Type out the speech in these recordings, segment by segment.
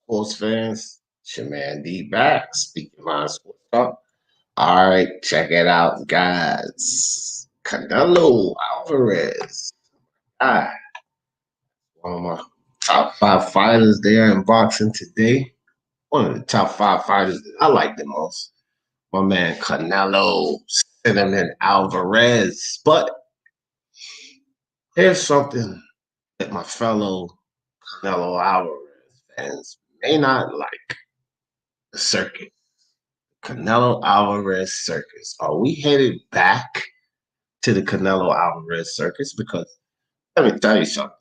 Sports fans, it's your man D back, speaking my sports talk. All right, check it out, guys. Canelo Alvarez. Ah, one of my top five fighters there in boxing today. One of the top five fighters that I like the most. My man Canelo Cinnamon Alvarez. But here's something that my fellow Canelo Alvarez fans may not like: the circuit. Canelo Alvarez Circus. Are we headed back to the Canelo Alvarez Circus? Because let me tell you something.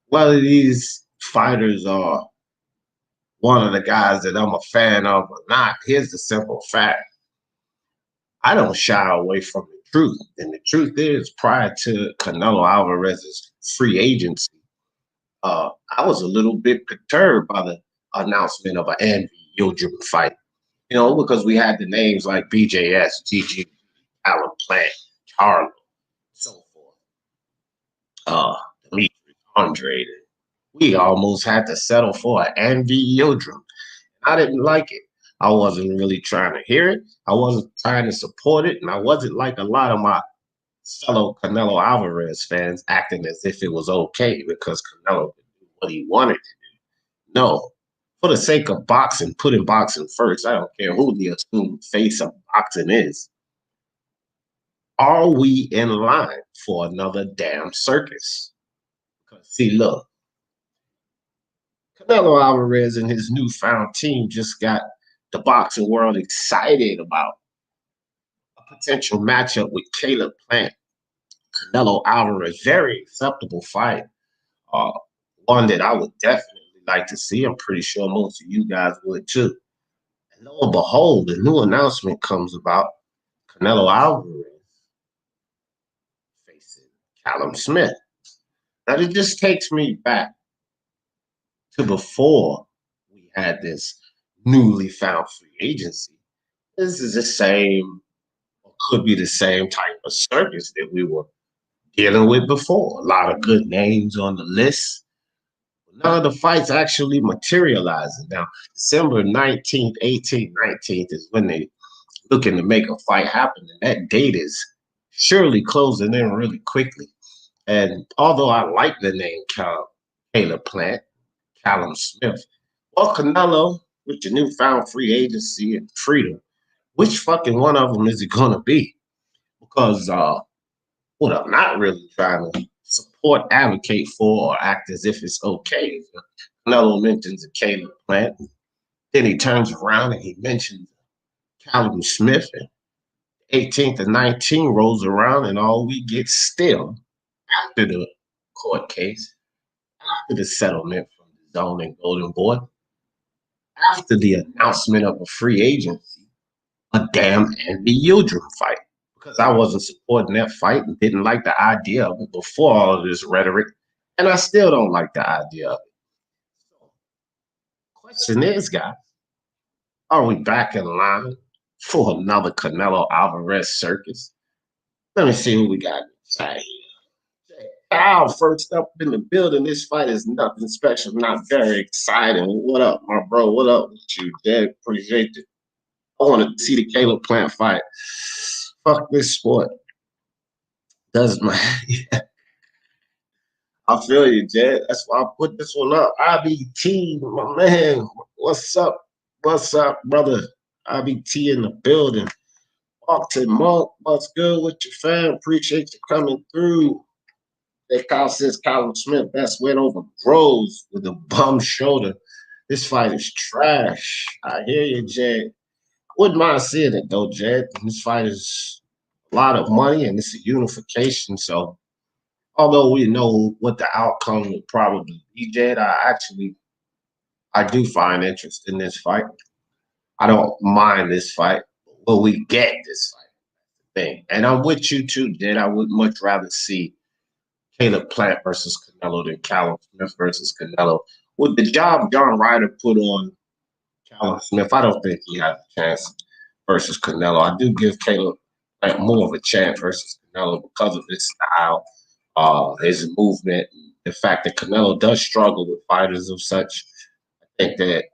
Whether these fighters are one of the guys that I'm a fan of or not, here's the simple fact. I don't shy away from the truth. And the truth is, prior to Canelo Alvarez's free agency, I was a little bit perturbed by the announcement of an Andy Yildirim fight. Because we had the names like BJS, GG, Alan Plant, Charlo, so forth, uh, Demetrius, Andre. We almost had to settle for an Andy Yildirim. I didn't like it. I wasn't really trying to hear it. I wasn't trying to support it. And I wasn't like a lot of my fellow Canelo Alvarez fans acting as if it was okay because Canelo could do what he wanted to do. No, for the sake of boxing, putting boxing first, I don't care who the assumed face of boxing is. Are we in line for another damn circus? Because, see, look, Canelo Alvarez and his newfound team just got the boxing world excited about a potential matchup with Caleb Plant. Canelo Alvarez, very acceptable fight. Uh, One that I would definitely like to see. I'm pretty sure most of you guys would too. And lo and behold, the new announcement comes about Canelo Alvarez facing Callum Smith. Now, it just takes me back to before we had this newly found free agency. This is the same, or could be the same type of circus that we were dealing with before. A lot of good names on the list. None of the fights actually materializing. Now, December 19th, 18th, 19th is when they looking to make a fight happen. And that date is surely closing in really quickly. And although I like the name Caleb Plant, Callum Smith, well, Canelo, with your newfound free agency and freedom, which fucking one of them is it going to be? Because what I'm not really trying to support, advocate for, or act as if it's okay. Canelo mentions a Caleb Plant, then he turns around and he mentions Callum Smith, and 18th and 19th rolls around, and all we get still after the court case, after the settlement from the Zone and Golden Boy, after the announcement of a free agency, a damn Andy Yildirim fight. Because I wasn't supporting that fight and didn't like the idea of it before all of this rhetoric, and I still don't like the idea of it. So, question is, guys, are we back in line for another Canelo Alvarez circus? Let me see what we got inside here. Al, first up in the building. This fight is nothing special, not very exciting. What up, my bro? What up with you, Dad? Appreciate it. I want to see the Caleb Plant fight. Fuck this sport. Doesn't matter. I feel you, Jed. That's why I put this one up. IBT, my man. What's up? What's up, brother? IBT in the building. Martin Monk, what's good with your fam? Appreciate you coming through. That Kyle says Callum Smith, best win over Groves with a bum shoulder. This fight is trash. I hear you, Jed. Wouldn't mind seeing it though, Jed. This fight is a lot of money and it's a unification. So although we know what the outcome would probably be, Jed, I do find interest in this fight. I don't mind this fight. Will we get this fight? Thing. And I'm with you too, Jed. I would much rather see Caleb Plant versus Canelo than Callum Smith versus Canelo. With the job John Ryder put on Callum Smith, I don't think he has a chance versus Canelo. I do give Caleb Plant more of a chance versus Canelo because of his style, his movement, the fact that Canelo does struggle with fighters of such. I think that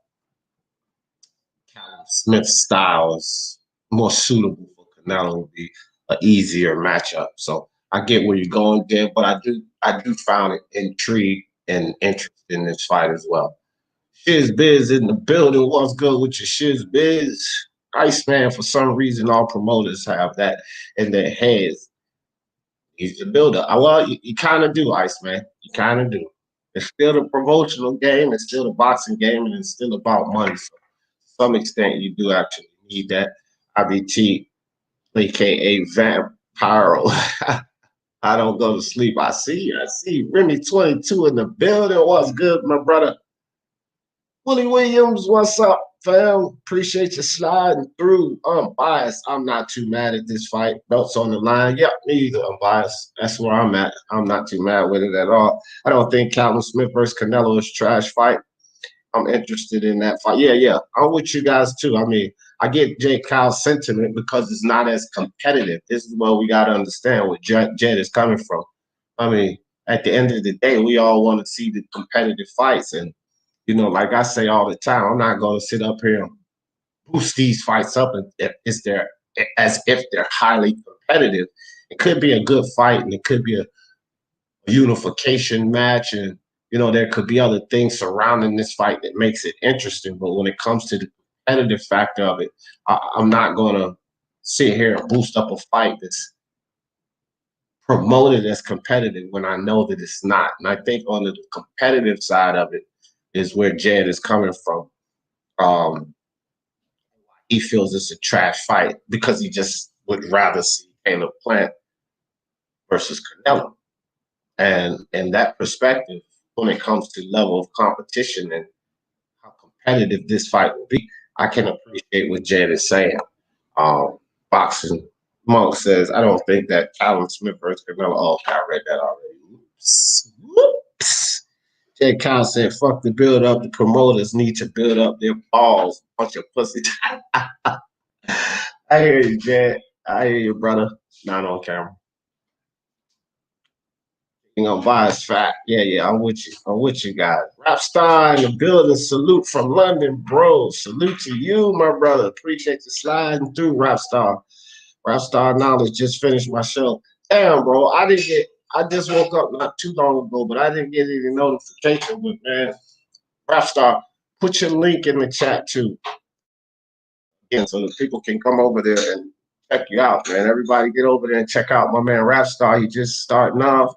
Callum Smith's style is more suitable for Canelo. Would be an easier matchup. So I get where you're going there, but I do find it intrigue and interest in this fight as well. Shiz Biz in the building. What's good with your Shiz Biz? Iceman, for some reason, all promoters have that in their heads. He's the builder. Well, you kind of do, Iceman. You kind of do. It's still the promotional game. It's still the boxing game, and it's still about money. So, to some extent, you do actually need that. IBT, aka Vampiro. I don't go to sleep. I see. Remy 22 in the building. What's good, my brother? Willie Williams, what's up, fam? Appreciate you sliding through. Unbiased. I'm not too mad at this fight. Belts on the line. Yep, me either. Unbiased. That's where I'm at. I'm not too mad with it at all. I don't think Callum Smith versus Canelo is a trash fight. I'm interested in that fight. Yeah. I'm with you guys too. I mean, I get Jay Kyle's sentiment because it's not as competitive. This is what we got to understand where Jed is coming from. I mean, at the end of the day, we all want to see the competitive fights. And, like I say all the time, I'm not going to sit up here and boost these fights up as if they're highly competitive. It could be a good fight and it could be a unification match, and there could be other things surrounding this fight that makes it interesting. But when it comes to the competitive factor of it, I'm not going to sit here and boost up a fight that's promoted as competitive when I know that it's not. And I think on the competitive side of it is where Jed is coming from. He feels it's a trash fight because he just would rather see Caleb Plant versus Canelo. And in that perspective, when it comes to level of competition and how competitive this fight will be, I can appreciate what Jed is saying. Boxing Monk says, I don't think that Callum Smith versus Canelo. Oh, I read that already. Whoops. Jed Kyle said, fuck the build up. The promoters need to build up their balls. Bunch of pussy. I hear you, Jed. I hear you, brother. Not on camera. Bias fact. Yeah, I'm with you. I'm with you guys. Rapstar in the building. Salute from London, bro. Salute to you, my brother. Appreciate you sliding through, Rapstar. Rapstar Knowledge just finished my show. Damn, bro. I just woke up not too long ago, but I didn't get any notification. But man, Rapstar, put your link in the chat too. Again, so that people can come over there and check you out, man. Everybody get over there and check out my man Rapstar. He just starting off.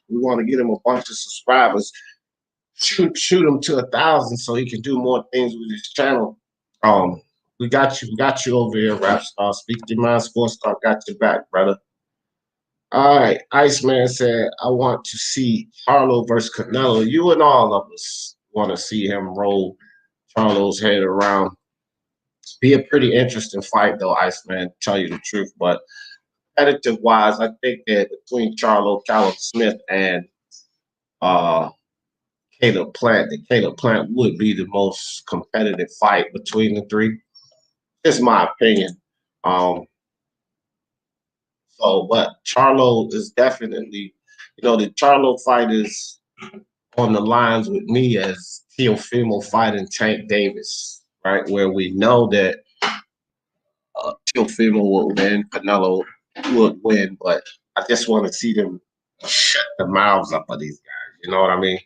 We want to get him a bunch of subscribers. Shoot him to 1,000 so he can do more things with his channel. We got you over here, Rapstar. Speak your mind, Sports Star got your back, brother. All right, Iceman said, I want to see Charlo versus Canelo. You and all of us want to see him roll Charlo's head around. Be a pretty interesting fight, though, Iceman, to tell you the truth. But competitive wise, I think that between Callum Smith and Caleb Plant, that Caleb Plant would be the most competitive fight between the three. It's my opinion. But Charlo is definitely, the Charlo fight is on the lines with me as Teofimo fighting Tank Davis, right? Where we know that Teofimo will win, Canelo would win, but I just want to see them shut the mouths up of these guys. You know what I mean?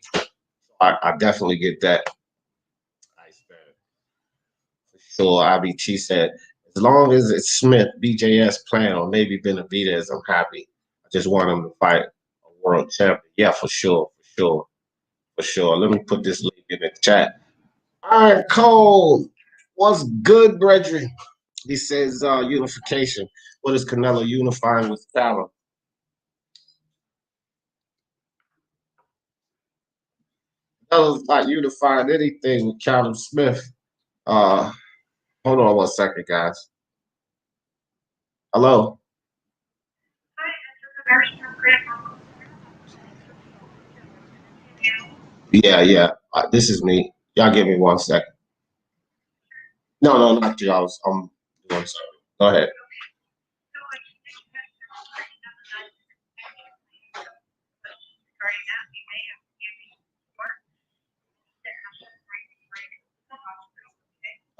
I definitely get that. For sure, IBT said, as long as it's Smith, BJS Plan, or maybe Benavidez, I'm happy. I just want him to fight a world champion. Yeah, for sure. Let me put this link in the chat. All right, Cole. What's good, brethren? He says unification. What is Canelo unifying with Callum? Canelo's not unifying anything with Callum Smith. Hold on 1 second, guys. Hello? Yeah. This is me. Y'all give me 1 second. No, not you. I'm doing something. Go ahead.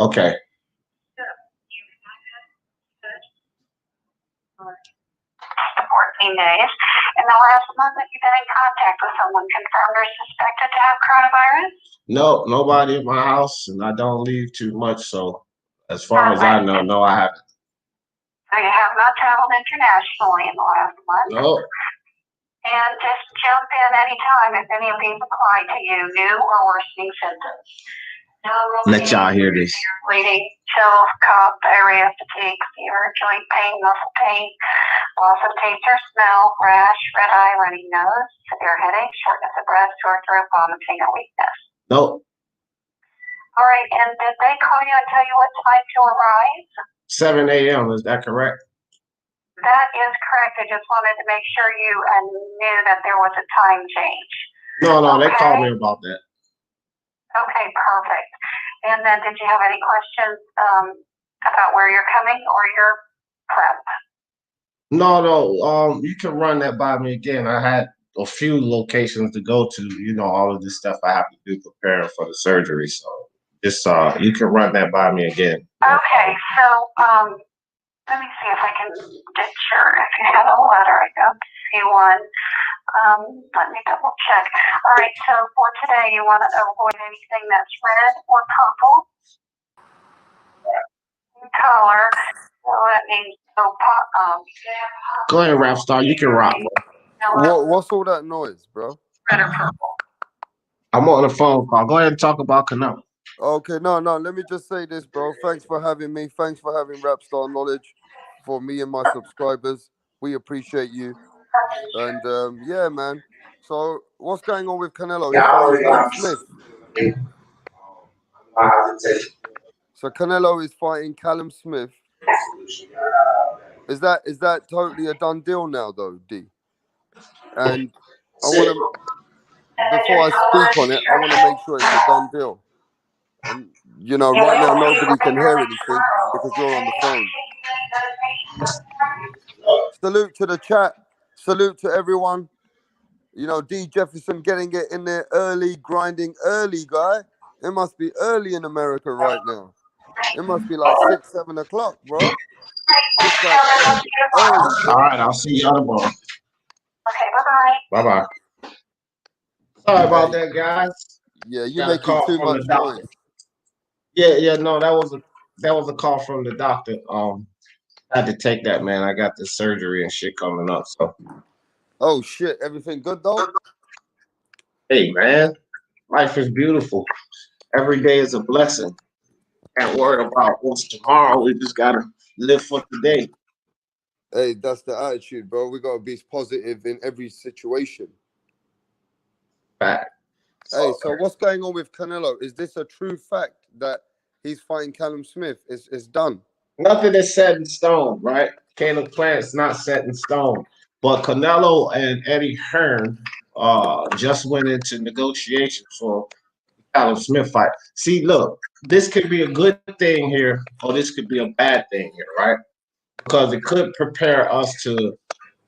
Okay. 14 days. In the last month that you've been in contact with someone confirmed or suspected to have coronavirus? No, nobody in my house, and I don't leave too much. So, as far as I know, no, I haven't. So you have not traveled internationally in the last month? No. And just jump in anytime if any of these apply to you, new or worsening symptoms. Let y'all hear this. Bleeding, chills, cough, diarrhea, fatigue, fever, joint pain, muscle pain, loss of taste or smell, rash, red eye, runny nose, severe headache, shortness of breath, sore throat, vomiting, or weakness. Nope. All right, and did they call you and tell you what time to arrive? 7 a.m. Is that correct? That is correct. I just wanted to make sure you knew that there was a time change. No, they called me about that. Okay, perfect. And then did you have any questions about where you're coming or your prep? No. You can run that by me again. I had a few locations to go to. You know, all of this stuff I have to do preparing for the surgery. So just you can run that by me again. Okay, so let me see if I can get sure if you have a letter. I don't see one. Let me double check. All right, so for today, you want to avoid anything that's red or purple. Color. So that means no pop. Go ahead, rap star. You can rock. What's all that noise, bro? Red or purple. I'm on a phone call. Go ahead and talk about Canelo. Okay, no. Let me just say this, bro. Thanks for having me. Thanks for having Rapstar Knowledge for me and my subscribers. We appreciate you. And yeah, man. So what's going on with Canelo? He's fighting Callum Smith. So Canelo is fighting Callum Smith. Is that totally a done deal now, though, D? And I want to, before I speak on it, I want to make sure it's a done deal. And you know, right now nobody can hear anything because you're on the phone. Salute to the chat. Salute to everyone. You know, D Jefferson getting it in there early, grinding early, guy. It must be early in America right now. It must be like 6, 7 o'clock, bro. It's like early, bro. All right, I'll see you tomorrow. Okay, bye-bye. Bye-bye. Sorry about that, guys. Yeah, you're making too much noise. Yeah, no, that was a call from the doctor. I had to take that, man. I got the surgery and shit coming up. So Oh shit, everything good though? hey, man, life is beautiful. Every day is a blessing. Can't worry about what's tomorrow. We just gotta live for today. Hey, that's the attitude, bro. We gotta be positive in every situation. Fact. Hey, so what's going on with Canelo? Is this a true fact that he's fighting Callum Smith? It's done. Nothing is set in stone, right? Caleb Plant's not set in stone. But Canelo and Eddie Hearn just went into negotiations for Callum Smith fight. See, look, this could be a good thing here, or this could be a bad thing here, right? Because it could prepare us to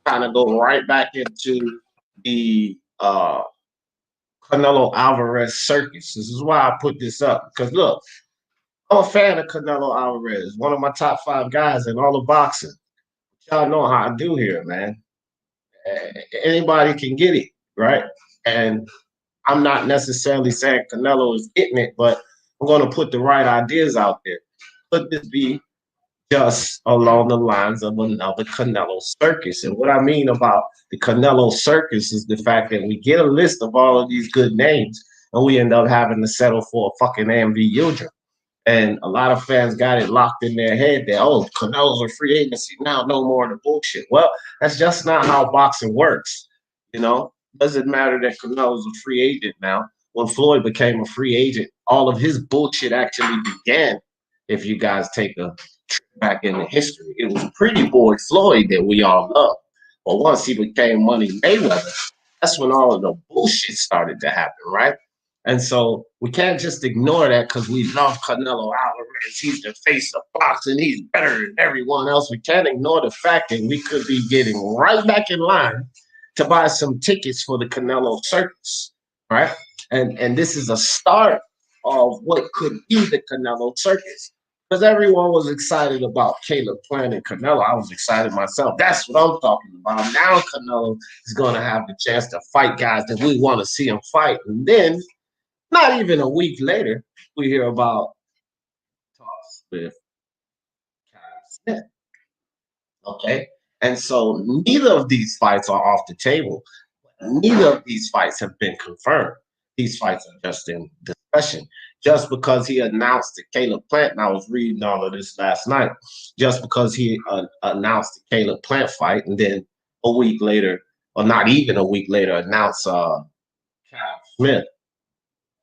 kind of go right back into the Canelo Alvarez circus. This is why I put this up. Because look, I'm a fan of Canelo Alvarez, one of my top 5 guys in all of boxing. Y'all know how I do here, man. Anybody can get it, right? And I'm not necessarily saying Canelo is getting it, but I'm going to put the right ideas out there. Could this be just along the lines of another Canelo circus? And what I mean about the Canelo circus is the fact that we get a list of all of these good names and we end up having to settle for a fucking AMV Yildirim. And a lot of fans got it locked in their head that, oh, Canelo's a free agency now, no more of the bullshit. Well, that's just not how boxing works. You know, doesn't matter that Canelo's a free agent now. When Floyd became a free agent, all of his bullshit actually began. If you guys take a trip back into history, it was Pretty Boy Floyd that we all loved. But once he became Money Mayweather, that's when all of the bullshit started to happen, right? And so we can't just ignore that because we love Canelo Alvarez. He's the face of boxing. He's better than everyone else. We can't ignore the fact that we could be getting right back in line to buy some tickets for the Canelo Circus, right? And this is a start of what could be the Canelo Circus. Because everyone was excited about Caleb Plant and Canelo. I was excited myself. That's what I'm talking about. Now Canelo is going to have the chance to fight guys that we want to see him fight. And then, not even a week later, we hear about talks with Callum Smith. Okay? And so neither of these fights are off the table. Neither of these fights have been confirmed. These fights are just in discussion. Just because he announced the Caleb Plant, and I was reading all of this last night, just because he announced the Caleb Plant fight, and then a week later, or not even a week later, announced Callum Smith.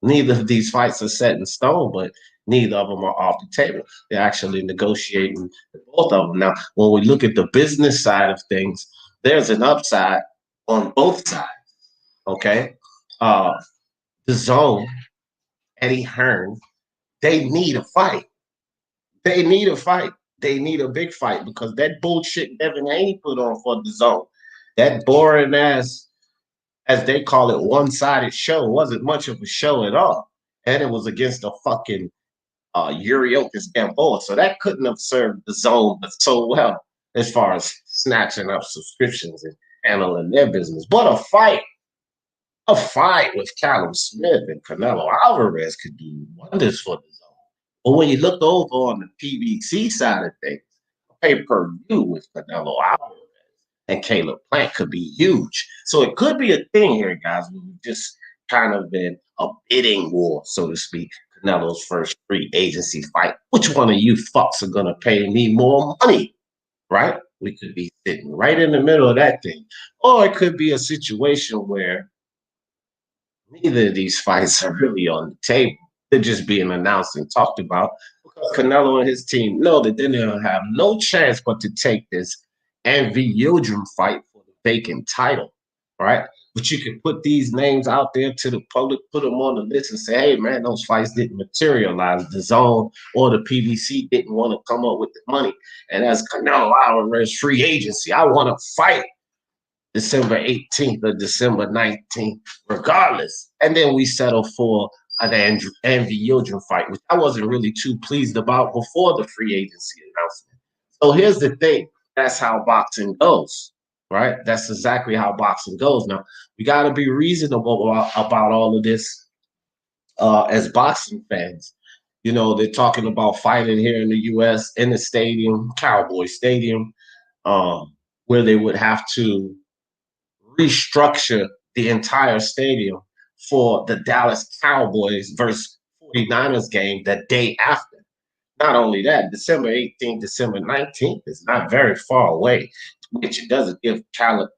Neither of these fights are set in stone, but neither of them are off the table. They're actually negotiating both of them. Now, when we look at the business side of things, there's an upside on both sides. Okay. The Zone, Eddie Hearn, they need a fight. They need a fight. They need a big fight because that bullshit Devin Haney put on for the Zone, that boring ass, as they call it, one-sided show wasn't much of a show at all. And it was against a fucking Yuriokis Gamboa. So that couldn't have served the Zone but so well as far as snatching up subscriptions and handling their business. But a fight with Callum Smith and Canelo Alvarez could do wonders for the Zone. But when you look over on the PBC side of things, pay-per-view with Canelo Alvarez and Caleb Plant could be huge. So it could be a thing here, guys. We've just kind of been a bidding war, so to speak. Canelo's first free agency fight. Which one of you fucks are going to pay me more money? Right? We could be sitting right in the middle of that thing. Or it could be a situation where neither of these fights are really on the table. They're just being announced and talked about because Canelo and his team know that they're going to have no chance but to take this Envy Yildirim fight for the vacant title, right? But you can put these names out there to the public, put them on the list and say, hey, man, those fights didn't materialize. The Zone or the PBC didn't want to come up with the money. And as Canelo Alvarez free agency, I want to fight December 18th or December 19th, regardless. And then we settle for an Envy Yildirim fight, which I wasn't really too pleased about before the free agency announcement. So here's the thing. That's how boxing goes, right? That's exactly how boxing goes. Now, we got to be reasonable about all of this as boxing fans. You know, they're talking about fighting here in the U.S. in the stadium, Cowboy Stadium, where they would have to restructure the entire stadium for the Dallas Cowboys versus 49ers game the day after. Not only that, December 18th, December 19th is not very far away, which it doesn't give Caleb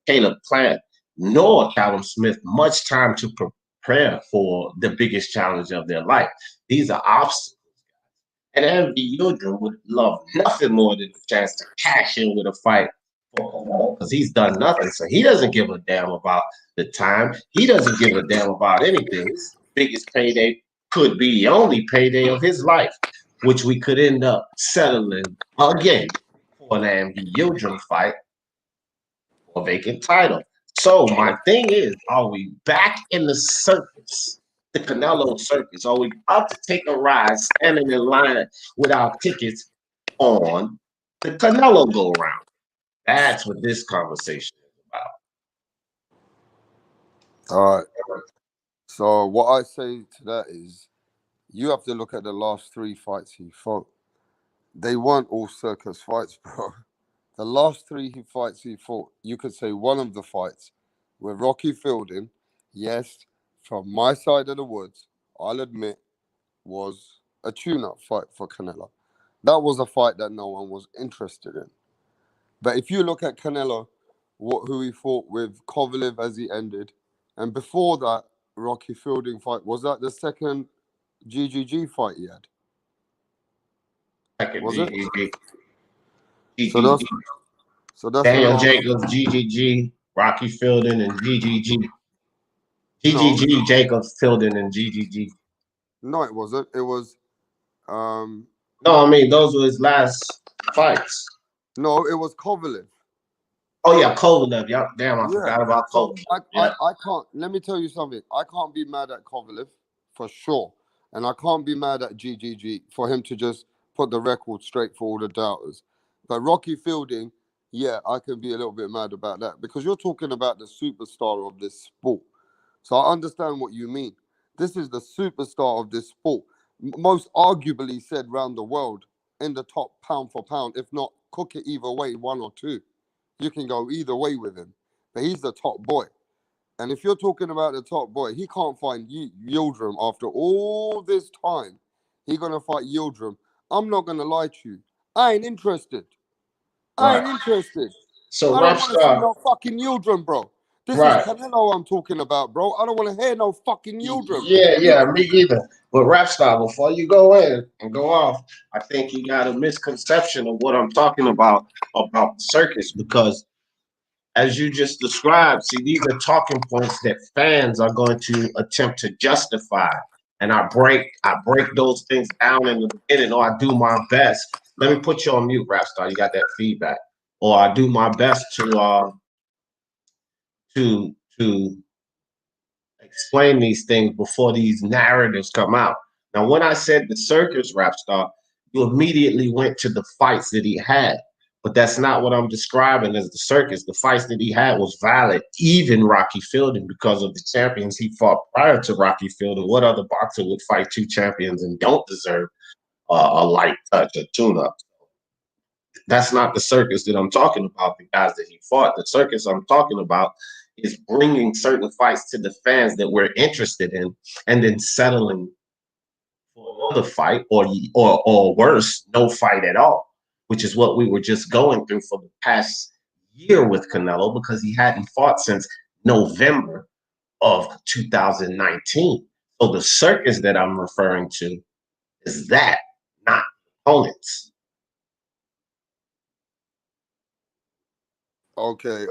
Plant nor Callum Smith much time to prepare for the biggest challenge of their life. These are obstacles. And Envy Yildirim would love nothing more than the chance to cash in with a fight because he's done nothing. So he doesn't give a damn about the time. He doesn't give a damn about anything. His biggest payday could be the only payday of his life, which we could end up settling again for an Envy Yildirim fight for a vacant title. So my thing is, are we back in the circus, the Canelo Circus? Are we about to take a ride standing in line with our tickets on the Canelo go-round? That's what this conversation is about. All right. So what I say to that is, you have to look at the last 3 fights he fought. They weren't all circus fights, bro. The last 3 fights he fought, you could say one of the fights with Rocky Fielding, yes, from my side of the woods, I'll admit, was a tune-up fight for Canelo. That was a fight that no one was interested in. But if you look at Canelo, who he fought with Kovalev as he ended, and before that Rocky Fielding fight, was that the second GGG fight he had? Second Was GGG. it? So that's Daniel around. Jacobs, GGG, Rocky Fielding, and GGG. GGG, No. Jacobs, Fielding, and GGG. No, it wasn't. It was. No, I mean those were his last fights. No, it was Kovalev. Oh yeah, Kovalev. Yeah, damn, I forgot about So Kovalev. I can't. Let me tell you something. I can't be mad at Kovalev for sure. And I can't be mad at GGG for him to just put the record straight for all the doubters. But Rocky Fielding, yeah, I can be a little bit mad about that because you're talking about the superstar of this sport. So I understand what you mean. This is the superstar of this sport, most arguably said round the world in the top pound for pound, if not cook it either way, one or two. You can go either way with him, but he's the top boy. And if you're talking about the top boy, he can't find Yildirim after all this time. He gonna fight Yildirim. I'm not gonna lie to you. I ain't interested. I ain't Right. interested. So I don't want to see Rapstar, no fucking Yildirim, bro. This is right. Canelo I'm talking about, bro. I don't want to hear no fucking Yildirim. Yeah, me either. But Rapstar, before you go in and go off, I think you got a misconception of what I'm talking about the circus, because as you just described, see, these are talking points that fans are going to attempt to justify. And I break those things down in the beginning, or I do my best. Let me put you on mute, Rapstar. You got that feedback. Or I do my best to explain these things before these narratives come out. Now, when I said the circus, Rapstar, you immediately went to the fights that he had. But that's not what I'm describing as the circus. The fights that he had was valid, even Rocky Fielding, because of the champions he fought prior to Rocky Fielding. What other boxer would fight two champions and don't deserve a light touch, a tune-up? That's not the circus that I'm talking about, the guys that he fought. The circus I'm talking about is bringing certain fights to the fans that we're interested in and then settling for another fight, or worse, no fight at all, which is what we were just going through for the past year with Canelo, because he hadn't fought since November of 2019. So the circus that I'm referring to is that, not opponents. Okay.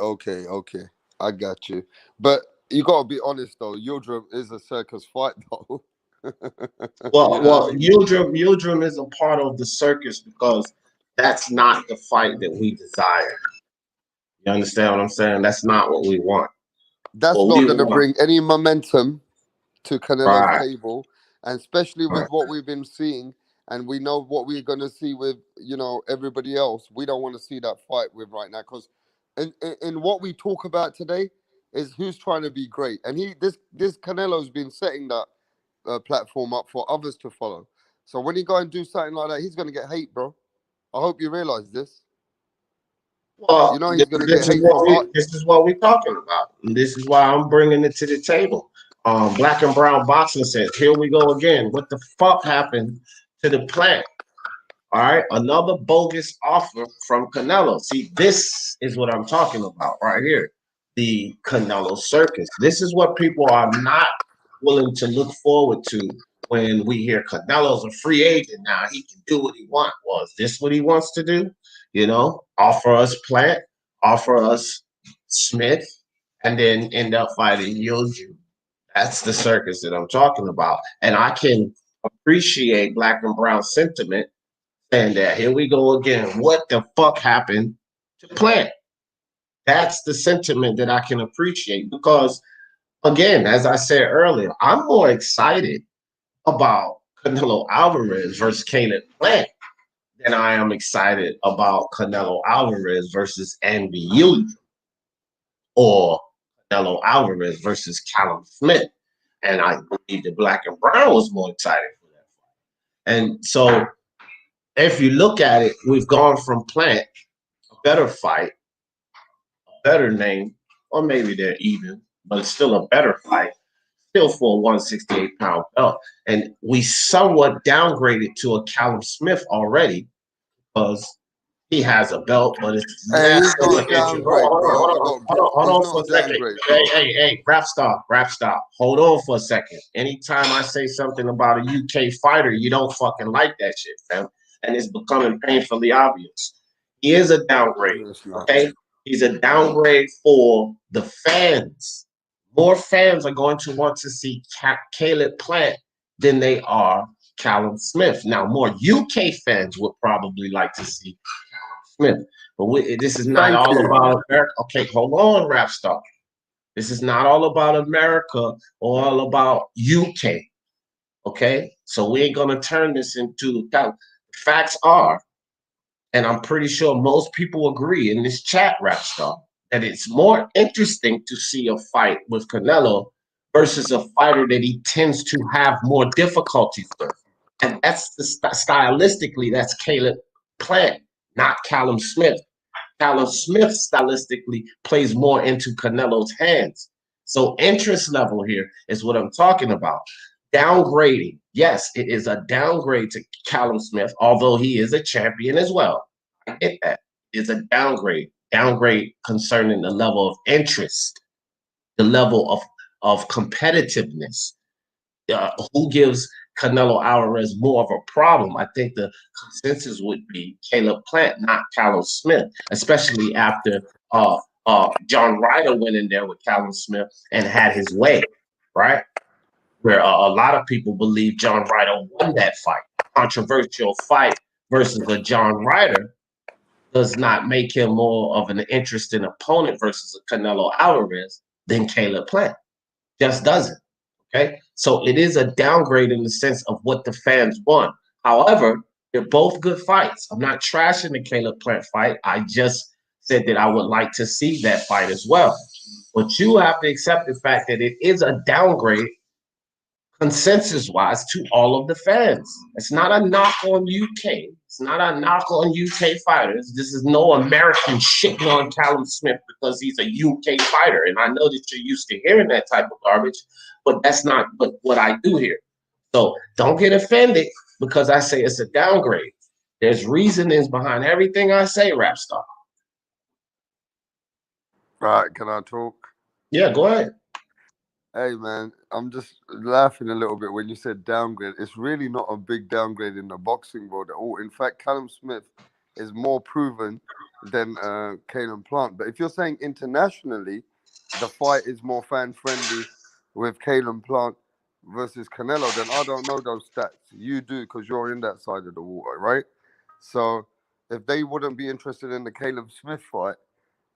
I got you. But you gotta be honest though. Yildirim is a circus fight though. You know what I Well, mean? Yildirim is a part of the circus because that's not the fight that we desire. You understand what I'm saying? That's not what we want. That's What not we gonna want, bring any momentum to Canelo's right? table, and especially with Right. what we've been seeing, and we know what we're gonna see with everybody else. We don't want to see that fight with right now because, in what we talk about today, is who's trying to be great, and this Canelo's been setting that platform up for others to follow. So when he go and do something like that, he's gonna get hate, bro. I hope you realize this. You Well, know he's gonna this get is hate what from we this is what we're talking about. And this is why I'm bringing it to the table. Black and Brown Boxing says, "Here we go again. What the fuck happened to the plant?" All right, another bogus offer from Canelo. See, this is what I'm talking about right here. The Canelo circus. This is what people are not willing to look forward to when we hear Canelo's a free agent now. He can do what he wants. Well, is this what he wants to do? Offer us Plant, offer us Smith, and then end up fighting Yoju. That's the circus that I'm talking about. And I can appreciate Black and Brown sentiment saying that here we go again. What the fuck happened to Plant? That's the sentiment that I can appreciate because, again, as I said earlier, I'm more excited about Canelo Alvarez versus Caleb Plant than I am excited about Canelo Alvarez versus Andy Yu or Canelo Alvarez versus Callum Smith. And I believe that Black and Brown was more excited for that fight. And so if you look at it, we've gone from Plant, a better fight, a better name, or maybe they're even, but it's still a better fight, still for a 168-pound belt. And we somewhat downgraded to a Callum Smith already because he has a belt, but it's Hey, he's not massively a injured. downgrade, bro. He got Hold he's on not for a a second. downgrade, bro. Hey, rap stop. Hold on for a second. Anytime I say something about a UK fighter, you don't fucking like that shit, fam. And it's becoming painfully obvious. He is a downgrade, No, it's not. okay? He's a downgrade for the fans. More fans are going to want to see Caleb Plant than they are Callum Smith. Now, more UK fans would probably like to see Smith. But this is not Thank all you. about America. Okay, hold on, rap star. This is not all about America or all about UK. Okay, so we ain't gonna turn this into facts are, and I'm pretty sure most people agree in this chat, rap star, that it's more interesting to see a fight with Canelo versus a fighter that he tends to have more difficulties with. And that's stylistically, that's Caleb Plant, not Callum Smith. Callum Smith stylistically plays more into Canelo's hands. So interest level here is what I'm talking about. Downgrading. Yes, it is a downgrade to Callum Smith, although he is a champion as well. I get that. It's a downgrade. Downgrade concerning the level of interest, the level of competitiveness. Who gives Canelo Alvarez more of a problem? I think the consensus would be Caleb Plant, not Callum Smith, especially after John Ryder went in there with Callum Smith and had his way, right? Where a lot of people believe John Ryder won that fight. Controversial fight versus a John Ryder does not make him more of an interesting opponent versus a Canelo Alvarez than Caleb Plant. Just doesn't. Okay, so it is a downgrade in the sense of what the fans want. However, they're both good fights. I'm not trashing the Caleb Plant fight. I just said that I would like to see that fight as well. But you have to accept the fact that it is a downgrade consensus-wise to all of the fans. It's not a knock on UK. It's not a knock on UK fighters. This is no American shitting on Callum Smith because he's a UK fighter. And I know that you're used to hearing that type of garbage, but that's not what I do here. So don't get offended because I say it's a downgrade. There's reasonings behind everything I say, rap star. Right, can I talk? Yeah, go ahead. Hey man, I'm just laughing a little bit when you said downgrade. It's really not a big downgrade in the boxing world at all. In fact, Callum Smith is more proven than Callum Plant. But if you're saying internationally, the fight is more fan friendly with Callum Plant versus Canelo, then I don't know those stats. You do because you're in that side of the water, right? So if they wouldn't be interested in the Caleb Smith fight,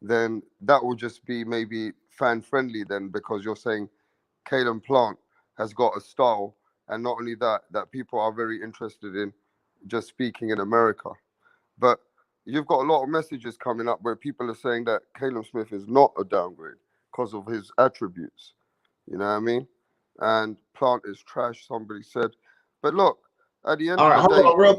then that will just be maybe fan friendly then, because you're saying Callum Plant has got a style, and not only that, that people are very interested in just speaking in America. But you've got a lot of messages coming up where people are saying that Callum Smith is not a downgrade because of his attributes. You know what I mean? And Plant is trash, somebody said. But look, at the end All of right, the hold day, on real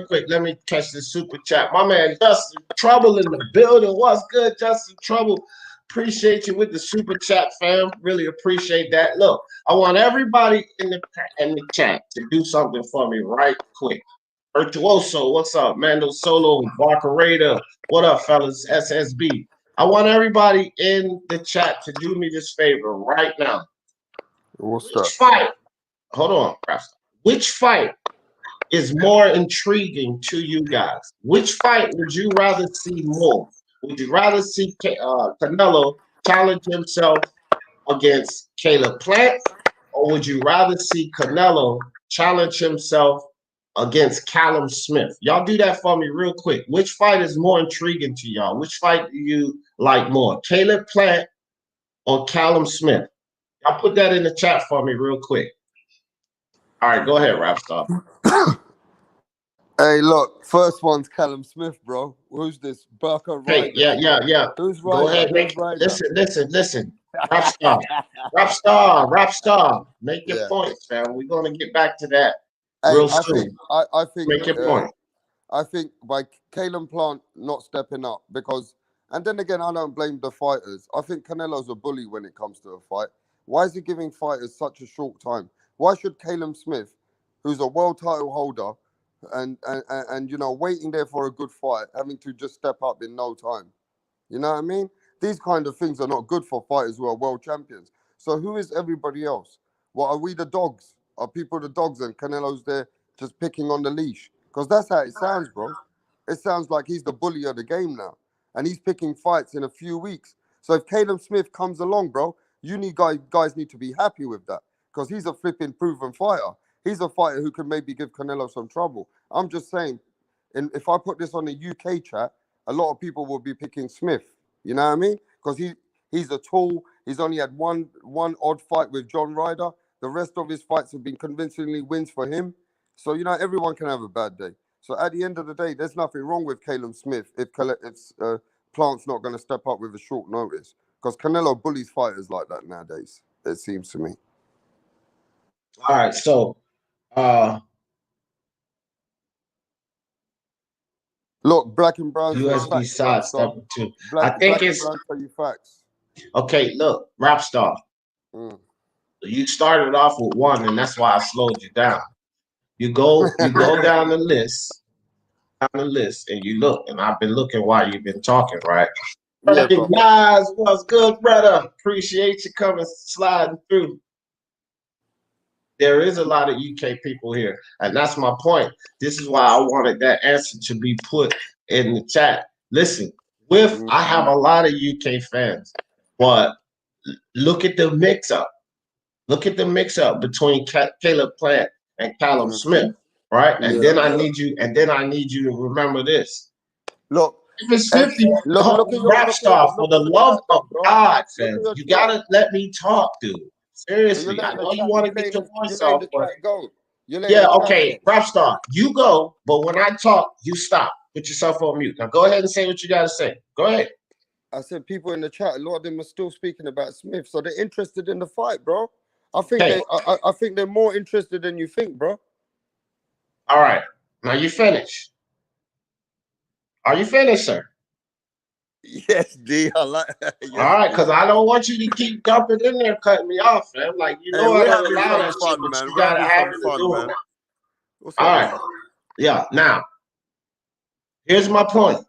quick. Let me catch this super chat. My man Justin Trouble in the building. What's good, Justin Trouble? Appreciate you with the super chat, fam. Really appreciate that. Look, I want everybody in the chat to do something for me right quick. Virtuoso, what's up? Mando Solo, Barcarada, what up, fellas? SSB. I want everybody in the chat to do me this favor right now. what's Which that? fight? Hold on, Rasta. Which fight is more intriguing to you guys? Which fight would you rather see more? Would you rather see Canelo challenge himself against Caleb Plant, or would you rather see Canelo challenge himself against Callum Smith? Y'all do that for me real quick. Which fight is more intriguing to y'all? Which fight do you like more, Caleb Plant or Callum Smith? Y'all put that in the chat for me real quick. All right, go ahead, Rapstar. Hey, look, first one's Callum Smith, bro. Who's this? Barker Hey, Ryder. yeah. Who's Go Ryder? ahead, Who's make Ryder? listen. Rapstar. Make your Yeah. points, fam. We're gonna get back to that Hey, real soon. I think Make your point. I think by Callum Plant not stepping up, because, and then again, I don't blame the fighters. I think Canelo's a bully when it comes to a fight. Why is he giving fighters such a short time? Why should Callum Smith, who's a world title holder, and you know, waiting there for a good fight, having to just step up in no time? You know what I mean? These kind of things are not good for fighters who are world champions. So who is everybody else? What are we, the dogs? Are people the dogs and Canelo's there just picking on the leash? Because that's how it sounds, bro. It sounds like he's the bully of the game now. And he's picking fights in a few weeks. So if Caleb Smith comes along, bro, you need guys need to be happy with that. Because he's a flipping proven fighter. He's a fighter who can maybe give Canelo some trouble. I'm just saying, and if I put this on the UK chat, a lot of people will be picking Smith. You know what I mean? Because he's a tool. He's only had one odd fight with John Ryder. The rest of his fights have been convincingly wins for him. So, you know, everyone can have a bad day. So at the end of the day, there's nothing wrong with Callum Smith if Plant's not going to step up with a short notice. Because Canelo bullies fighters like that nowadays, it seems to me. All right, so look, Black and Brown USB side step two. I think Black it's and Brown tell you facts. okay. Look, rap star. You started off with one, and that's why I slowed you down. You go down the list, and you look, and I've been looking while you've been talking, right? Yeah, Recognize what's good, brother. Appreciate you coming, sliding through. There is a lot of UK people here, and that's my point. This is why I wanted that answer to be put in the chat. Listen, I have a lot of UK fans, but look at the mix-up. Look at the mix-up between Caleb Plant and Callum Smith, right? And then I need you. And then I need you to remember this. Look, if it's 50, look rap star, for the love of God, fam, you gotta let me talk, dude. Seriously, I know you want to get your voice off, but yeah, okay, rap star, you go. But when I talk, you stop. Put yourself on mute. Now go ahead and say what you gotta say. Go ahead. I said people in the chat, a lot of them are still speaking about Smith, so they're interested in the fight, bro. I think I think they're more interested than you think, bro. All right. Now you finished. Are you finished, sir? Yes, D. I like that. Yes, all right, because I don't want you to keep dumping in there, cutting me off, man. Like, you know, I don't allow that shit, but you gotta have it to do it. All right. Yeah. Now, here's my point.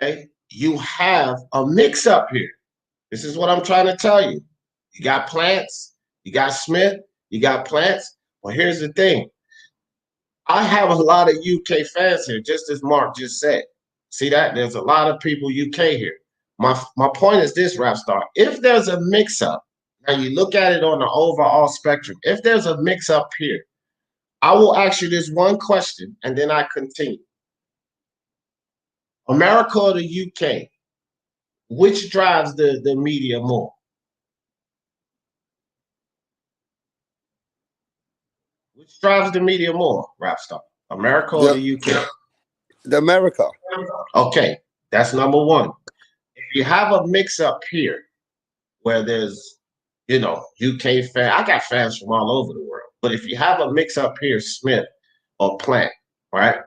Okay. You have a mix up here. This is what I'm trying to tell you. You got Plants, you got Smith, you got Plants. Well, here's the thing. I have a lot of UK fans here, just as Mark just said. See that? There's a lot of people UK here. My point is this, Rap Star. If there's a mix-up, now you look at it on the overall spectrum. If there's a mix-up here, I will ask you this one question, and then I continue. America or the UK? Which drives the media more? Which drives the media more, Rap Star? America or the UK? The America. Okay, that's number one. If you have a mix-up here where there's, you know, UK fans, I got fans from all over the world, but if you have a mix-up here, Smith or Plant, right?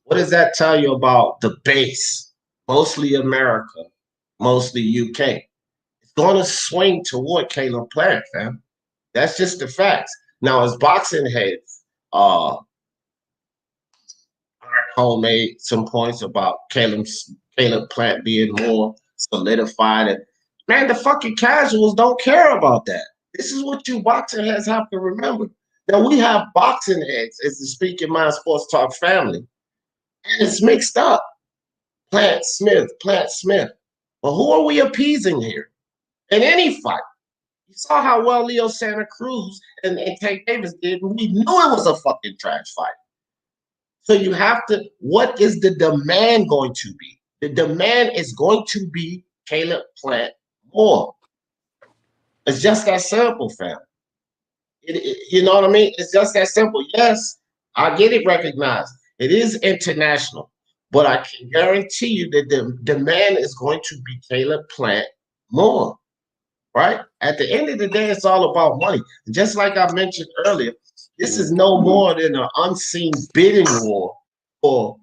What does that tell you about the base? Mostly America, mostly UK. It's going to swing toward Caleb Plant, fam. That's just the facts. Now, as boxing heads, Haymon made some points about Caleb Plant being more solidified. And man, the fucking casuals don't care about that. This is what you boxing heads have to remember. Now, we have boxing heads as the Speaking Mind Sports Talk family, and it's mixed up. Plant Smith. Well, who are we appeasing here? In any fight. You saw how well Leo Santa Cruz and Tank Davis did, and we knew it was a fucking trash fight. So you have to, what is the demand going to be? The demand is going to be Caleb Plant more. It's just that simple, fam. You know what I mean? It's just that simple. Yes, I get it recognized. It is international, but I can guarantee you that the demand is going to be Caleb Plant more, right? At the end of the day, it's all about money. Just like I mentioned earlier, this is no more than an unseen bidding war for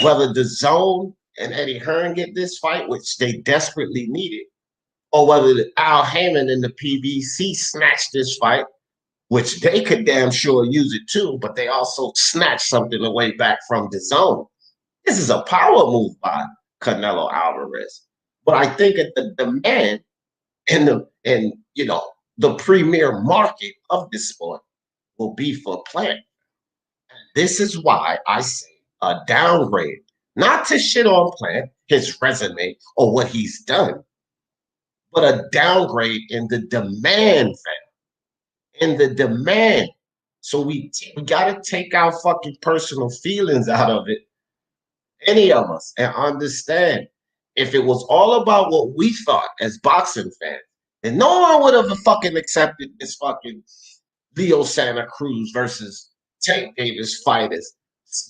whether the Zone and Eddie Hearn get this fight, which they desperately needed, or whether Al Haymon and the PBC snatch this fight, which they could damn sure use it too, but they also snatched something away back from the Zone. This is a power move by Canelo Alvarez. But I think that the demand and you know, the premier market of this sport will be for Plant. This is why I say a downgrade, not to shit on Plant, his resume, or what he's done, but a downgrade in the demand, fam. In the demand. So we got to take our fucking personal feelings out of it, any of us, and understand if it was all about what we thought as boxing fans, And no one would have fucking accepted this fucking Leo Santa Cruz versus Tank Davis fight as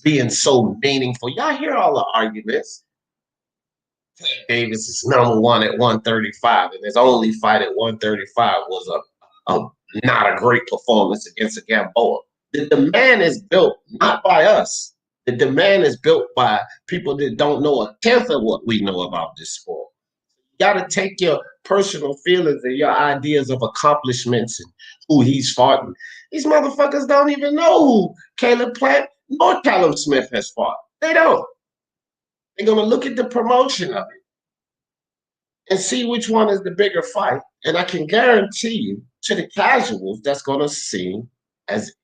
being so meaningful. Y'all hear all the arguments. Tank Davis is number one at 135, and his only fight at 135 was a not a great performance against a Gamboa. The man is built not by us. The demand is built by people that don't know a tenth of what we know about this sport. You got to take your personal feelings and your ideas of accomplishments and who he's fought. These motherfuckers don't even know who Caleb Plant nor Callum Smith has fought. They don't. They're going to look at the promotion of it and see which one is the bigger fight. And I can guarantee you, to the casuals, that's going to seem as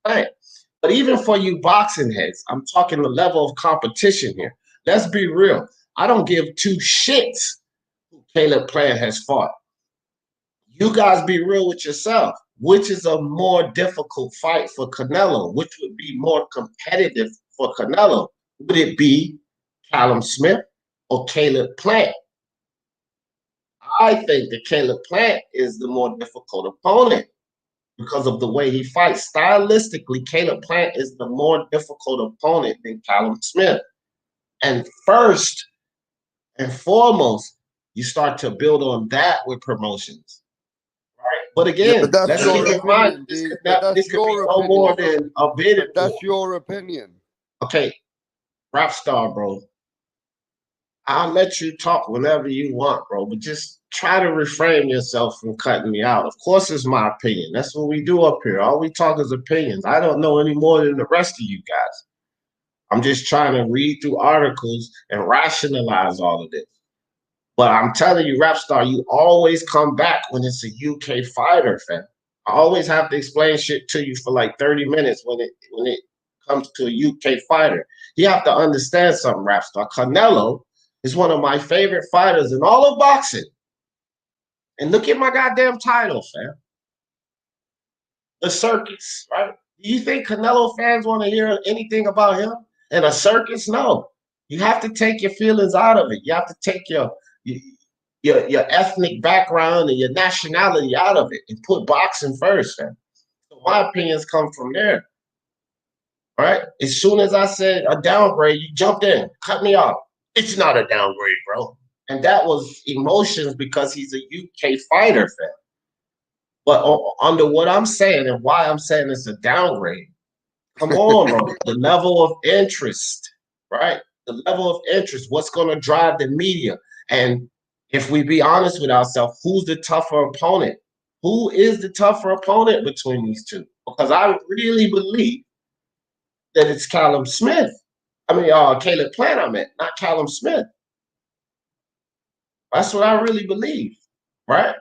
Plant. But even for you boxing heads, I'm talking the level of competition here. Let's be real. I don't give two shits who Caleb Plant has fought. You guys be real with yourself. Which is a more difficult fight for Canelo? Which would be more competitive for Canelo? Would it be Callum Smith or Caleb Plant? I think that Caleb Plant is the more difficult opponent because of the way he fights. Stylistically, Caleb Plant is the more difficult opponent than Callum Smith. And first and foremost, you start to build on that with promotions. Right? But again, but let's keep in mind, this could be no more than a bid. That's your opinion. Okay, rap star, bro. I'll let you talk whenever you want, bro, but just try to refrain yourself from cutting me out. Of course, it's my opinion. That's what we do up here. All we talk is opinions. I don't know any more than the rest of you guys. I'm just trying to read through articles and rationalize all of this. But I'm telling you, Rapstar, you always come back when it's a UK fighter, fam. I always have to explain shit to you for like 30 minutes when it comes to a UK fighter. You have to understand something, Rapstar. Canelo is one of my favorite fighters in all of boxing. And look at my goddamn title, fam. The Circus, right? Do you think Canelo fans want to hear anything about him? And a circus? No. You have to take your feelings out of it. You have to take your ethnic background and your nationality out of it and put boxing first, fam. So my opinions come from there. Right? As soon as I said a downgrade, you jumped in, cut me off. It's not a downgrade, bro. And that was emotions because he's a UK fighter, fam. But under what I'm saying and why I'm saying it's a downgrade, come on, bro. The level of interest, right? The level of interest, what's going to drive the media? And if we be honest with ourselves, who's the tougher opponent? Who is the tougher opponent between these two? Because I really believe that it's Callum Smith. I mean, Caleb Plant, I meant, not Callum Smith. That's what I really believe, right?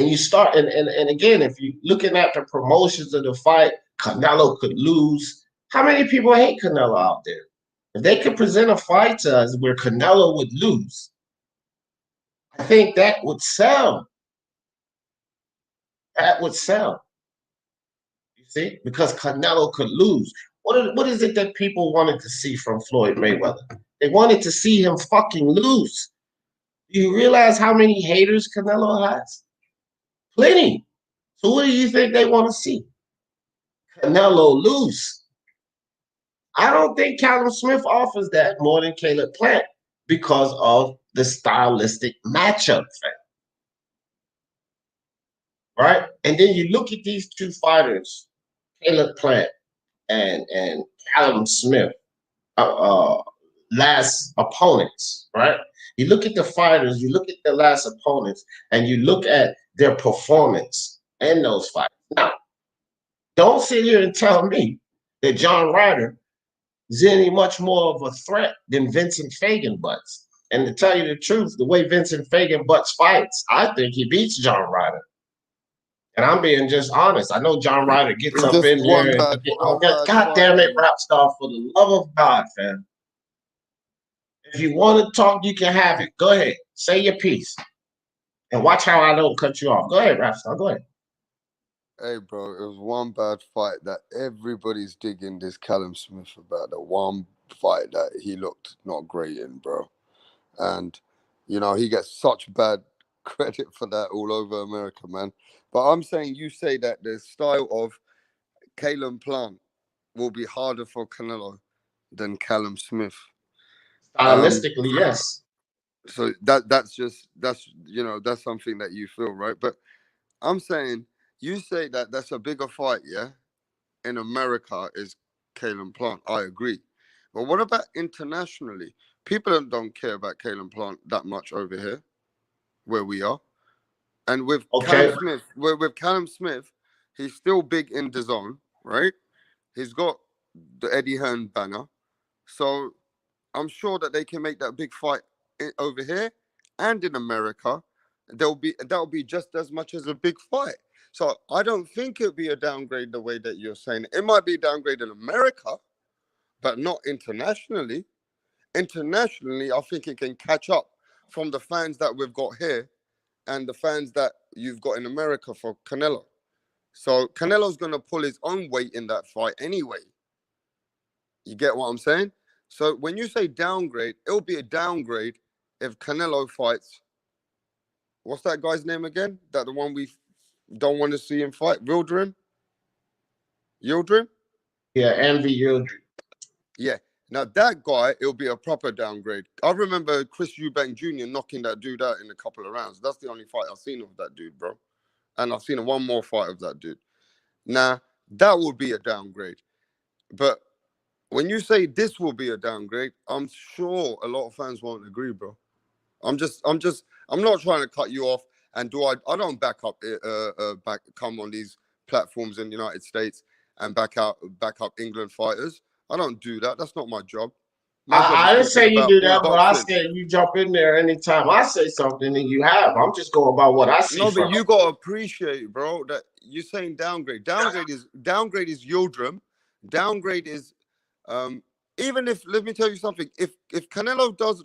And you start, and again, if you're looking at the promotions of the fight, Canelo could lose. How many people hate Canelo out there? If they could present a fight to us where Canelo would lose, I think that would sell. That would sell. You see? Because Canelo could lose. What is it that people wanted to see from Floyd Mayweather? They wanted to see him fucking lose. Do you realize how many haters Canelo has? Plenty. So what do you think they want to see? Canelo lose. I don't think Callum Smith offers that more than Caleb Plant because of the stylistic matchup thing. Right? And then you look at these two fighters, Caleb Plant and Callum Smith, last opponents, right? You look at the fighters, you look at the last opponents, and you look at their performance in those fights. Now, don't sit here and tell me that John Ryder is any much more of a threat than Vincent Fagan Butts. And to tell you the truth, the way Vincent Fagan Butts fights, I think he beats John Ryder. And I'm being just honest. I know John Ryder gets It's up just in there and God damn it, Rapstar, for the love of God, fam. If you want to talk, you can have it. Go ahead. Say your piece. And watch how I don't cut you off. Go ahead, Rapstar. Go ahead. Hey, bro, it was one bad fight that everybody's digging this Callum Smith about. The one fight that he looked not great in, bro. And, you know, he gets such bad credit for that all over America, man. But I'm saying you say that the style of Callum Plant will be harder for Canelo than Callum Smith. Stylistically, yes. So that's that's something that you feel, right? But I'm saying you say that that's a bigger fight, yeah, in America is Callum Plant. I agree. But what about internationally? People don't care about Callum Plant that much over here, where we are. And with Okay. Callum Smith, with Callum Smith, he's still big in the zone, right? He's got the Eddie Hearn banner. So I'm sure that they can make that big fight over here and in America. That'll be just as much as a big fight. So I don't think it'll be a downgrade the way that you're saying. It might be a downgrade in America, but not internationally. Internationally, I think it can catch up from the fans that we've got here and the fans that you've got in America for Canelo. So Canelo's going to pull his own weight in that fight anyway. You get what I'm saying? So when you say downgrade, it'll be a downgrade if Canelo fights. What's that guy's name again? That the one we don't want to see him fight? Yildirim? Yeah, Envy Yildirim. Yeah. Now that guy, it'll be a proper downgrade. I remember Chris Eubank Jr. knocking that dude out in a couple of rounds. That's the only fight I've seen of that dude, bro. And I've seen one more fight of that dude. Now, that would be a downgrade. But when you say this will be a downgrade, I'm sure a lot of fans won't agree, bro. I'm not trying to cut you off. And I don't back up come on these platforms in the United States and back up England fighters. I don't do that. That's not my job. I didn't say you do that, but I boxing. said you jump in there anytime I say something and you have. I'm just going about what I see. No, but you gotta appreciate, bro, that you're saying downgrade. Downgrade is Yildirim. Downgrade is even if, let me tell you something, if Canelo does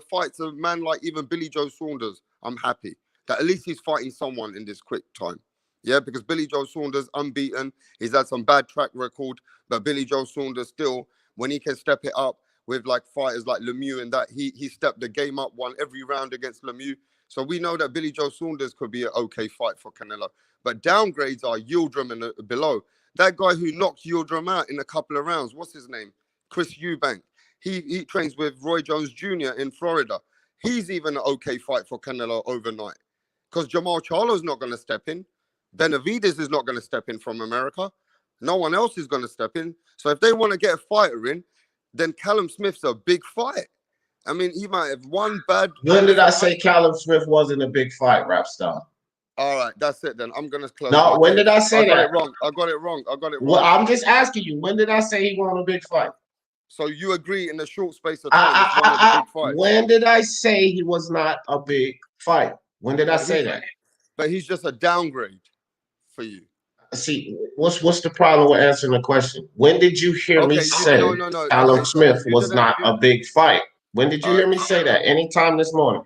fights a man like even Billy Joe Saunders, I'm happy that at least he's fighting someone in this quick time. Yeah, because Billy Joe Saunders unbeaten. He's had some bad track record, but Billy Joe Saunders still, when he can step it up with like fighters like Lemieux and that, he stepped the game up, won every round against Lemieux. So we know that Billy Joe Saunders could be an okay fight for Canelo. But downgrades are Yildirim and below. That guy who knocked Yildirim out in a couple of rounds, what's his name? Chris Eubank. He trains with Roy Jones Jr. in Florida. He's even an okay fight for Canelo overnight. Because Jamal Charlo's not going to step in. Benavidez is not going to step in from America. No one else is going to step in. So if they want to get a fighter in, then Callum Smith's a big fight. I mean, he might have one bad... When did I say Callum Smith wasn't a big fight, rap star? All right, that's it then. I'm going to close. No, when did I say that? I got it wrong. Well, I'm just asking you, when did I say he won a big fight? So you agree in a short space of time it's one of the big fights. When did I say he was not a big fight? When did I say that? But he's just a downgrade for you. See, what's the problem with answering the question? When did you hear me say Callum Smith was not a big fight? When did you hear me say that? Anytime this morning.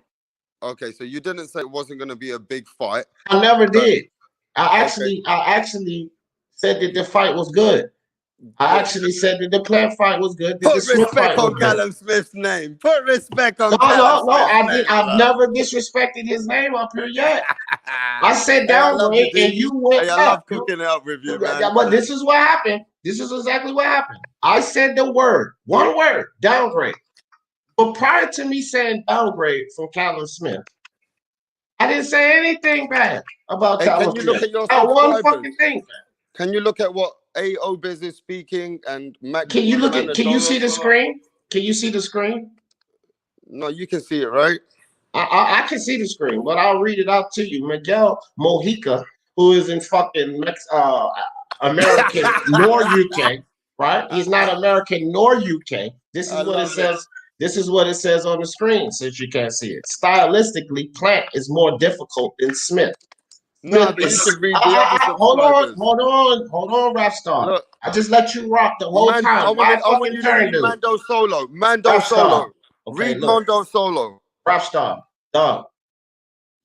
Okay, so you didn't say it wasn't going to be a big fight. I never did. I actually said that the fight was good. I actually said that the Plant fight was good. Put respect on Callum Smith's name. Put respect on Callum Smith's name. I've never disrespected his name up here yet. I said downgrade and you went up. I love cooking it up with you, man. But this is what happened. This is exactly what happened. I said the word, one word, downgrade. But prior to me saying downgrade from Callum Smith, I didn't say anything bad about Callum Smith. Not one fucking thing. Can you look at what AOBiz is speaking and Mac? Can you look at? Can you see the screen? Can you see the screen? No, you can see it, right? I can see the screen, but I'll read it out to you. Miguel Mojica, who is in fucking American nor UK, right? He's not American nor UK. This is what it says. This is what it says on the screen, since you can't see it. Stylistically, Plant is more difficult than Smith. No, but you should read the other hold on, rap star. Look, I just let you rock the whole time. I want you to read Mando Solo. Okay, read Mando Solo. Rap star, dog.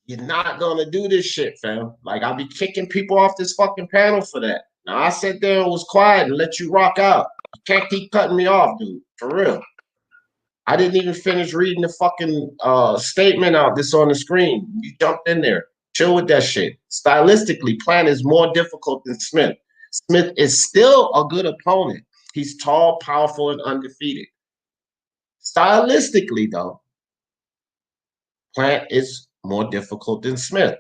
You're not gonna do this shit, fam. Like, I'll be kicking people off this fucking panel for that. Now, I sat there and was quiet and let you rock out. You can't keep cutting me off, dude. For real. I didn't even finish reading the fucking statement out that's on the screen. You jumped in there. Chill with that shit. Stylistically, Plant is more difficult than Smith. Smith is still a good opponent. He's tall, powerful, and undefeated. Stylistically, though, Plant is more difficult than Smith.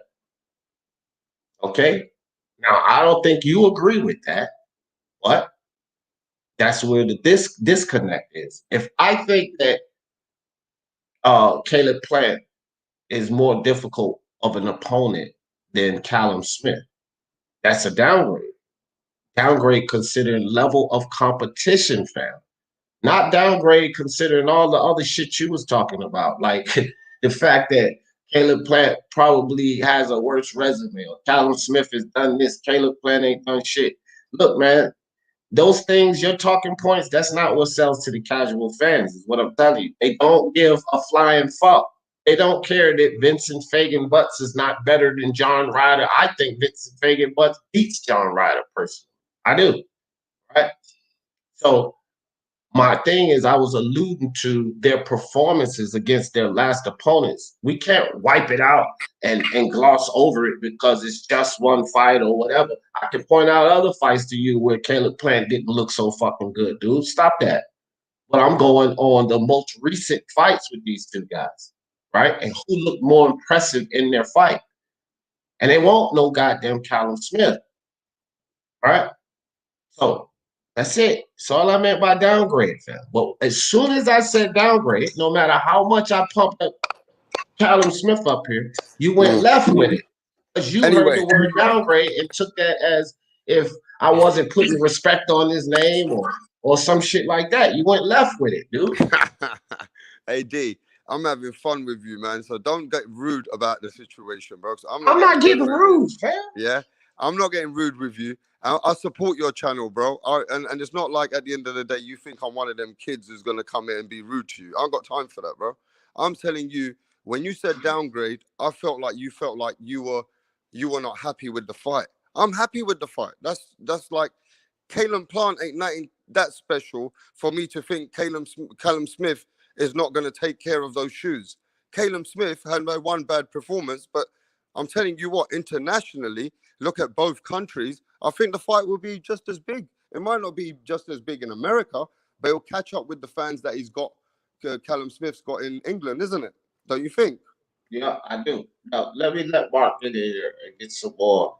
Okay? Now, I don't think you agree with that, but that's where the disconnect is. If I think that Caleb Plant is more difficult of an opponent than Callum Smith, that's a downgrade. Downgrade considering level of competition, fam. Not downgrade considering all the other shit you was talking about, like the fact that Caleb Plant probably has a worse resume, or Callum Smith has done this, Caleb Plant ain't done shit. Look, man, those things, your talking points, that's not what sells to the casual fans, is what I'm telling you. They don't give a flying fuck. They don't care that Vincent Fagan Butts is not better than John Ryder. I think Vincent Fagan Butts beats John Ryder personally. I do, right? So my thing is, I was alluding to their performances against their last opponents. We can't wipe it out and gloss over it because it's just one fight or whatever. I can point out other fights to you where Caleb Plant didn't look so fucking good, dude. Stop that. But I'm going on the most recent fights with these two guys, right? And who looked more impressive in their fight. And they won't no goddamn Callum Smith, right? So that's it. That's all I meant by downgrade, fam. But as soon as I said downgrade, no matter how much I pumped up Callum Smith up here, you went left with it. Because you heard the word downgrade and took that as if I wasn't putting respect on his name or some shit like that. You went left with it, dude. Hey, D, I'm having fun with you, man. So don't get rude about the situation, bro. I'm not getting rude, fam. Yeah, I'm not getting rude with you. I support your channel, bro. And it's not like at the end of the day you think I'm one of them kids who's gonna come in and be rude to you. I ain't got time for that, bro. I'm telling you, when you said downgrade, I felt like you were not happy with the fight. I'm happy with the fight. That's like Callum Plant ain't nothing that special for me to think Callum Smith is not going to take care of those shoes. Callum Smith had no one bad performance, but I'm telling you what, internationally, look at both countries, I think the fight will be just as big. It might not be just as big in America, but it'll catch up with the fans that he's got, Callum Smith's got in England, isn't it? Don't you think? Yeah, I do. Now, let Mark get in here and get some more.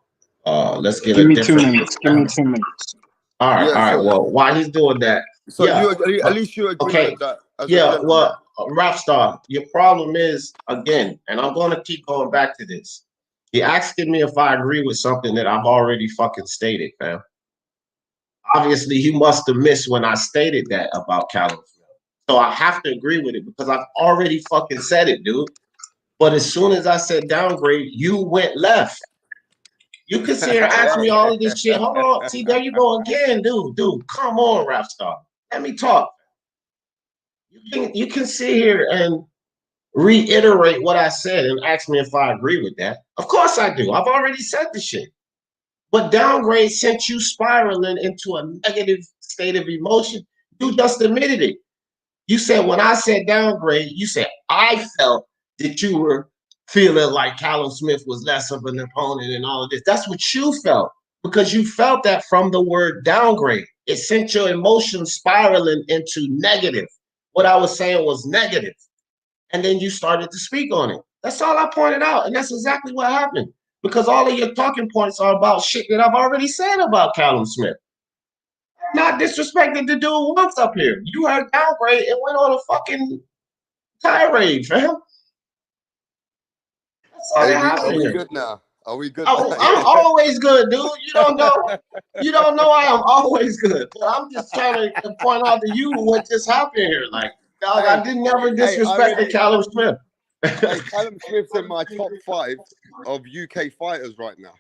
Let's get Give a me different. 2 minutes. Give me 2 minutes. All right, Yeah, all right. so- Well, while he's doing that, So yeah, you agree, at least you agree okay. with that. As a Yeah, gentleman. well, Rap Star, your problem is, again, and I'm going to keep going back to this. You're asking me if I agree with something that I've already fucking stated, fam. Obviously, he must have missed when I stated that about Callum Smith. So I have to agree with it because I've already fucking said it, dude. But as soon as I said downgrade, you went left. You can sit here and ask me all of this shit. Hold on. See, there you go again, dude. Dude, come on, Rap Star. Let me talk. You can sit here and reiterate what I said and ask me if I agree with that. Of course I do. I've already said the shit. But downgrade sent you spiraling into a negative state of emotion. You just admitted it. You said when I said downgrade, you said I felt that you were feeling like Callum Smith was less of an opponent and all of this. That's what you felt because you felt that from the word downgrade. It sent your emotions spiraling into negative. What I was saying was negative. And then you started to speak on it. That's all I pointed out. And that's exactly what happened. Because all of your talking points are about shit that I've already said about Callum Smith. Not disrespecting the dude once up here. You heard downgrade and went on a fucking tirade, fam. That's all that happened Are we here. good now? Are we good? I'm always good, dude. You don't know. You don't know I am always good. But I'm just trying to point out to you what just happened here. Like, dog, I didn't never disrespect Callum Smith. Hey, Callum Smith's in my top 5 of UK fighters right now.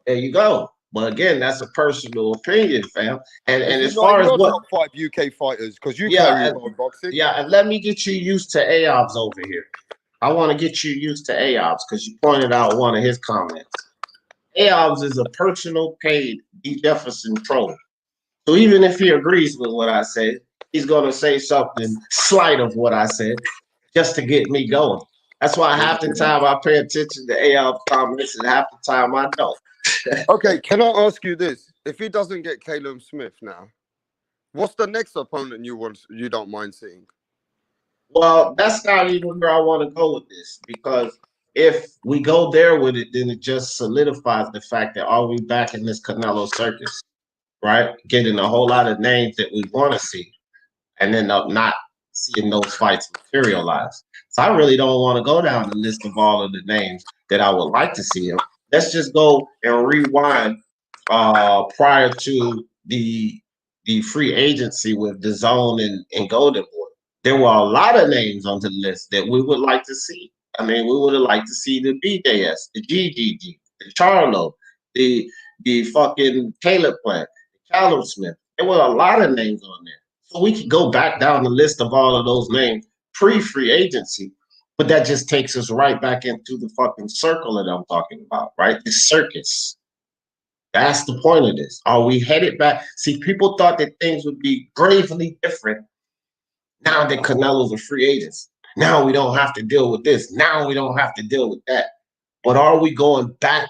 There you go. But again, that's a personal opinion, fam. And as He's far as your what top 5 UK fighters, because you carry on boxing. Yeah, and let me get you used to AOBs over here. I want to get you used to AOBs because you pointed out one of his comments. AOBs is a personal paid D. Jefferson troll. So even if he agrees with what I say, he's going to say something slight of what I said just to get me going. That's why half the time I pay attention to AI comments and half the time I don't. Okay, can I ask you this? If he doesn't get Callum Smith now, what's the next opponent you don't mind seeing? Well, that's not even where I want to go with this, because if we go there with it, then it just solidifies the fact that are we back in this Canelo circus, right? Getting a whole lot of names that we want to see and end up not seeing those fights materialize. So I really don't want to go down the list of all of the names that I would like to see him. Let's just go and rewind prior to the free agency with the Zone and Golden Boy. There were a lot of names on the list that we would like to see. I mean, we would have liked to see the BJS, the GGG, the Charlo, the fucking Caleb Plant, the Callum Smith. There were a lot of names on there. So we could go back down the list of all of those names pre-free agency, but that just takes us right back into the fucking circle that I'm talking about, right? The circus. That's the point of this. Are we headed back? See, people thought that things would be gravely different now that Canelo's a free agent. Now we don't have to deal with this. Now we don't have to deal with that. But are we going back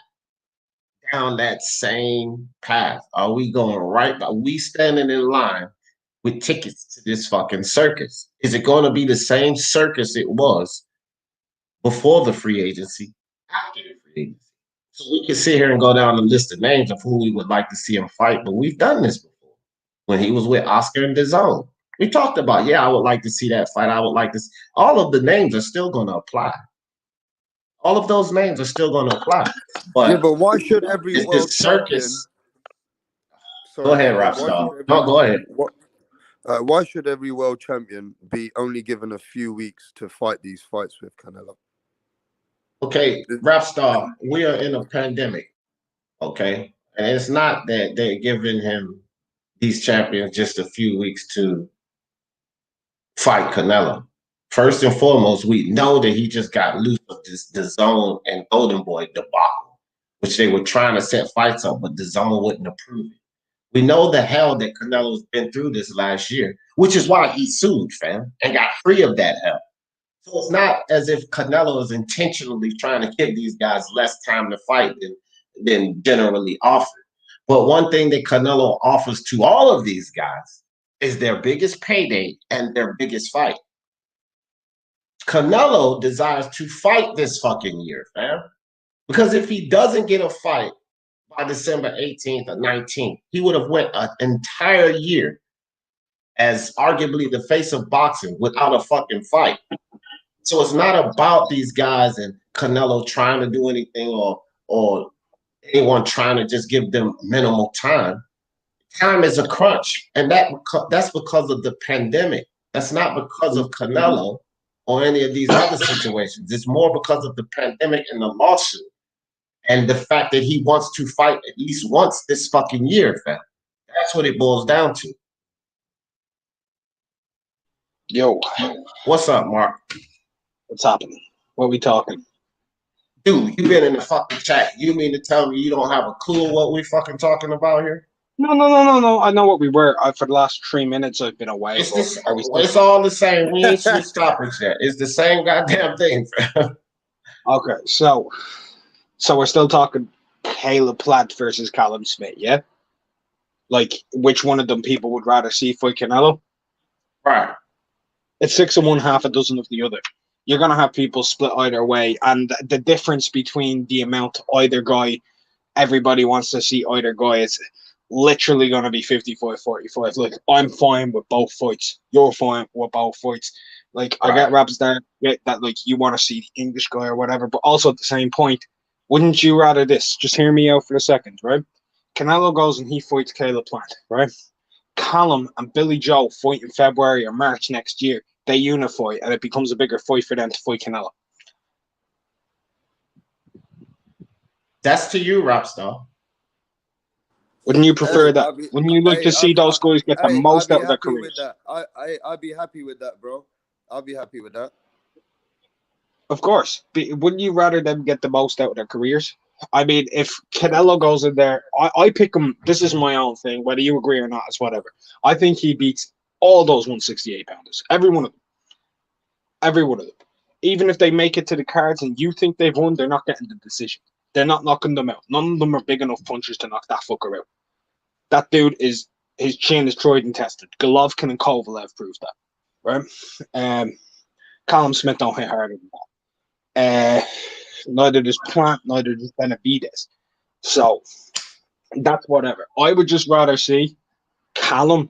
down that same path? Are we going right? Are we standing in line with tickets to this fucking circus? Is it going to be the same circus it was before the free agency, after the free agency? So we can sit here and go down the list of names of who we would like to see him fight, but we've done this before. When he was with Oscar and DAZN, we talked about, I would like to see that fight. I would like to see. All of the names are still going to apply. All of those names are still going to apply. But why should every world circus? Sorry, go ahead, Rapstar. No, go ahead. Why should every world champion be only given a few weeks to fight these fights with Canelo? Okay, Rapstar, we are in a pandemic, okay? And it's not that they're giving him, these champions, just a few weeks to fight Canelo. First and foremost, we know that he just got loose of the Zone and Golden Boy debacle, which they were trying to set fights up, but the Zone wouldn't approve it. We know the hell that Canelo's been through this last year, which is why he sued, fam, and got free of that hell. So it's not as if Canelo is intentionally trying to give these guys less time to fight than generally offered. But one thing that Canelo offers to all of these guys is their biggest payday and their biggest fight. Canelo desires to fight this fucking year, fam. Because if he doesn't get a fight by December 18th or 19th, he would have went an entire year as arguably the face of boxing without a fucking fight. So it's not about these guys and Canelo trying to do anything or anyone trying to just give them minimal time. Time is a crunch, and that's because of the pandemic. That's not because of Canelo or any of these other situations. It's more because of the pandemic and the lawsuit and the fact that he wants to fight at least once this fucking year, fam. That's what it boils down to. Yo. What's up, Mark? What's happening? What are we talking? Dude, you been in the fucking chat. You mean to tell me you don't have a clue what we fucking talking about here? No. I know what we were. For the last 3 minutes, I've been away. It's all the same. We ain't switched topics yet. It's the same goddamn thing, fam. Okay, so we're still talking Caleb Plant versus Callum Smith, yeah? Like, which one of them people would rather see fight Canelo? Right. It's 6 of one, half a dozen of the other. You're going to have people split either way, and the difference between the amount either guy, everybody wants to see either guy, is literally going to be 55-45. Like, I'm fine with both fights. You're fine with both fights. Like, I get Raps there, that, like, you want to see the English guy or whatever, but also at the same point, wouldn't you rather this? Just hear me out for a second, right? Canelo goes and he fights Caleb Plant, right? Callum and Billy Joe fight in February or March next year. They unify, and it becomes a bigger fight for them to fight Canelo. That's to you, Rapstar. Wouldn't you prefer that? Wouldn't you like to see those guys get the most out of their careers? I'd be happy with that, bro. I'll be happy with that. Of course. Wouldn't you rather them get the most out of their careers? I mean, if Canelo goes in there, I pick him. This is my own thing. Whether you agree or not, it's whatever. I think he beats All those 168 pounders, every one of them, every one of them. Even if they make it to the cards and you think they've won, they're not getting the decision. They're not knocking them out. None of them are big enough punchers to knock that fucker out. That dude is, his chin is tried and tested. Golovkin and Kovalev proved that, right? Callum Smith don't hit harder than that. Neither does Plant, neither does Benavidez. So that's whatever. I would just rather see Callum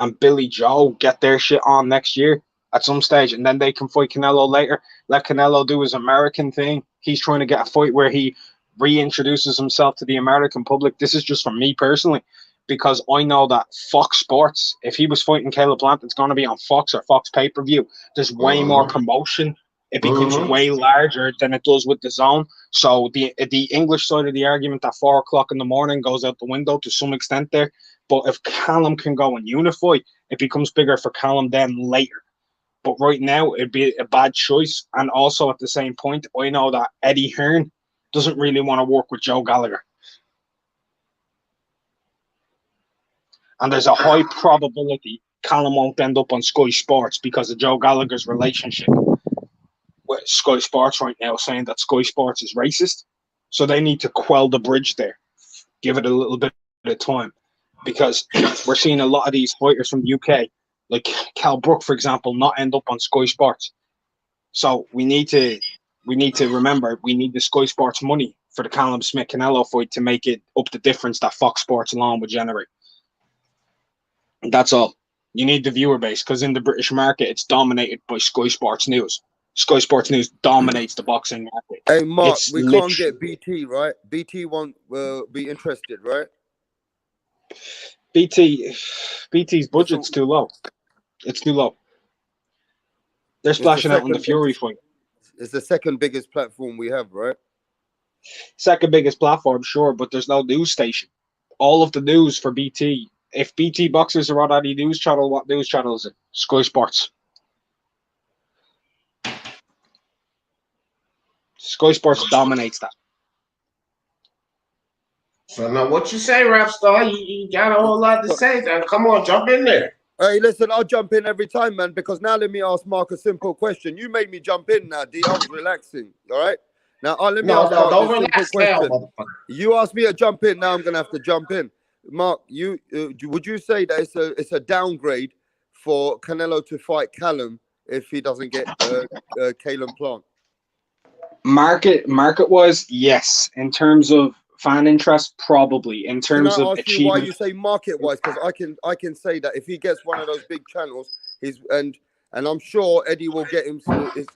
and Billy Joe get their shit on next year at some stage, and then they can fight Canelo later. Let Canelo do his American thing. He's trying to get a fight where he reintroduces himself to the American public. This is just for me personally, because I know that Fox Sports, if he was fighting Caleb Plant, it's going to be on Fox or Fox pay-per-view. There's way more promotion. It becomes way larger than it does with the zone. So the English side of the argument that 4 o'clock in the morning goes out the window to some extent there. But if Callum can go and unify, it becomes bigger for Callum then later. But right now, it'd be a bad choice. And also at the same point, I know that Eddie Hearn doesn't really want to work with Joe Gallagher. And there's a high probability Callum won't end up on Sky Sports because of Joe Gallagher's relationship with Sky Sports right now, saying that Sky Sports is racist. So they need to quell the bridge there. Give it a little bit of time. Because we're seeing a lot of these fighters from the UK, like Cal Brook, for example, not end up on Sky Sports. So we need to remember we need the Sky Sports money for the Callum Smith Canelo fight to make it up the difference that Fox Sports alone would generate. That's all. You need the viewer base because in the British market, it's dominated by Sky Sports News. Sky Sports News dominates the boxing market. Hey, Mark, we can't get BT, right? BT won't be interested, right? BT's budget's too low. It's too low. They're splashing out on the Fury fight. It's the second biggest platform we have, right? Second biggest platform, sure, but there's no news station. All of the news for BT. If BT boxers are on any news channel, what news channel is it? Sky Sports. Sky Sports dominates that. So now what you say, Rap Star? You got a whole lot to say. Now, come on, jump in there. Hey, listen, I'll jump in every time, man, because now let me ask Mark a simple question. You made me jump in now, D. I was relaxing, all right? Now, let me ask Mark a simple question. You asked me to jump in, now I'm going to have to jump in. Mark, would you say that it's a downgrade for Canelo to fight Callum if he doesn't get Caleb Plant? Market-wise, yes. In terms of fan interest, probably. In terms of achievement, you why you say market-wise? Because I can say that if he gets one of those big channels, and I'm sure Eddie will get him.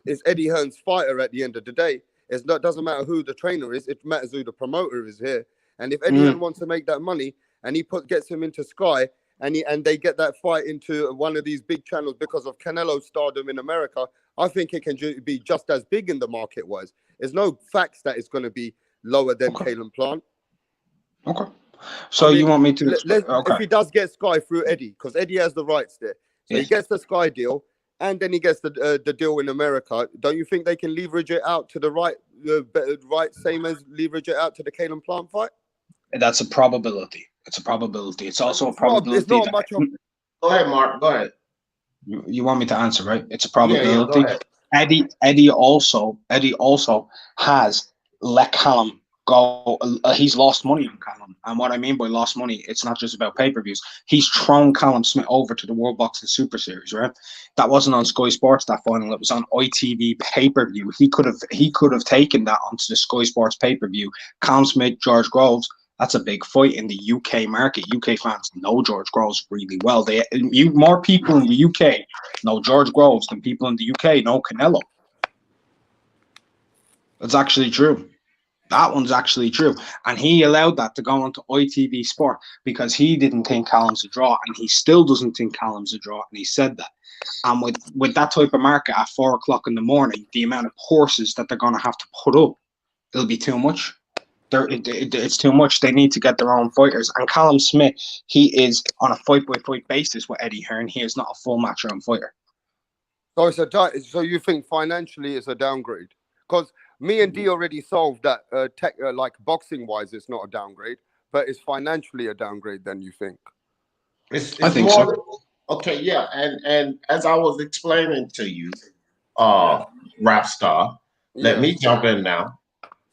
Is Eddie Hearn's fighter at the end of the day? It doesn't matter who the trainer is. It matters who the promoter is here. And if Eddie Hearn wants to make that money, and he gets him into Sky, and they get that fight into one of these big channels because of Canelo's stardom in America, I think it can be just as big in the market-wise. There's no facts that it's going to be lower than Caleb Plant. Okay. So you want me to... If he does get Sky through Eddie, because Eddie has the rights there. So he gets the Sky deal, and then he gets the deal in America. Don't you think they can leverage it out to the right, same as leverage it out to the Caleb Plant fight? That's a probability. It's a probability. It's also a probability. It's not much of... Go ahead, Mark. Go ahead. You want me to answer, right? It's a probability. Yeah, go ahead. Eddie also has let Callum go. He's lost money on Callum, and what I mean by lost money, it's not just about pay-per-views. He's thrown Callum Smith over to the World Boxing Super Series, right? That wasn't on Sky Sports, that final. It was on ITV pay-per-view. He could have taken that onto the Sky Sports pay-per-view. Callum Smith, George Groves. That's a big fight in the UK market. UK fans know George Groves really well. More people in the UK know George Groves than people in the UK know Canelo. That's actually true. That one's actually true. And he allowed that to go onto ITV Sport because he didn't think Callum's a draw, and he still doesn't think Callum's a draw, and he said that. And with that type of market at 4 o'clock in the morning, the amount of horses that they're going to have to put up, it'll be too much. It's too much. They need to get their own fighters. And Callum Smith, he is on a fight-by-fight basis with Eddie Hearn. He is not a full match-round fighter. So you think financially it's a downgrade? Because me and D already solved that. Like boxing-wise, it's not a downgrade, but it's financially a downgrade. Then you think? I think so. Okay, yeah, and as I was explaining to you, Yeah. rap star, let Yeah. me jump in now.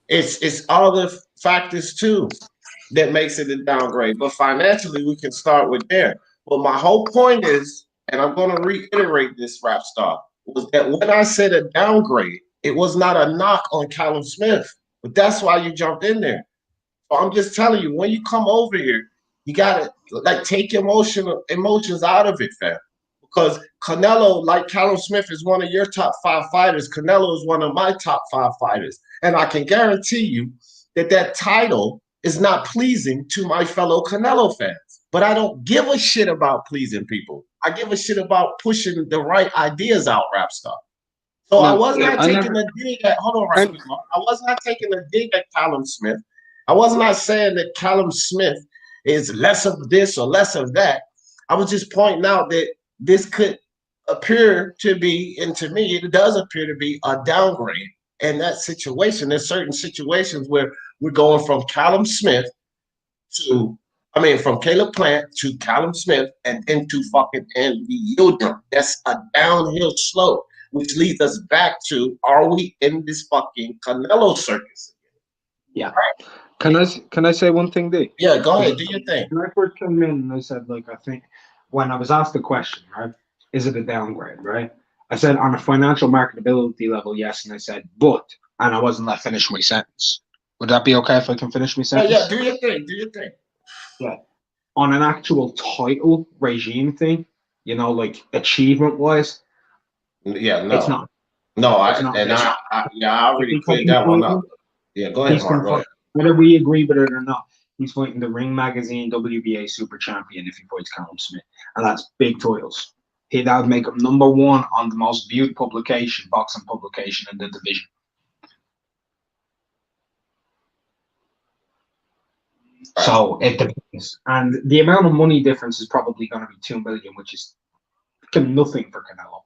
It's other factors too that makes it a downgrade. But financially, we can start with there. But my whole point is, and I'm going to reiterate this, rap star, was that when I said a downgrade, it was not a knock on Callum Smith. But that's why you jumped in there. So I'm just telling you, when you come over here, you gotta like take emotions out of it, fam. Because Canelo, like Callum Smith, is one of your top 5 fighters. Canelo is one of my top 5 fighters, and I can guarantee you that that title is not pleasing to my fellow Canelo fans. But I don't give a shit about pleasing people. I give a shit about pushing the right ideas out, rap star. So I No, was not I taking never. a dig at, hold on right And quick, Mark. I was not taking a dig at Callum Smith. I was not saying that Callum Smith is less of this or less of that. I was just pointing out that this could appear to be, and to me, it does appear to be a downgrade in that situation. There's certain situations where we're going from Callum Smith to, I mean, from Caleb Plant to Callum Smith and into fucking Andy Yildirim. That's a downhill slope, which leads us back to, are we in this fucking Canelo circus? Yeah. Right? Can I say one thing, D? Yeah, go Because ahead, do your thing. when I first came in, and I said, like, I think when I was asked the question, right, is it a downgrade, right? I said on a financial marketability level, yes, and I said, but, and I wasn't let finish my sentence. Would that be okay if I can finish my Yeah, yeah, sentence? do your thing, do your thing. Yeah. On an actual title regime thing, like achievement wise, Yeah, it's no. not. No, It's not. I already Because cleared he's that one up. fighting, Yeah, go ahead, he's Mark, go confirmed, ahead. whether we agree with it or not, he's fighting the Ring Magazine WBA Super Champion if he fights Callum Smith. And that's big titles. That would make him #1 on the most viewed publication, boxing publication in the division. Right, So it depends. And the amount of money difference is probably going to be 2 million, which is nothing for Canelo.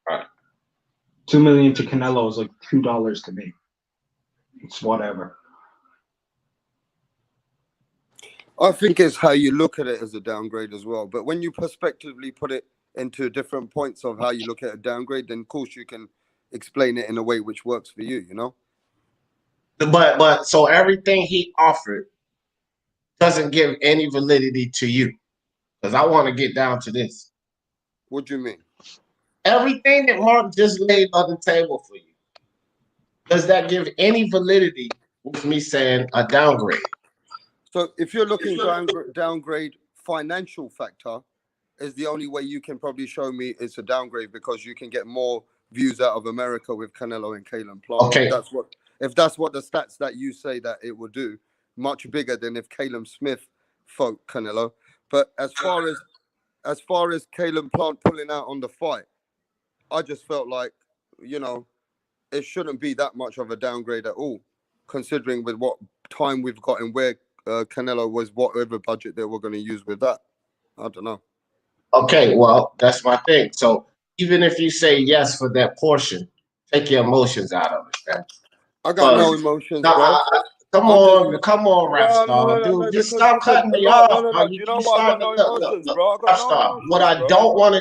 right. 2 million to Canelo is like $2 to me. It's whatever. I think it's how you look at it as a downgrade as well. But when you prospectively put it into different points of how you look at a downgrade, then of course you can explain it in a way which works for you, you know? But so everything he offered doesn't give any validity to you. Because I want to get down to this. What do you mean? Everything that Mark just laid on the table for you, does that give any validity with me saying a downgrade? So if you're looking downgrade financial factor is the only way you can probably show me it's a downgrade because you can get more views out of America with Canelo and Caleb Plant. Okay. If that's what the stats that you say that it will do, much bigger than if Callum Smith fought Canelo. But as far as Caleb Plant pulling out on the fight, I just felt like, it shouldn't be that much of a downgrade at all, considering with what time we've got and where Canelo was, whatever budget they were going to use with that. I don't know. Okay, well, that's my thing. So even if you say yes for that portion, take your emotions out of it, man. I got no Because emotions, no, bro. I'm just come on, rap star, no, dude, just because stop cutting me no, no, off, no, bro. no. Do You you know keep why I got starting no to look, emotions, bro? I got rap no star. What emotions, I bro. don't want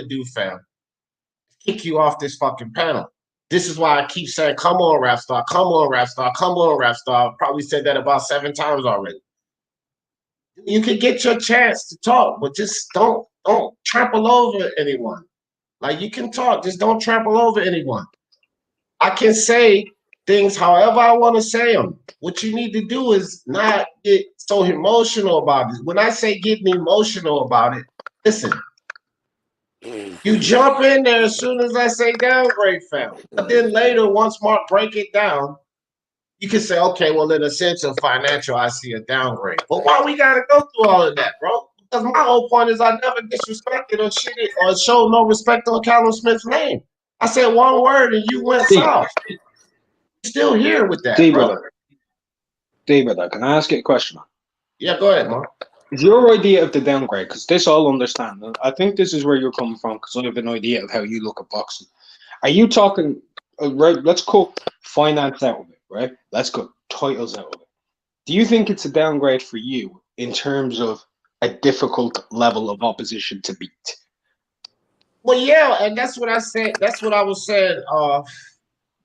to do, fam, is kick you off this fucking panel. This is why I keep saying, come on, rap star, come on, rap star, come on, rap star. I've probably said that about 7 times already. You could get your chance to talk, but just don't trample over anyone. Like you can talk, just don't trample over anyone. I can say things however I want to say them. What you need to do is not get so emotional about it. When I say getting emotional about it, listen, you jump in there as soon as I say downgrade, fam. But then later, once Mark break it down, you can say, okay, well, in a sense of financial, I see a downgrade. But why we gotta go through all of that, bro? Because my whole point is I never disrespected or shit or showed no respect on Callum Smith's name. I said one word and you went D, south. You're still here with that, D, bro. brother. D, brother, can I ask you a question? Yeah, go ahead, Mark. Is your idea of the downgrade, because this I'll understand, and I think this is where you're coming from, because I have an idea of how you look at boxing. Are you talking, right, let's cut finance out of it, right? Let's cut titles out of it. Do you think it's a downgrade for you in terms of a difficult level of opposition to beat. Well, yeah, and that's what I said. That's what I was saying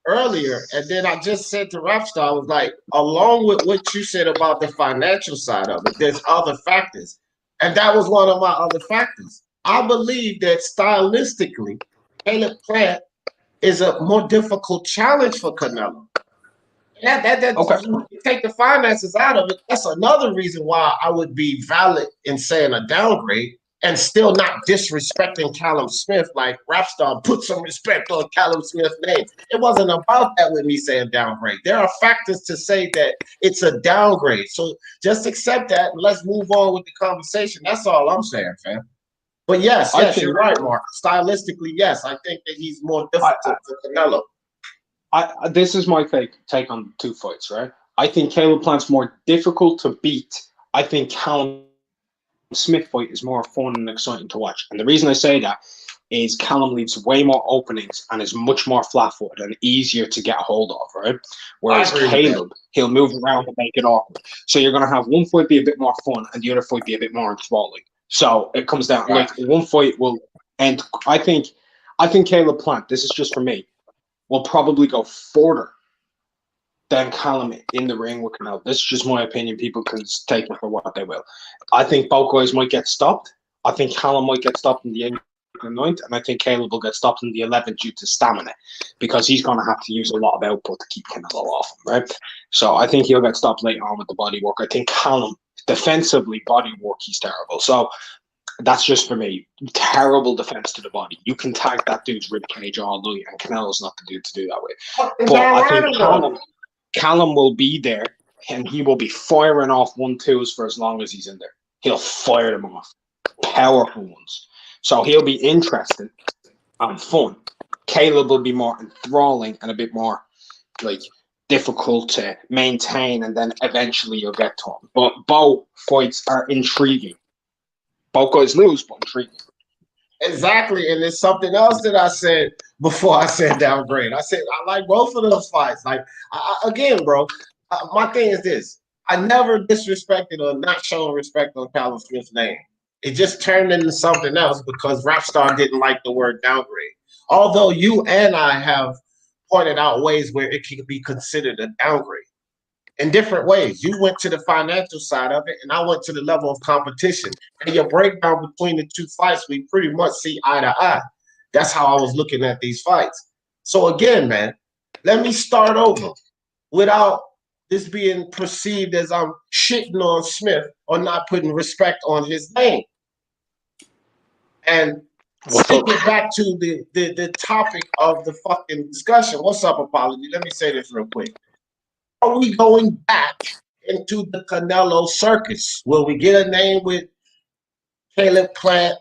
earlier. And then I just said to Rapstar, I was like, along with what you said about the financial side of it, there's other factors. And that was one of my other factors. I believe that stylistically, Caleb Plant is a more difficult challenge for Canelo. Okay. You take the finances out of it. That's another reason why I would be valid in saying a downgrade and still not disrespecting Callum Smith. Like Rapstar, put some respect on Callum Smith's name. It wasn't about that with me saying downgrade. There are factors to say that it's a downgrade. So just accept that and let's move on with the conversation. That's all I'm saying, fam. But yes, you're right, Mark. Stylistically, yes, I think that he's more difficult for Canelo. This is my take on two fights, right? I think Caleb Plant's more difficult to beat. I think Callum Smith fight is more fun and exciting to watch. And the reason I say that is Callum leaves way more openings and is much more flat-footed and easier to get a hold of, right? Whereas Caleb, he'll move around and make it awkward. So you're going to have one fight be a bit more fun and the other fight be a bit more enthralling. So it comes down, like one fight will end. I think Caleb Plant, this is just for me, will probably go further than Callum in the ring with Canelo. This is just my opinion. People can take it for what they will. I think both guys might get stopped. I think Callum might get stopped in the 8th and 9th, and I think Caleb will get stopped in the 11th due to stamina, because he's going to have to use a lot of output to keep Canelo off him, right? So I think he'll get stopped later on with the body work. I think Callum, defensively, body work, he's terrible. So that's just for me. Terrible defense to the body. You can tag that dude's rib cage all day, and Canelo's not the dude to do that with. But I think Callum will be there, and he will be firing off 1-2s for as long as he's in there. He'll fire them off. Powerful ones. So he'll be interesting and fun. Caleb will be more enthralling and a bit more like difficult to maintain, and then eventually you'll get to him. But both fights are intriguing. Both guys lose, but intriguing. Exactly, and there's something else that I said before I said downgrade. I said I like both of those fights. Like, again, bro, my thing is this. I never disrespected or not shown respect on Callum Smith's name. It just turned into something else because Rapstar didn't like the word downgrade. Although you and I have pointed out ways where it can be considered a downgrade. In different ways. You went to the financial side of it, and I went to the level of competition. And your breakdown between the two fights, we pretty much see eye to eye. That's how I was looking at these fights. So again, man, let me start over without this being perceived as I'm shitting on Smith or not putting respect on his name. And stick it back to the topic of the fucking discussion. What's up, Apology? Let me say this real quick. Are we going back into the Canelo circus? Will we get a name with Caleb Plant?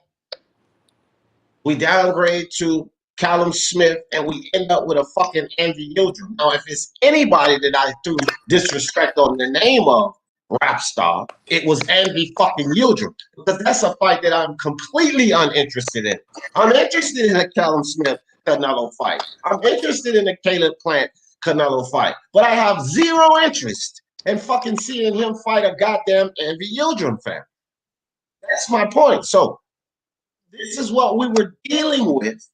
We downgrade to Callum Smith, and we end up with a fucking Envy Yildirim. Now, if it's anybody that I threw disrespect on the name of Rapstar, it was Envy fucking Yildirim, because that's a fight that I'm completely uninterested in. I'm interested in a Callum Smith Canelo fight. I'm interested in a Caleb Plant Canelo fight, but I have zero interest in fucking seeing him fight a goddamn Envy Yildirim fan. That's my point. So this is what we were dealing with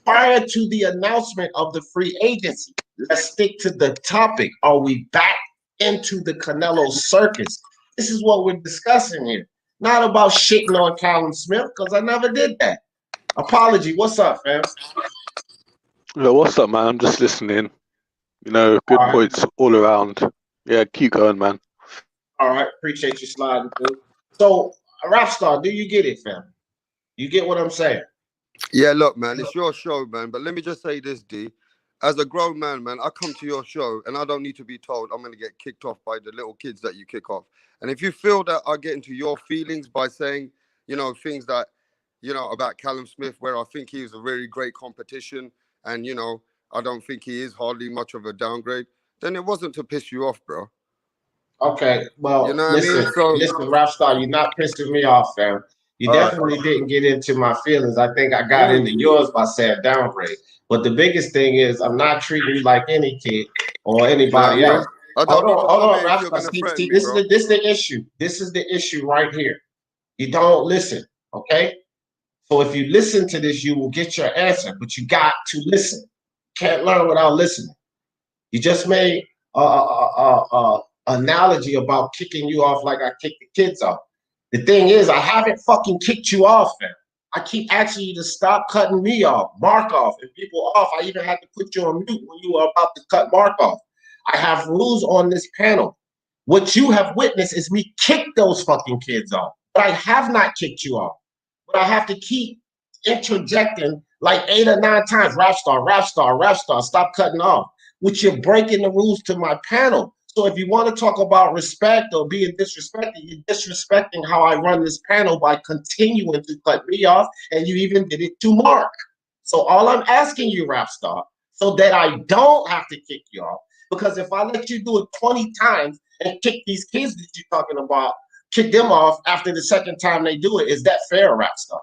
prior to the announcement of the free agency. Let's stick to the topic. Are we back into the Canelo circus? This is what we're discussing here. Not about shitting on Callum Smith, because I never did that. Apology. What's up, fam? Yo, what's up, man? I'm just listening. You know, good points all around. Yeah, keep going, man. All right, appreciate you sliding through. So, Rapstar, do you get it, fam? You get what I'm saying? Yeah, look, man, it's your show, man. But let me just say this, D. As a grown man, I come to your show and I don't need to be told I'm going to get kicked off by the little kids that you kick off. And if you feel that I get into your feelings by saying, you know, things that, you know, about Callum Smith, where I think he's a really great competition and, you know, I don't think he is hardly much of a downgrade, then it wasn't to piss you off, bro. Okay, well, you know listen, So, listen, Rapstar, you're not pissing me off, fam. You definitely didn't get into my feelings. I think I got into yours by saying downgrade. But the biggest thing is I'm not treating you like any kid or anybody else. I don't Hold on, Rapstar. See, this is the issue. This is the issue right here. You don't listen, okay? So if you listen to this, you will get your answer, but you got to listen. Can't learn without listening. You just made a analogy about kicking you off like I kicked the kids off. The thing is, I haven't fucking kicked you off, man. I keep asking you to stop cutting me off, Mark off, and people off. I even had to put you on mute when you were about to cut Mark off. I have rules on this panel. What you have witnessed is me kick those fucking kids off. But I have not kicked you off. But I have to keep interjecting like 8 or 9 times. Rap star, rap star, rap star. Stop cutting off. Which you're breaking the rules to my panel. So if you want to talk about respect or being disrespected, you're disrespecting how I run this panel by continuing to cut me off, and you even did it to Mark. So all I'm asking you, rap star, so that I don't have to kick you off, because if I let you do it 20 times and kick these kids that you're talking about, kick them off after the second time they do it, is that fair, rap star?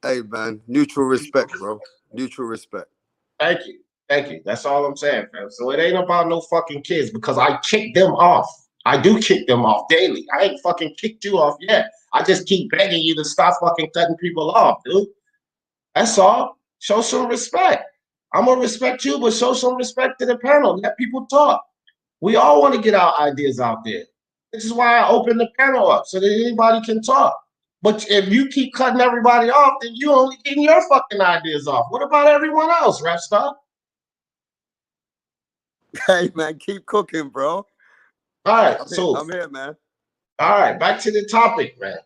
Hey, man, mutual respect, bro. Mutual respect. Thank you. Thank you. That's all I'm saying, fam. So it ain't about no fucking kids, because I kick them off. I do kick them off daily. I ain't fucking kicked you off yet. I just keep begging you to stop fucking cutting people off, dude. That's all. Show some respect. I'm gonna respect you, but show some respect to the panel. Let people talk. We all want to get our ideas out there. This is why I open the panel up so that anybody can talk. But if you keep cutting everybody off, then you only getting your fucking ideas off. What about everyone else, rap star? Hey, man, keep cooking, bro. All right, so I'm here, man. All right, back to the topic, man.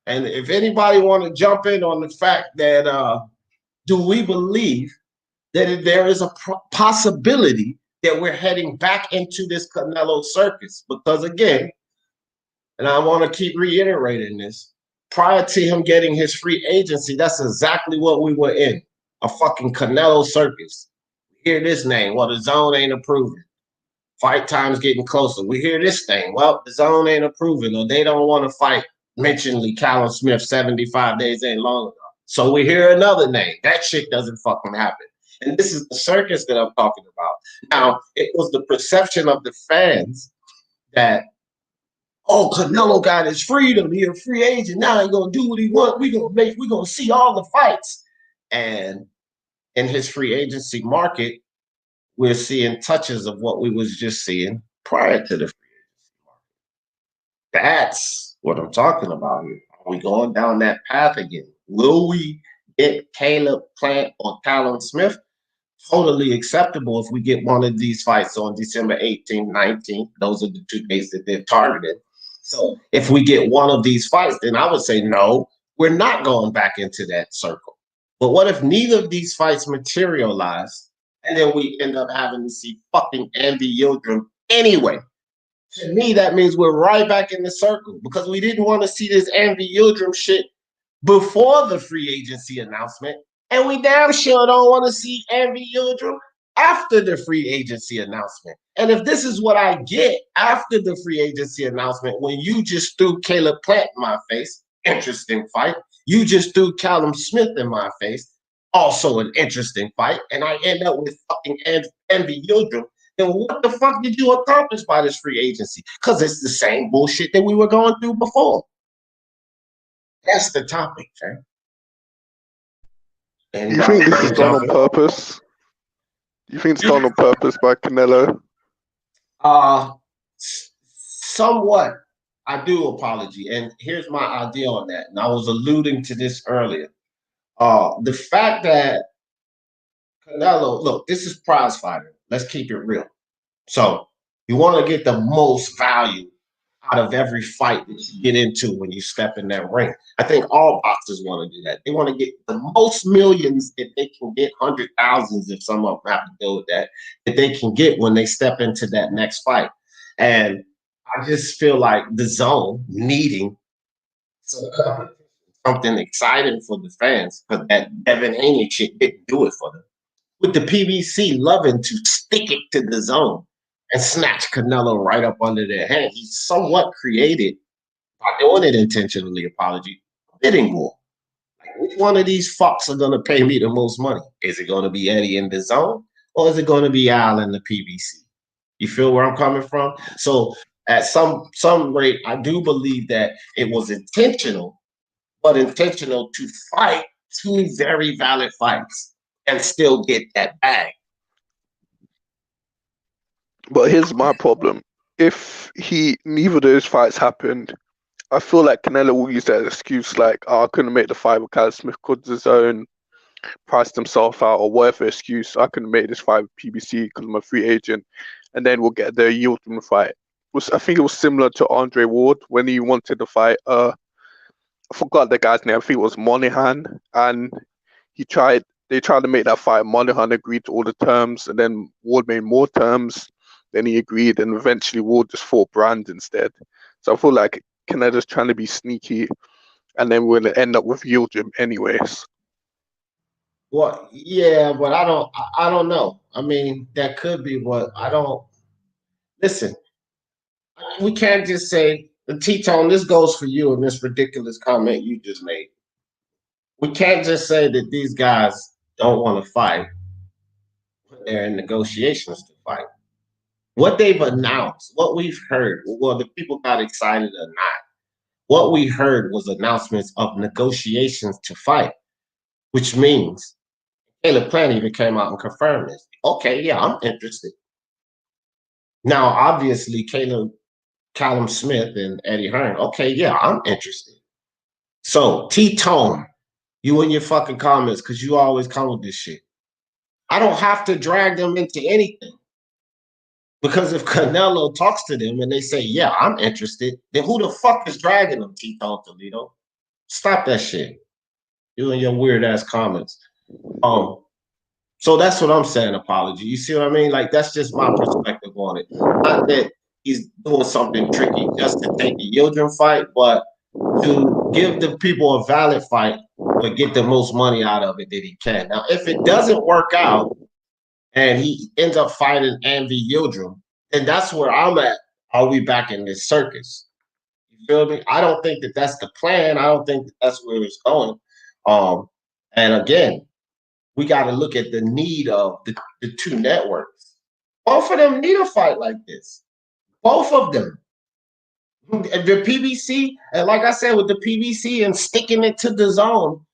And if anybody want to jump in on the fact that do we believe that there is a possibility that we're heading back into this Canelo circus? Because again, and I want to keep reiterating this, prior to him getting his free agency, that's exactly what we were in, a fucking Canelo circus. Hear this name, well, the zone ain't approving. Fight time's getting closer. We hear this thing, well, the zone ain't approving, or they don't want to fight. Mentionedly, Callum Smith, 75 days ain't long enough. So we hear another name. That shit doesn't fucking happen. And this is the circus that I'm talking about. Now, it was the perception of the fans that, oh, Canelo got his freedom. He's a free agent. Now he's gonna do what he wants. We're gonna see all the fights. And in his free agency market, we're seeing touches of what we was just seeing prior to the free agency market. That's what I'm talking about here. Are we going down that path again? Will we get Caleb Plant or Callum Smith? Totally acceptable if we get one of these fights on December 18th, 19th. Those are the 2 dates that they've targeted. So if we get one of these fights, then I would say, no, we're not going back into that circle. But what if neither of these fights materialize, and then we end up having to see fucking Andy Yildirim anyway? To me, that means we're right back in the circle, because we didn't want to see this Andy Yildirim shit before the free agency announcement, and we damn sure don't want to see Andy Yildirim after the free agency announcement. And if this is what I get after the free agency announcement, when you just threw Caleb Plant in my face, interesting fight. You just threw Callum Smith in my face, also an interesting fight. And I end up with fucking Andy Yildirim. Then what the fuck did you accomplish by this free agency? Because it's the same bullshit that we were going through before. That's the topic, man. You think this is done on purpose? You think it's done on purpose by Canelo? Somewhat. I do apology. And here's my idea on that. And I was alluding to this earlier. The fact that Canelo, look, this is prize fighting. Let's keep it real. So you want to get the most value out of every fight that you get into when you step in that ring. I think all boxers want to do that. They want to get the most millions that they can get, 100,000s if some of them have to deal with that they can get when they step into that next fight. And I just feel like the zone needing something exciting for the fans, because that Devin Haney shit didn't do it for them. With the PBC loving to stick it to the zone and snatch Canelo right up under their hand. He's somewhat created, by doing it intentionally, bidding war. Like, which one of these fucks are going to pay me the most money? Is it going to be Eddie in the zone, or is it going to be Al in the PBC? You feel where I'm coming from? So at some rate, I do believe that it was intentional, but intentional to fight two very valid fights and still get that bag. But here's my problem. If neither of those fights happened, I feel like Canelo will use that excuse like, oh, I couldn't make the fight with Callum Smith because of his own, priced himself out, or whatever excuse. I couldn't make this fight with PBC because I'm a free agent. And then we'll get the Yildirim fight. I think it was similar to Andre Ward when he wanted to fight, I forgot the guy's name, I think it was Monahan. And they tried to make that fight. Monahan agreed to all the terms, and then Ward made more terms. Then he agreed, and eventually Ward just fought Brand instead. So I feel like Canelo's trying to be sneaky, and then we're going to end up with Yildirim anyways. Well, yeah, but I don't know. I mean, that could be what I don't. Listen, we can't just say, T-Tone, this goes for you in this ridiculous comment you just made. We can't just say that these guys don't want to fight when they're in negotiations to fight. What they've announced, what we've heard, whether people got excited or not, what we heard was announcements of negotiations to fight, which means Caleb Plant even came out and confirmed this. Okay, yeah, I'm interested. Now, obviously, Callum Smith and Eddie Hearn, okay, yeah, I'm interested. So, T-Tone, you in your fucking comments, because you always come with this shit. I don't have to drag them into anything. Because if Canelo talks to them and they say, yeah, I'm interested, then who the fuck is dragging them, T-Tone Toledo? Stop that shit. You and your weird-ass comments. So that's what I'm saying, apology. You see what I mean? Like, that's just my perspective on it. Not that he's doing something tricky just to take the Yildirim fight, but to give the people a valid fight, but get the most money out of it that he can. Now, if it doesn't work out and he ends up fighting Andy Yildirim, then that's where I'm at. Are we back in this circus? You feel me? I don't think that that's the plan. I don't think that that's where it's going. And again, we got to look at the need of the two networks. Both of them need a fight like this. Both of them. The PBC, and like I said, with the PBC and sticking it to the zone,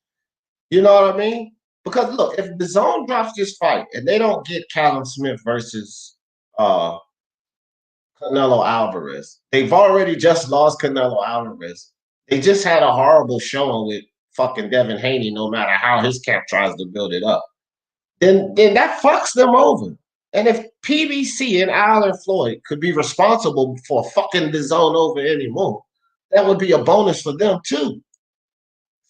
you know what I mean? Because look, if the zone drops this fight and they don't get Callum Smith versus Canelo Alvarez, they've already just lost Canelo Alvarez. They just had a horrible showing with fucking Devin Haney, no matter how his camp tries to build it up. Then that fucks them over. And if PBC and Alan Floyd could be responsible for fucking the zone over anymore, that would be a bonus for them too.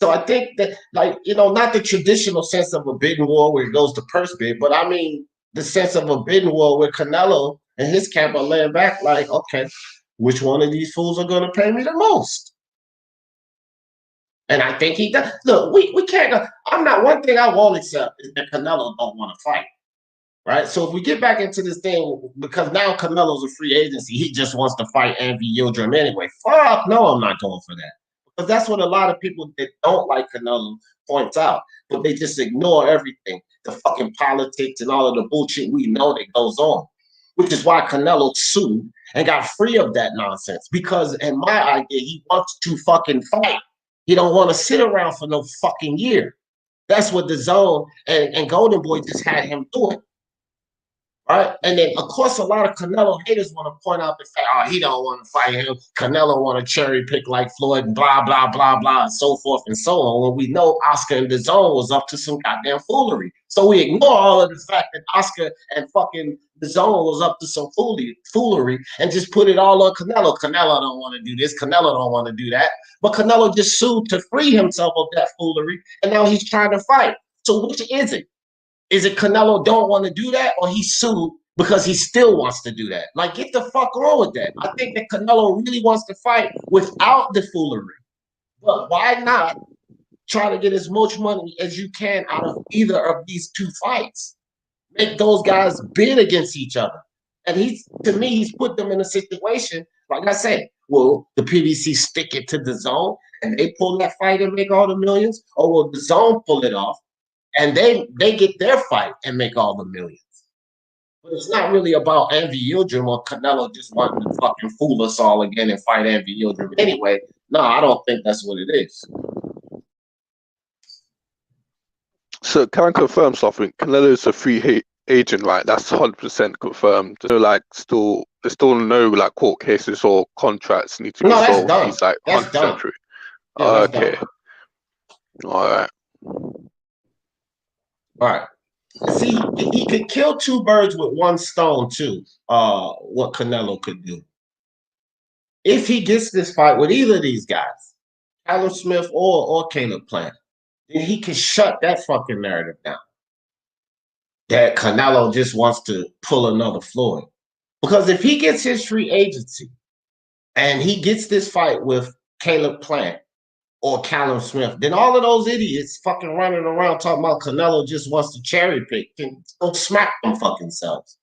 So I think that, like, you know, not the traditional sense of a bidding war where it goes to purse bid, but I mean the sense of a bidding war where Canelo and his camp are laying back like, okay, which one of these fools are going to pay me the most? And I think he does. Look, we can't. I'm not. One thing I won't accept is that Canelo don't want to fight, right? So if we get back into this thing, because now Canelo's a free agency, he just wants to fight Andy Yildirim anyway. Fuck no, I'm not going for that. Because that's what a lot of people that don't like Canelo points out, but they just ignore everything, the fucking politics and all of the bullshit we know that goes on, which is why Canelo sued and got free of that nonsense. Because in my idea, he wants to fucking fight. He don't want to sit around for no fucking year. That's what the zone and Golden Boy just had him doing. Right? And then, of course, a lot of Canelo haters want to point out the fact, oh, he don't want to fight him. Canelo want to cherry pick like Floyd and blah, blah, blah, blah, and so forth and so on. When we know Oscar and the zone was up to some goddamn foolery. So we ignore all of the fact that Oscar and fucking the zone was up to some foolery and just put it all on Canelo. Canelo don't want to do this. Canelo don't want to do that. But Canelo just sued to free himself of that foolery, and now he's trying to fight. So which is it? Is it Canelo don't want to do that, or he sued because he still wants to do that? Like, get the fuck wrong with that. I think that Canelo really wants to fight without the foolery. But why not try to get as much money as you can out of either of these two fights? Make those guys bid against each other. And to me, he's put them in a situation, like I said, will the PBC stick it to the zone and they pull that fight and make all the millions? Or will the zone pull it off and they get their fight and make all the millions? But it's not really about Envy Yildirim or Canelo just wanting to fucking fool us all again and fight Envy Yildirim. Anyway, no, I don't think that's what it is. So can I confirm something? Canelo's a free agent, right? That's 100% confirmed. There's no there's still no like court cases or contracts need to be No, that's solved. done. He's like That's 100% done. free. Yeah, that's Okay. done. All right. All right. See, he could kill two birds with one stone too. What Canelo could do if he gets this fight with either of these guys, Callum Smith or Caleb Plant, then he can shut that fucking narrative down. That Canelo just wants to pull another Floyd. Because if he gets his free agency and he gets this fight with Caleb Plant or Callum Smith, then all of those idiots fucking running around talking about Canelo just wants to cherry pick can go smack them fucking selves.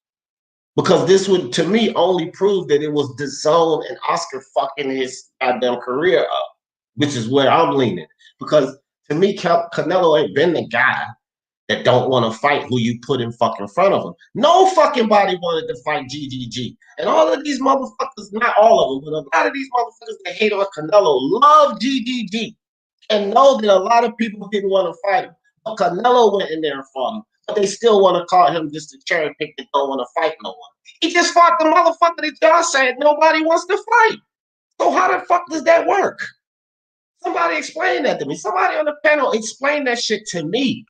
Because this would, to me, only prove that it was DAZN and Oscar fucking his goddamn career up, which is where I'm leaning. Because to me, Canelo ain't been the guy that don't want to fight who you put in fucking front of him. No fucking body wanted to fight GGG. And all of these motherfuckers, not all of them, but a lot of these motherfuckers that hate on Canelo love GGG and know that a lot of people didn't want to fight him. But Canelo went in there and fought him. But they still want to call him just a cherry pick that don't want to fight no one. He just fought the motherfucker that y'all said nobody wants to fight. So how the fuck does that work? Somebody explain that to me. Somebody on the panel explain that shit to me.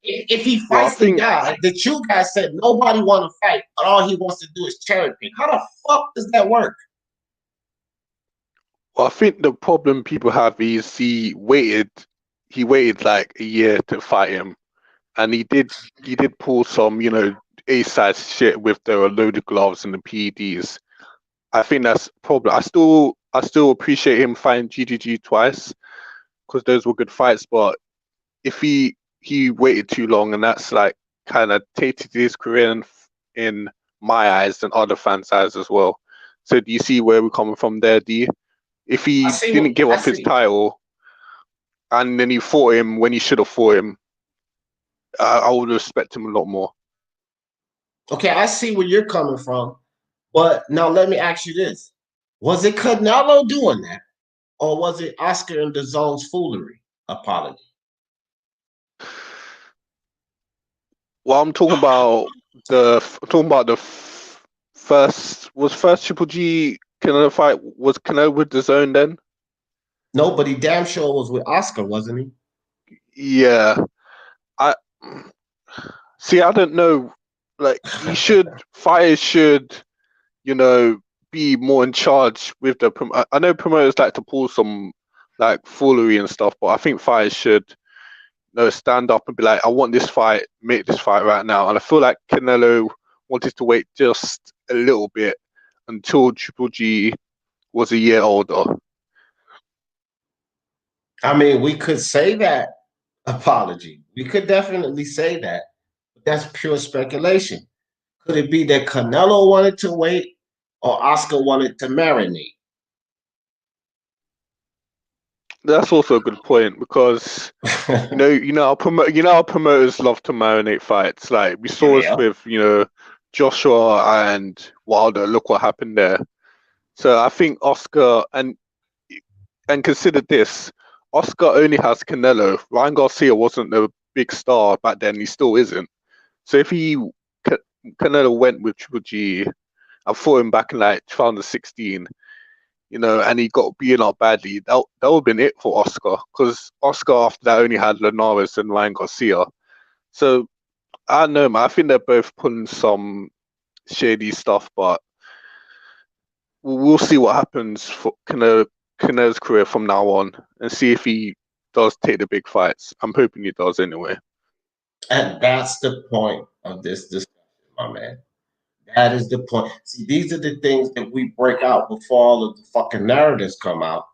If he fights the guy that you guys said nobody want to fight, but all he wants to do is cherry pick, how the fuck does that work? Well, I think the problem people have is he waited like a year to fight him, and he did pull some, A-side shit with the loaded gloves and the PEDs. I think that's a problem. I still appreciate him fighting GGG twice because those were good fights, but if he waited too long, and that's like kind of tainted his career in my eyes and other fans' eyes as well. So do you see where we're coming from there, D? If he didn't give off his title and then he fought him when he should have fought him, I would respect him a lot more. Okay, I see where you're coming from, but now let me ask you this. Was it Canelo doing that, or was it Oscar and DAZN's foolery apology? Well, I'm talking about the first Triple G Canelo fight. Was Canelo with DAZN then? No, but he damn sure was with Oscar, wasn't he? Yeah. I don't know. Like, fighters should, be more in charge with the I know promoters like to pull some like foolery and stuff, but I think fighters should stand up and be like, I want this fight, make this fight right now. And I feel like Canelo wanted to wait just a little bit until Triple G was a year older. I mean, we could say that apology. We could definitely say that. But that's pure speculation. Could it be that Canelo wanted to wait or Oscar wanted to marinate? That's also a good point because our promoters love to marinate fights. Like we saw this with Joshua and Wilder. Look what happened there. So I think Oscar and consider this: Oscar only has Canelo. Ryan Garcia wasn't a big star back then. He still isn't. So if Canelo went with Triple G and fought him back in like 2016. And he got beaten up badly, that would have been it for Oscar, because Oscar after that only had Linares and Ryan Garcia. So I don't know, man. I think they're both pulling some shady stuff, but we'll see what happens for Canelo's career from now on and see if he does take the big fights. I'm hoping he does anyway. And that's the point of this discussion, my man. That is the point. See, these are the things that we break out before all of the fucking narratives come out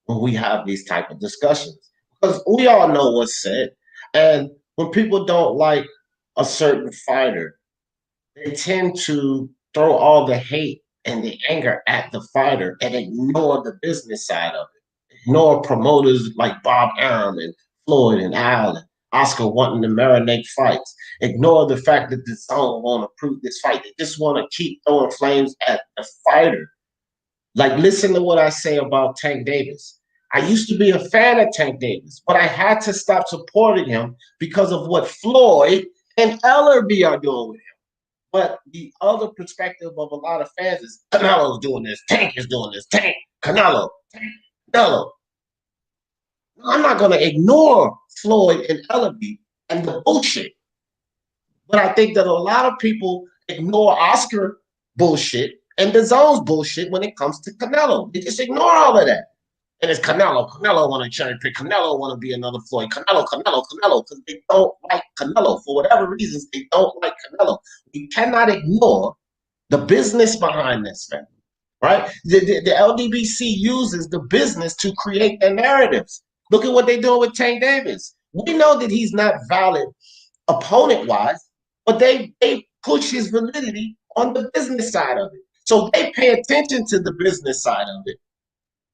when we have these type of discussions. Because we all know what's said. And when people don't like a certain fighter, they tend to throw all the hate and the anger at the fighter and ignore the business side of it. Ignore promoters like Bob Arum and Floyd and Allen. Oscar wanting to marinate fights. Ignore the fact that the zone won't approve this fight. They just want to keep throwing flames at the fighter. Like, listen to what I say about Tank Davis. I used to be a fan of Tank Davis, but I had to stop supporting him because of what Floyd and Ellerby are doing with him. But the other perspective of a lot of fans is Canelo's doing this, Tank is doing this, Tank, Canelo, Tank, Canelo. I'm not going to ignore Floyd and Ellerby and the bullshit. But I think that a lot of people ignore Oscar bullshit and the zone's bullshit when it comes to Canelo. They just ignore all of that. And it's Canelo. Canelo want to cherry pick. Canelo want to be another Floyd. Canelo, because they don't like Canelo. For whatever reasons, they don't like Canelo. We cannot ignore the business behind this thing, right? The LDBC uses the business to create their narratives. Look at what they're doing with Tank Davis. We know that he's not valid opponent-wise, but they push his validity on the business side of it. So they pay attention to the business side of it,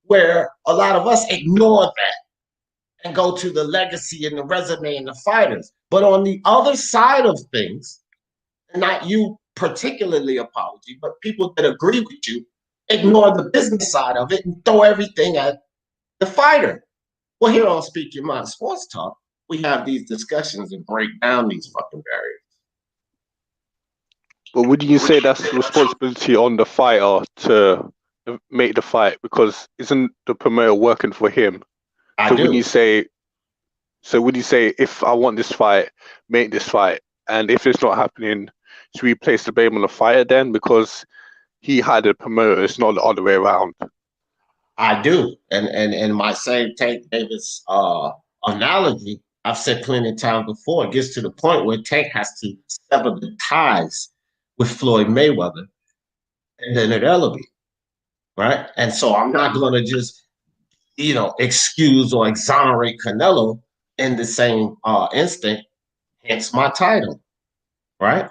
where a lot of us ignore that and go to the legacy and the resume and the fighters. But on the other side of things, not you particularly, Apology, but people that agree with you, ignore the business side of it and throw everything at the fighter. Well, here on Speak Your Mind Sports Talk, we have these discussions and break down these fucking barriers. But would you say that's responsibility on the fighter to make the fight, because isn't the promoter working for him? Would you say if I want this fight, make this fight, and if it's not happening, should we place the blame on the fighter then, because he had a promoter, it's not the other way around? I do, and my same Tank Davis analogy, I've said plenty of times before, it gets to the point where Tank has to sever the ties with Floyd Mayweather and then at Ellerby. Right. And so I'm not going to just, excuse or exonerate Canelo in the same instant. Hence my title. Right.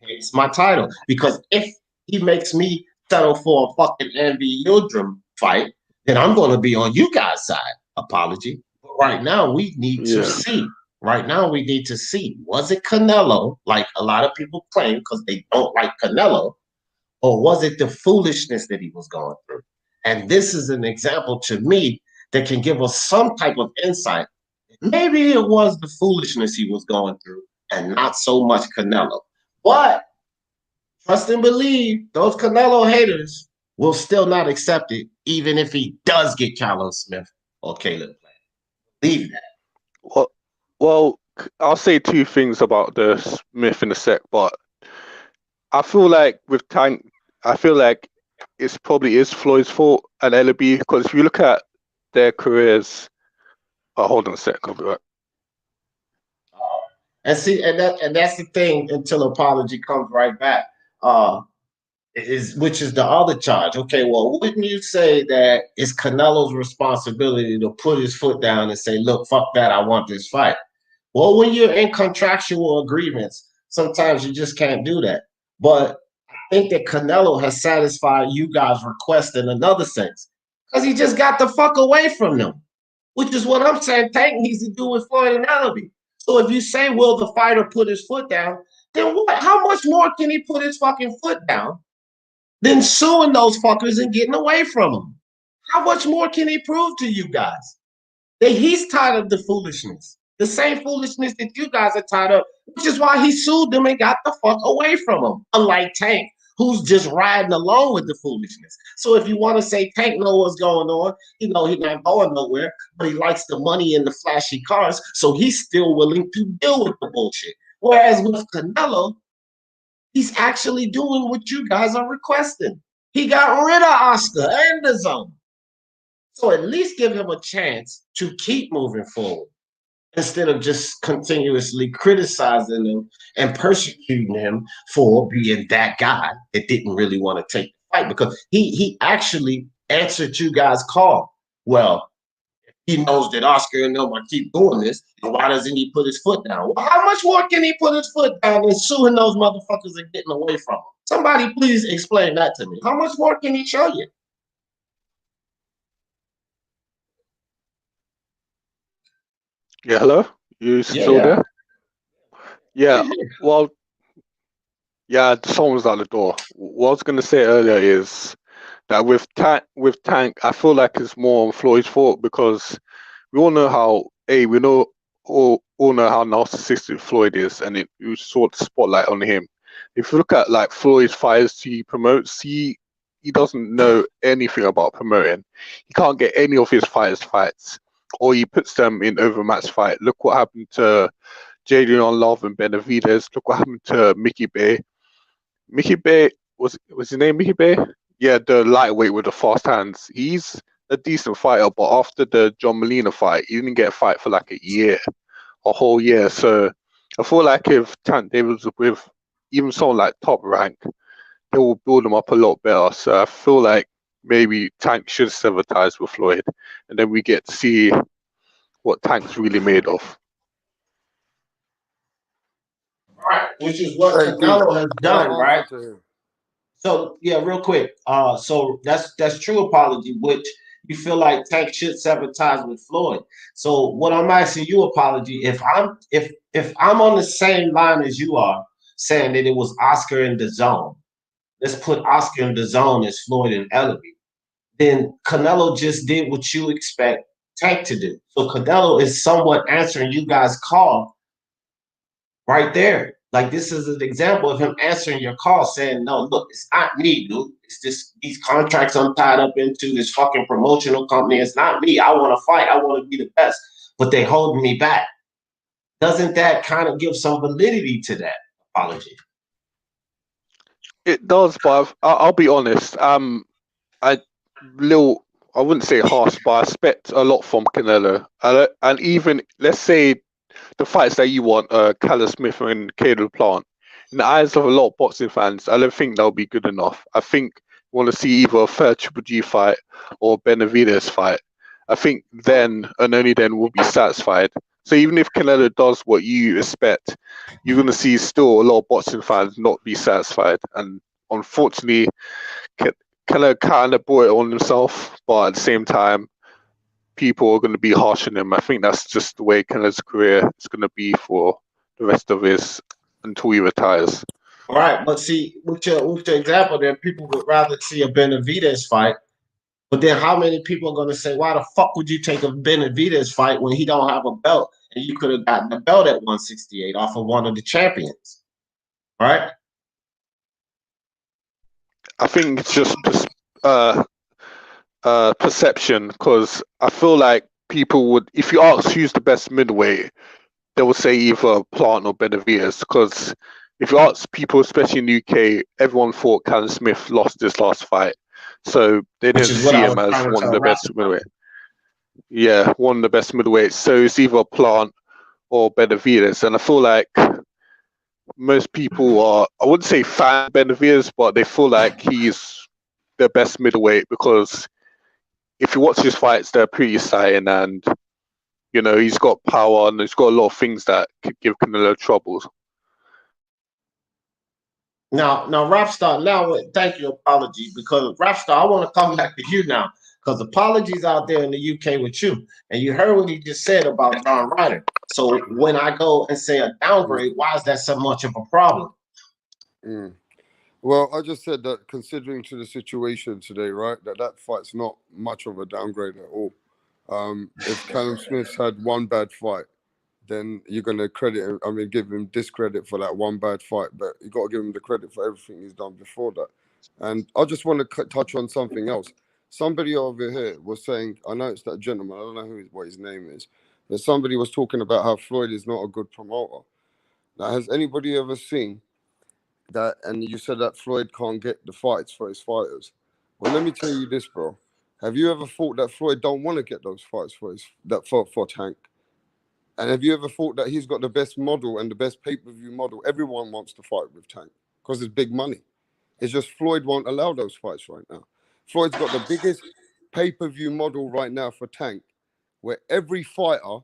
Hence my title. Because if he makes me settle for a fucking Envy Yildirim fight, then I'm going to be on you guys' side. Apology. But right now, we need to see. Right now, we need to see. Was it Canelo, like a lot of people claim, because they don't like Canelo? Or was it the foolishness that he was going through? And this is an example to me that can give us some type of insight. Maybe it was the foolishness he was going through and not so much Canelo. But trust and believe, those Canelo haters will still not accept it, even if he does get Callum Smith or Caleb. Believe that. Well, I'll say two things about the Smith in a sec, but I feel like with Tank, it's probably is Floyd's fault and Ellerby, because if you look at their careers, hold on a sec, I'll be right. And see, and that's the thing until Apology comes right back. Which is the other charge. Okay, well, wouldn't you say that it's Canelo's responsibility to put his foot down and say, look, fuck that, I want this fight? Well, when you're in contractual agreements, sometimes you just can't do that. But I think that Canelo has satisfied you guys' request in another sense, because he just got the fuck away from them, which is what I'm saying Tank needs to do with Floyd and Ellerby. So if you say, will the fighter put his foot down, then what? How much more can he put his fucking foot down than suing those fuckers and getting away from them? How much more can he prove to you guys? That he's tired of the foolishness. The same foolishness that you guys are tired of, which is why he sued them and got the fuck away from them. Unlike Tank, who's just riding along with the foolishness. So if you want to say Tank knows what's going on, he's not going nowhere, but he likes the money and the flashy cars, so he's still willing to deal with the bullshit. Whereas with Canelo, he's actually doing what you guys are requesting. He got rid of Oscar and the zone. So at least give him a chance to keep moving forward instead of just continuously criticizing him and persecuting him for being that guy that didn't really want to take the fight, because he actually answered you guys' call. Well, he knows that Oscar and them are keep doing this, and why doesn't he put his foot down? Well, how much more can he put his foot down than suing those motherfuckers and getting away from him? Somebody please explain that to me. How much more can he show you? Yeah, hello? You Yeah, still yeah. there? Yeah. Yeah. Well, yeah. Someone's at the door. What I was gonna say earlier is that with Tank, I feel like it's more on Floyd's fault because we all know we know all know how narcissistic Floyd is, and you saw the spotlight on him. If you look at like Floyd's fights he promotes, he doesn't know anything about promoting. He can't get any of his fighters fights, or he puts them in overmatched fight. Look what happened to Jadrian Love and Benavidez. Look what happened to Mickey Bay. Mickey Bay was his name Mickey Bay? Yeah, the lightweight with the fast hands. He's a decent fighter, but after the John Molina fight, he didn't get a fight for like a whole year. So I feel like if Tank Davis was with even someone like Top Rank, they will build him up a lot better. So I feel like maybe Tank should sever ties with Floyd, and then we get to see what Tank's really made of. Right, which is what Hey, D, Canelo has can I done, right? answer to him? So yeah, real quick. So that's true apology, which you feel like Tank should sabotage with Floyd. So what I'm asking you, apology, if I'm on the same line as you are, saying that it was Oscar in the zone, let's put Oscar in the zone as Floyd and Ellaby, then Canelo just did what you expect Tank to do. So Canelo is somewhat answering you guys' call right there. Like this is an example of him answering your call, saying, "No, look, it's not me, dude. It's just these contracts I'm tied up into, this fucking promotional company. It's not me. I want to fight. I want to be the best, but they holding me back." Doesn't that kind of give some validity to that apology? It does, but I'll be honest. I little I wouldn't say harsh, but I expect a lot from Canelo. And even let's say the fights that you want, Callum Smith and Caleb Plant, in the eyes of a lot of boxing fans, I don't think they'll be good enough. I think you want to see either a fair Triple G fight or Benavidez fight. I think then and only then we'll be satisfied. So even if Canelo does what you expect, you're going to see still a lot of boxing fans not be satisfied. And unfortunately, Canelo kind of brought it on himself, but at the same time, people are going to be harsh on him. I think that's just the way Canelo's career is going to be for the rest of his until he retires. All right, but see, with your example, there people would rather see a Benavidez fight. But then, how many people are going to say, "Why the fuck would you take a Benavidez fight when he don't have a belt, and you could have gotten the belt at 168 off of one of the champions?" Right? I think it's just perception, because I feel like people would, if you ask who's the best middleweight, they will say either Plant or Benavidez, because if you ask people, especially in the UK, everyone thought Callum Smith lost this last fight. So they Which didn't is what see I him was as trying to one of tell the Rap. best middleweight. Yeah, one of the best middleweights. So it's either Plant or Benavidez. And I feel like most people are, I wouldn't say fan Benavidez, but they feel like he's the best middleweight because if you watch his fights, they're pretty exciting, and you know he's got power and he's got a lot of things that could give Canelo troubles. Now, Rapstar. Now, thank you, apology, because Rapstar, I want to come back to you now, because apologies out there in the UK with you, and you heard what he just said about John Ryder. So when I go and say a downgrade, why is that so much of a problem? Mm. Well, I just said that considering to the situation today, right, that fight's not much of a downgrade at all. If Callum Smith's had one bad fight, then you're going to credit him, give him discredit for that one bad fight, but you got to give him the credit for everything he's done before that. And I just want to touch on something else. Somebody over here was saying, I know it's that gentleman, I don't know what his name is, but somebody was talking about how Floyd is not a good promoter. Now, has anybody ever seen that? And you said that Floyd can't get the fights for his fighters. Well, let me tell you this, bro. Have you ever thought that Floyd don't want to get those fights for Tank? And have you ever thought that he's got the best model and the best pay-per-view model? Everyone wants to fight with Tank because it's big money. It's just Floyd won't allow those fights right now. Floyd's got the biggest pay-per-view model right now for Tank, where every fighter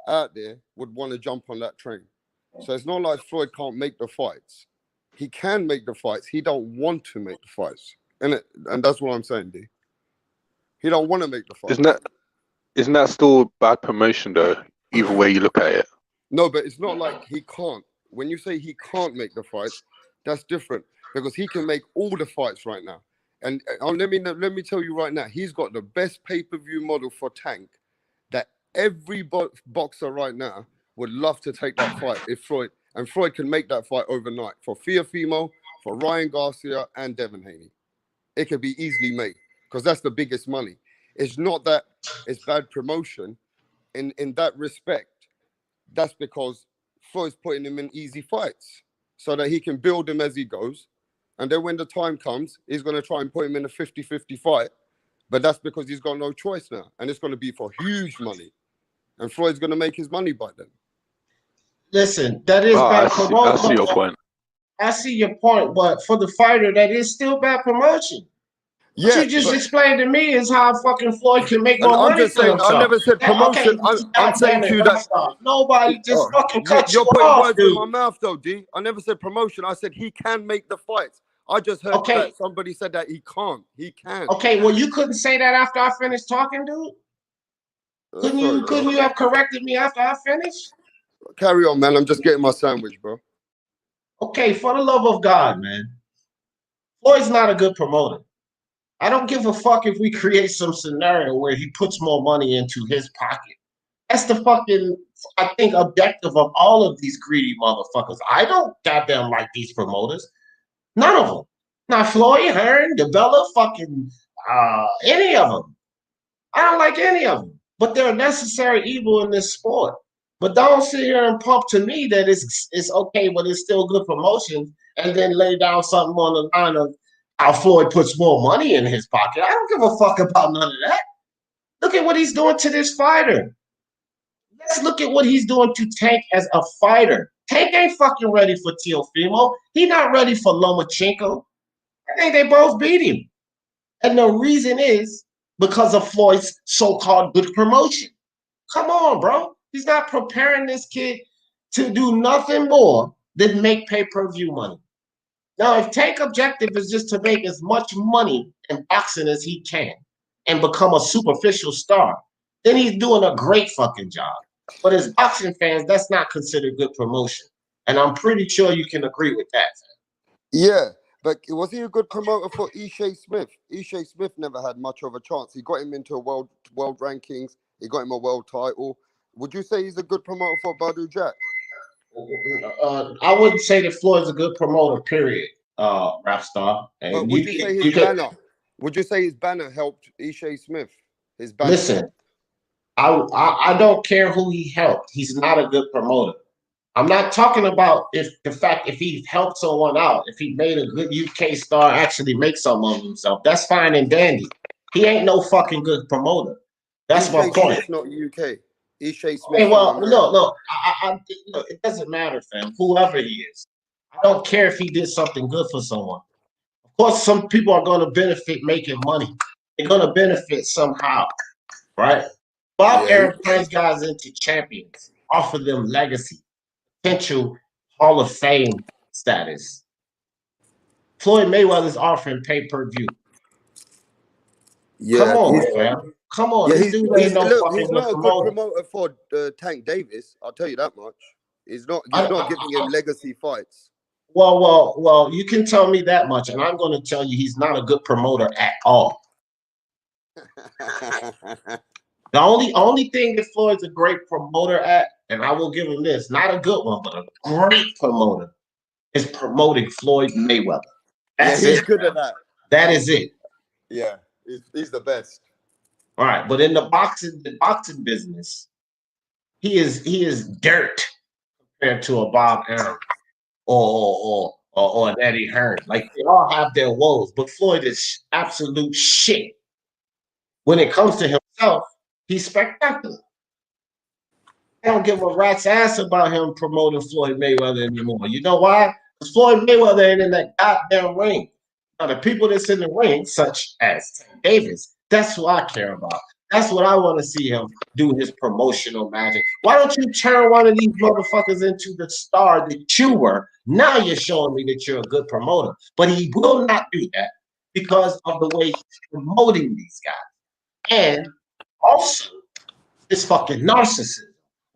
out there would want to jump on that train. So it's not like Floyd can't make the fights. He can make the fights. He don't want to make the fights. And that's what I'm saying, D. He don't want to make the fights. Isn't that still bad promotion though? Either way you look at it. No, but it's not like he can't. When you say he can't make the fights, that's different because he can make all the fights right now. And let me tell you right now, he's got the best pay-per-view model for Tank that every boxer right now would love to take that fight if Floyd can make that fight overnight for Teofimo, for Ryan Garcia, and Devin Haney. It could be easily made because that's the biggest money. It's not that it's bad promotion in that respect. That's because Floyd's putting him in easy fights so that he can build him as he goes. And then when the time comes, he's going to try and put him in a 50-50 fight. But that's because he's got no choice now. And it's going to be for huge money. And Floyd's going to make his money by then. Listen, that is bad promotion. I see your point. I see your point, but for the fighter, that is still bad promotion. What you just explained to me is how fucking Floyd can make more money for himself. I never said promotion. Okay, I'm saying to you that nobody just fucking cut you off. You're putting words dude. in my mouth, though, D. I never said promotion. I said he can make the fights. I just heard that somebody said that he can't. He can. Okay, well, you couldn't say that after I finished talking, dude? Couldn't you have corrected me after I finished? Carry on, man. I'm just getting my sandwich, bro. Okay, for the love of God, man. Floyd's not a good promoter. I don't give a fuck if we create some scenario where he puts more money into his pocket. That's the fucking, I think, objective of all of these greedy motherfuckers. I don't goddamn like these promoters. None of them. Not Floyd, Hearn, DeBella, fucking any of them. I don't like any of them. But they're a necessary evil in this sport. But don't sit here and pump to me that it's okay, but it's still good promotion, and then lay down something on the line of how Floyd puts more money in his pocket. I don't give a fuck about none of that. Look at what he's doing to this fighter. Let's look at what he's doing to Tank as a fighter. Tank ain't fucking ready for Teofimo. He not ready for Lomachenko. I think they both beat him. And the reason is because of Floyd's so-called good promotion. Come on, bro. He's not preparing this kid to do nothing more than make pay-per-view money. Now, if Tank's objective is just to make as much money in boxing as he can and become a superficial star, then he's doing a great fucking job. But as boxing fans, that's not considered good promotion. And I'm pretty sure you can agree with that. Yeah, but was he a good promoter for Ishe Smith? Ishe Smith never had much of a chance. He got him into world rankings. He got him a world title. Would you say he's a good promoter for Badu Jack? I wouldn't say that Floyd's a good promoter, period, rap star. And would you say his banner? Would you say his banner helped Ishe Smith? His banner. Listen, I don't care who he helped. He's not a good promoter. I'm not talking about if he helped someone out, if he made a good UK star actually make something of himself. That's fine and dandy. He ain't no fucking good promoter. That's my point. It's not UK. Ishe Smith. Hey, well, look, it doesn't matter, fam. Whoever he is, I don't care if he did something good for someone. Of course, some people are going to benefit making money. They're going to benefit somehow, right? Bob Arum turns guys into champions, offer them legacy, potential Hall of Fame status. Floyd Mayweather's offering pay-per-view. Yeah, come on, fam. Come on. Yeah, he's not a good promoter for Tank Davis. I'll tell you that much. He's not giving him legacy fights. Well, you can tell me that much, and I'm going to tell you he's not a good promoter at all. The only thing that Floyd's a great promoter at, and I will give him this, not a good one, but a great promoter, is promoting Floyd Mayweather. That's he's good at that. That is it. Yeah, he's the best. All right, but in the boxing business, he is dirt compared to a Bob Arum or an Eddie Hearn. Like, they all have their woes, but Floyd is absolute shit. When it comes to himself, he's spectacular. I don't give a rat's ass about him promoting Floyd Mayweather anymore. You know why? Because Floyd Mayweather ain't in that goddamn ring. Now, the people that's in the ring, such as Tank Davis, that's who I care about. That's what I want to see him do, his promotional magic. Why don't you turn one of these motherfuckers into the star that you were? Now you're showing me that you're a good promoter. But he will not do that because of the way he's promoting these guys. And also, this fucking narcissism.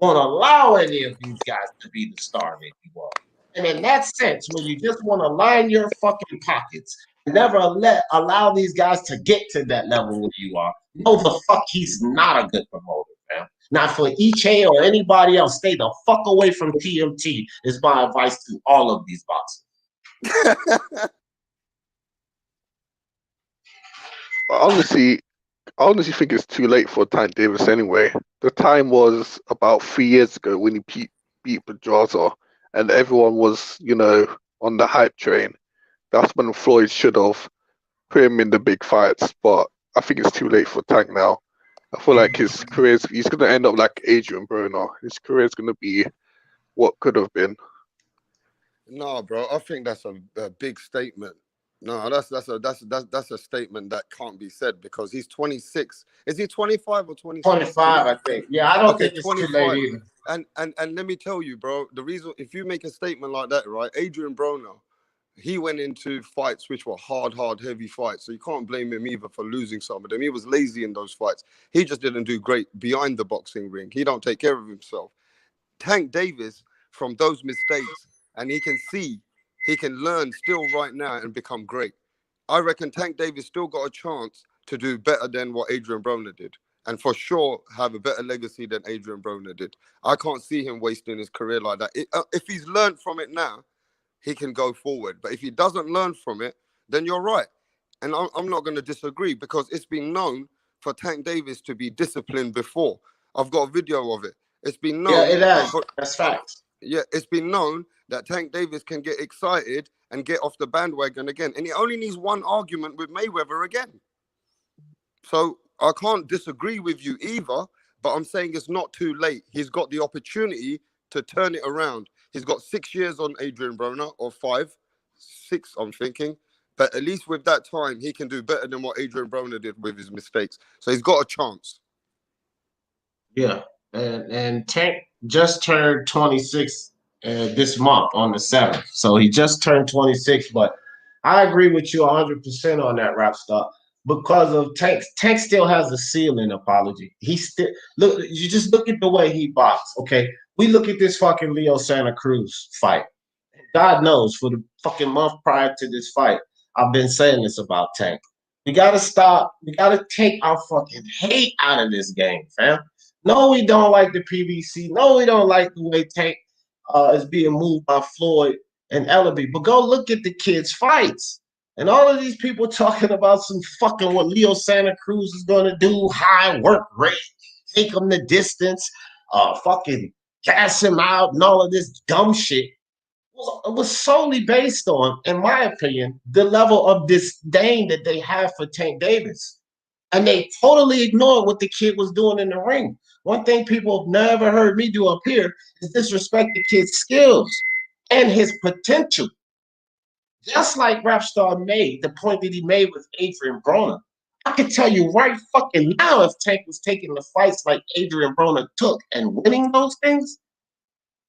won't allow any of these guys to be the star that you are. And in that sense, when you just want to line your fucking pockets, never allow these guys to get to that level where you are, know the fuck he's not a good promoter, man. Not for EJ or anybody else. Stay the fuck away from TMT is my advice to all of these boxers. Honestly, I honestly think it's too late for Tank Davis anyway. The time was about 3 years ago when he beat Pedraza, and everyone was, on the hype train. That's when Floyd should have put him in the big fights, but I think it's too late for Tank now. I feel like he's going to end up like Adrian Broner. His career is going to be what could have been. No, bro, I think that's a big statement. No, that's a statement that can't be said because he's 26. Is he 25 or 26? 25, I think. Yeah, I don't think it's 25. too late either. And let me tell you, bro, the reason if you make a statement like that, right? Adrian Broner, he went into fights which were hard, heavy fights. So you can't blame him either for losing some of them. He was lazy in those fights. He just didn't do great behind the boxing ring. He don't take care of himself. Tank Davis, from those mistakes, and he can learn still right now and become great. I reckon Tank Davis still got a chance to do better than what Adrian Broner did. And for sure, have a better legacy than Adrian Broner did. I can't see him wasting his career like that. If he's learned from it now, he can go forward. But if he doesn't learn from it, then you're right. And I'm not going to disagree because it's been known for Tank Davis to be disciplined before. I've got a video of it. It's been known. Yeah, it has. That's facts. Yeah, it's been known that Tank Davis can get excited and get off the bandwagon again. And he only needs one argument with Mayweather again. So I can't disagree with you either, but I'm saying it's not too late. He's got the opportunity to turn it around. He's got 6 years on Adrian Broner, or 5, 6, I'm thinking. But at least with that time, he can do better than what Adrian Broner did with his mistakes. So he's got a chance. Yeah. And Tank just turned 26 this month on the 7th. So he just turned 26, but I agree with you 100% on that, Rap Star. Because of Tank still has a ceiling. Apology. He still look. You just look at the way he boxed. Okay, we look at this fucking Leo Santa Cruz fight. God knows, for the fucking month prior to this fight, I've been saying this about Tank. We gotta stop. We gotta take our fucking hate out of this game, fam. No, we don't like the PBC. No, we don't like the way Tank is being moved by Floyd and Ellaby. But go look at the kids' fights. And all of these people talking about some fucking what Leo Santa Cruz is going to do, high work rate, take him the distance, fucking gas him out, and all of this dumb shit was solely based on, in my opinion, the level of disdain that they have for Tank Davis. And they totally ignored what the kid was doing in the ring. One thing people have never heard me do up here is disrespect the kid's skills and his potential. Just like Rapstar made, the point that he made with Adrian Broner. I can tell you right fucking now, if Tank was taking the fights like Adrian Broner took and winning those things,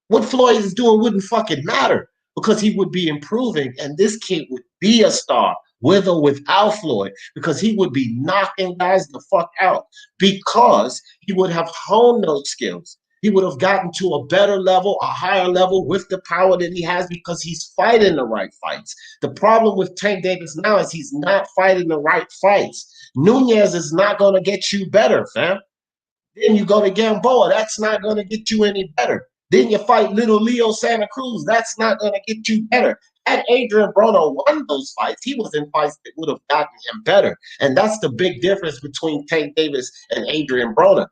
what Floyd is doing wouldn't fucking matter because he would be improving and this kid would be a star with or without Floyd because he would be knocking guys the fuck out because he would have honed those skills. He would have gotten to a better level, a higher level with the power that he has because he's fighting the right fights. The problem with Tank Davis now is he's not fighting the right fights. Nunez is not going to get you better, fam. Then you go to Gamboa. That's not going to get you any better. Then you fight little Leo Santa Cruz. That's not going to get you better. Had Adrian Broner won those fights, he was in fights that would have gotten him better. And that's the big difference between Tank Davis and Adrian Broner.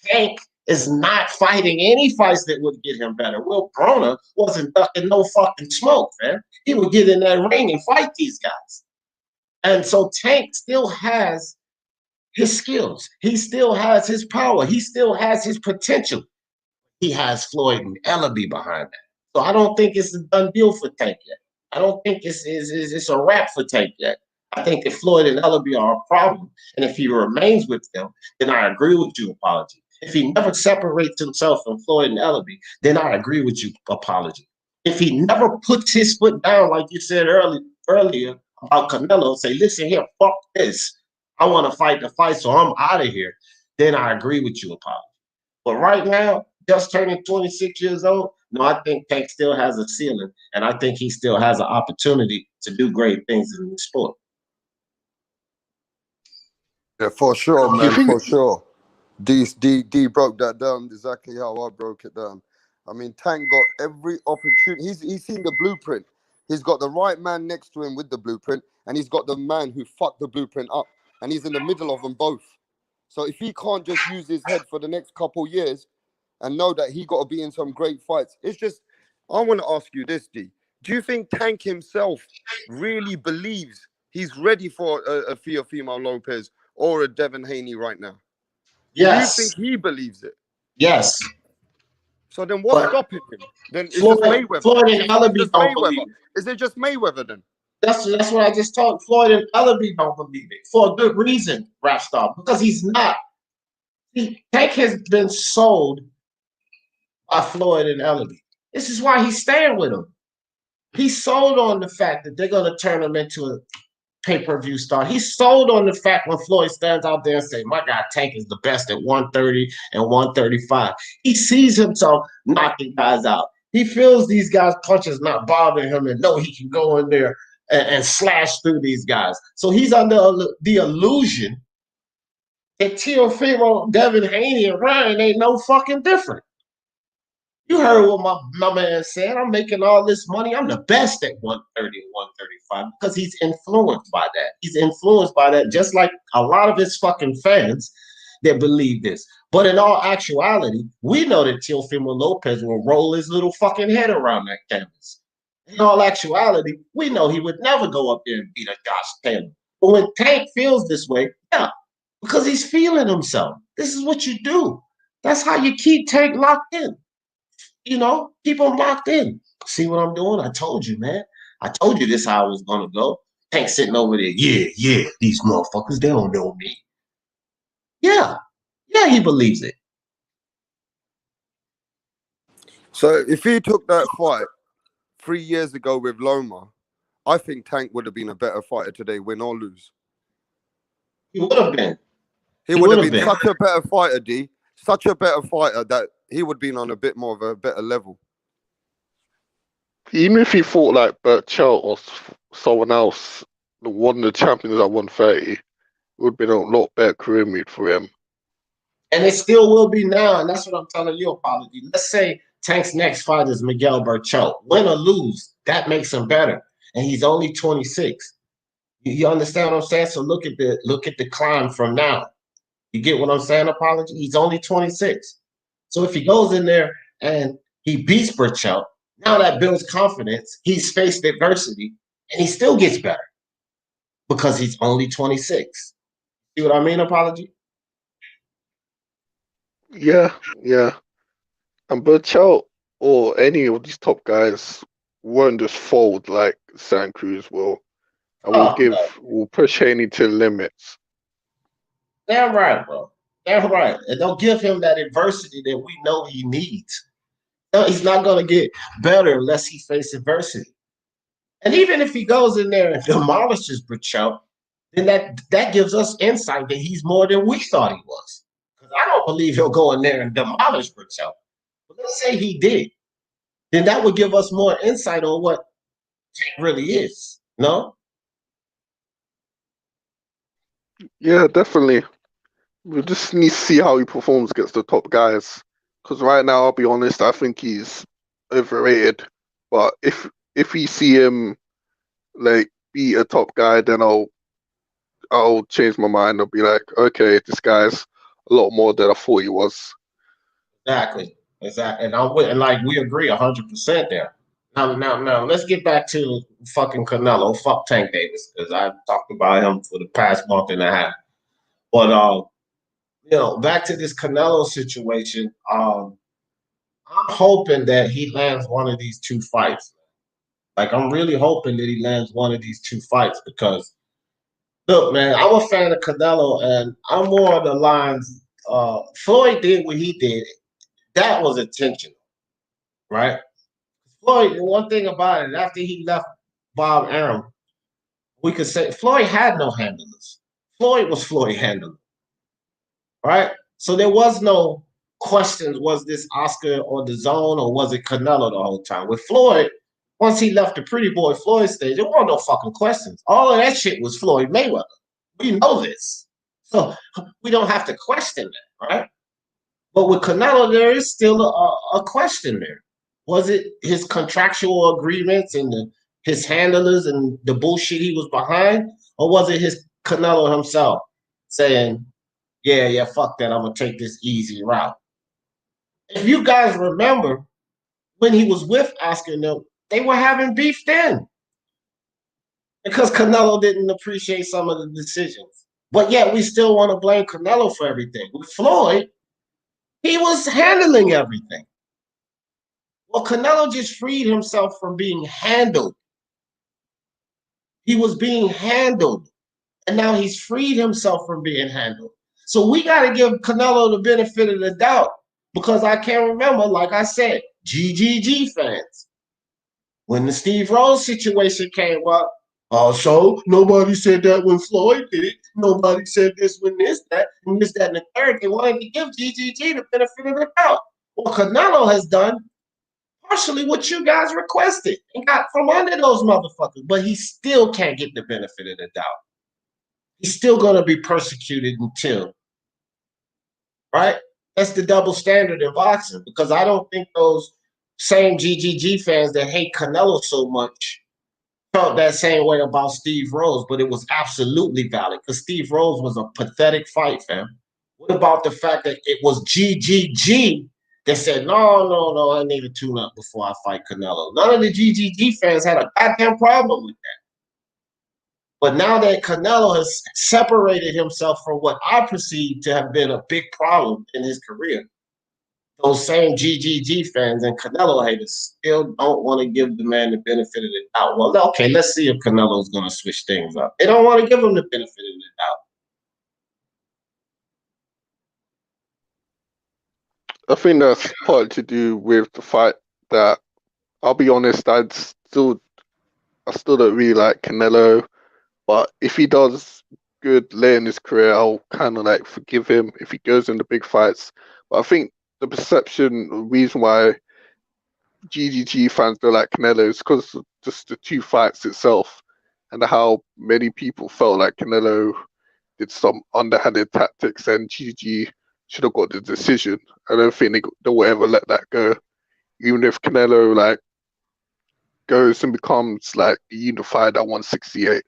Tank is not fighting any fights that would get him better. Will Broner wasn't ducking no fucking smoke, man. He would get in that ring and fight these guys. And so Tank still has his skills. He still has his power. He still has his potential. He has Floyd and Ellaby behind that. So I don't think it's a done deal for Tank yet. I don't think it's a wrap for Tank yet. I think that Floyd and Ellaby are a problem. And if he remains with them, then I agree with you, Apology. If he never separates himself from Floyd and Ellaby, then I agree with you, Apology. If he never puts his foot down, like you said earlier about Canelo, say, listen here, fuck this. I want to fight the fight, so I'm out of here. Then I agree with you, Apology. But right now, just turning 26 years old. No, I think Tank still has a ceiling, and I think he still has an opportunity to do great things in the sport. Yeah, for sure, Do you man, think? for sure. D broke that down exactly how I broke it down. I mean, Tank got every opportunity. He's seen the blueprint. He's got the right man next to him with the blueprint, and he's got the man who fucked the blueprint up, and he's in the middle of them both. So if he can't just use his head for the next couple years and know that he got to be in some great fights, it's just. I want to ask you this, D. Do you think Tank himself really believes he's ready for a Teofimo Lopez or a Devin Haney right now? Do you Yes, think he believes it? yes, So then what's but stopping him? Then it's just Mayweather. Floyd Is and it, is it Ellaby just don't believe Mayweather? it. Is it just Mayweather then? That's what I just talked. Floyd and Ellaby don't believe it for a good reason, Rap Star, because he's not. Tank has been sold by Floyd and Ellaby. This is why he's staying with him. He's sold on the fact that they're going to turn him into a pay-per-view star. He's sold on the fact when Floyd stands out there and say, my God, Tank is the best at 130 and 135. He sees himself knocking guys out. He feels these guys' punches not bothering him and know he can go in there and slash through these guys. So he's under the illusion that Teofimo, Devin Haney, and Ryan ain't no fucking different. You heard what my man said. I'm making all this money. I'm the best at 130 and 135 because he's influenced by that. He's influenced by that, just like a lot of his fucking fans that believe this. But in all actuality, we know that Teofimo Lopez will roll his little fucking head around that canvas. In all actuality, we know he would never go up there and beat a Josh Taylor. But when Tank feels this way, yeah, because he's feeling himself. This is what you do. That's how you keep Tank locked in. You know, keep them locked in. See what I'm doing? I told you, man. I told you this how it was gonna go. Tank sitting over there. Yeah, these motherfuckers, they don't know me. Yeah, he believes it. So if he took that fight 3 years ago with Loma, I think Tank would have been a better fighter today, win or lose. He would have been. He would have been such a better fighter, D. Such a better fighter that he would have been on a bit more of a better level. Even if he fought like Burchell or someone else, one of the champions at 130, it would have been a lot better career move for him. And it still will be now, and that's what I'm telling you, Apology. Let's say Tank's next fight is Miguel Burchell. Win or lose, that makes him better. And he's only 26. You understand what I'm saying? So look at the climb from now. You get what I'm saying, Apology? He's only 26. So if he goes in there and he beats Burchell, now that builds confidence. He's faced adversity, and he still gets better because he's only 26. See what I mean, Apology? Yeah. And Burchell or any of these top guys won't just fold like Santa Cruz will. And we'll push Haney to the limits. Damn right, bro. Damn right. And don't give him that adversity that we know he needs. No, he's not going to get better unless he faces adversity. And even if he goes in there and demolishes Burchell, then that gives us insight that he's more than we thought he was. Because I don't believe he'll go in there and demolish Burchell. But let's say he did. Then that would give us more insight on what Tank really is. No? Yeah, definitely. We just need to see how he performs against the top guys. Because right now, I'll be honest, I think he's overrated. But if we see him like be a top guy, then I'll change my mind. I'll be like, okay, this guy's a lot more than I thought he was. Exactly. And like we agree 100% there. Now, let's get back to fucking Canelo. Fuck Tank Davis, because I've talked about him for the past month and a half. But back to this Canelo situation. I'm hoping that he lands one of these two fights. Like, I'm really hoping that he lands one of these two fights because, look, man, I'm a fan of Canelo, and I'm more on the lines. Floyd did what he did. That was intentional, right? Floyd, one thing about it, after he left Bob Arum, we could say Floyd had no handlers. Floyd was Floyd handler, right? So there was no questions, was this Oscar or the Zone or was it Canelo the whole time? With Floyd, once he left the Pretty Boy Floyd stage, there weren't no fucking questions. All of that shit was Floyd Mayweather. We know this. So we don't have to question that, right? But with Canelo, there is still a question there. Was it his contractual agreements and his handlers and the bullshit he was behind? Or was it his Canelo himself saying, yeah, fuck that, I'm going to take this easy route? If you guys remember, when he was with Oscar, they were having beef then because Canelo didn't appreciate some of the decisions. But yet we still want to blame Canelo for everything. With Floyd, he was handling everything. Well, Canelo just freed himself from being handled. He was being handled, and now he's freed himself from being handled. So we got to give Canelo the benefit of the doubt because I can't remember, like I said, GGG fans. When the Steve Rose situation came up, so nobody said that when Floyd did it. Nobody said this when this, that, and this, that, and the third. They wanted to give GGG the benefit of the doubt. Well, Canelo has done partially what you guys requested and got from under those motherfuckers, but he still can't get the benefit of the doubt. He's still going to be persecuted until, right? That's the double standard in boxing because I don't think those same GGG fans that hate Canelo so much felt that same way about Steve Rose, but it was absolutely valid because Steve Rose was a pathetic fight, fam. What about the fact that it was GGG that said, no, I need to tune up before I fight Canelo? None of the GGG fans had a goddamn problem with that. But now that Canelo has separated himself from what I perceive to have been a big problem in his career, those same GGG fans and Canelo haters still don't want to give the man the benefit of the doubt. Well, okay, let's see if Canelo's going to switch things up. They don't want to give him the benefit of the doubt. I think that's partly to do with the fact that, I'll be honest, I still don't really like Canelo, but if he does good late in his career, I'll kind of like forgive him if he goes into big fights. But I think the reason why GGG fans don't like Canelo is because of just the two fights itself and how many people felt like Canelo did some underhanded tactics and GGG should have got the decision. I don't think they will ever let that go. Even if Canelo like goes and becomes like unified at 168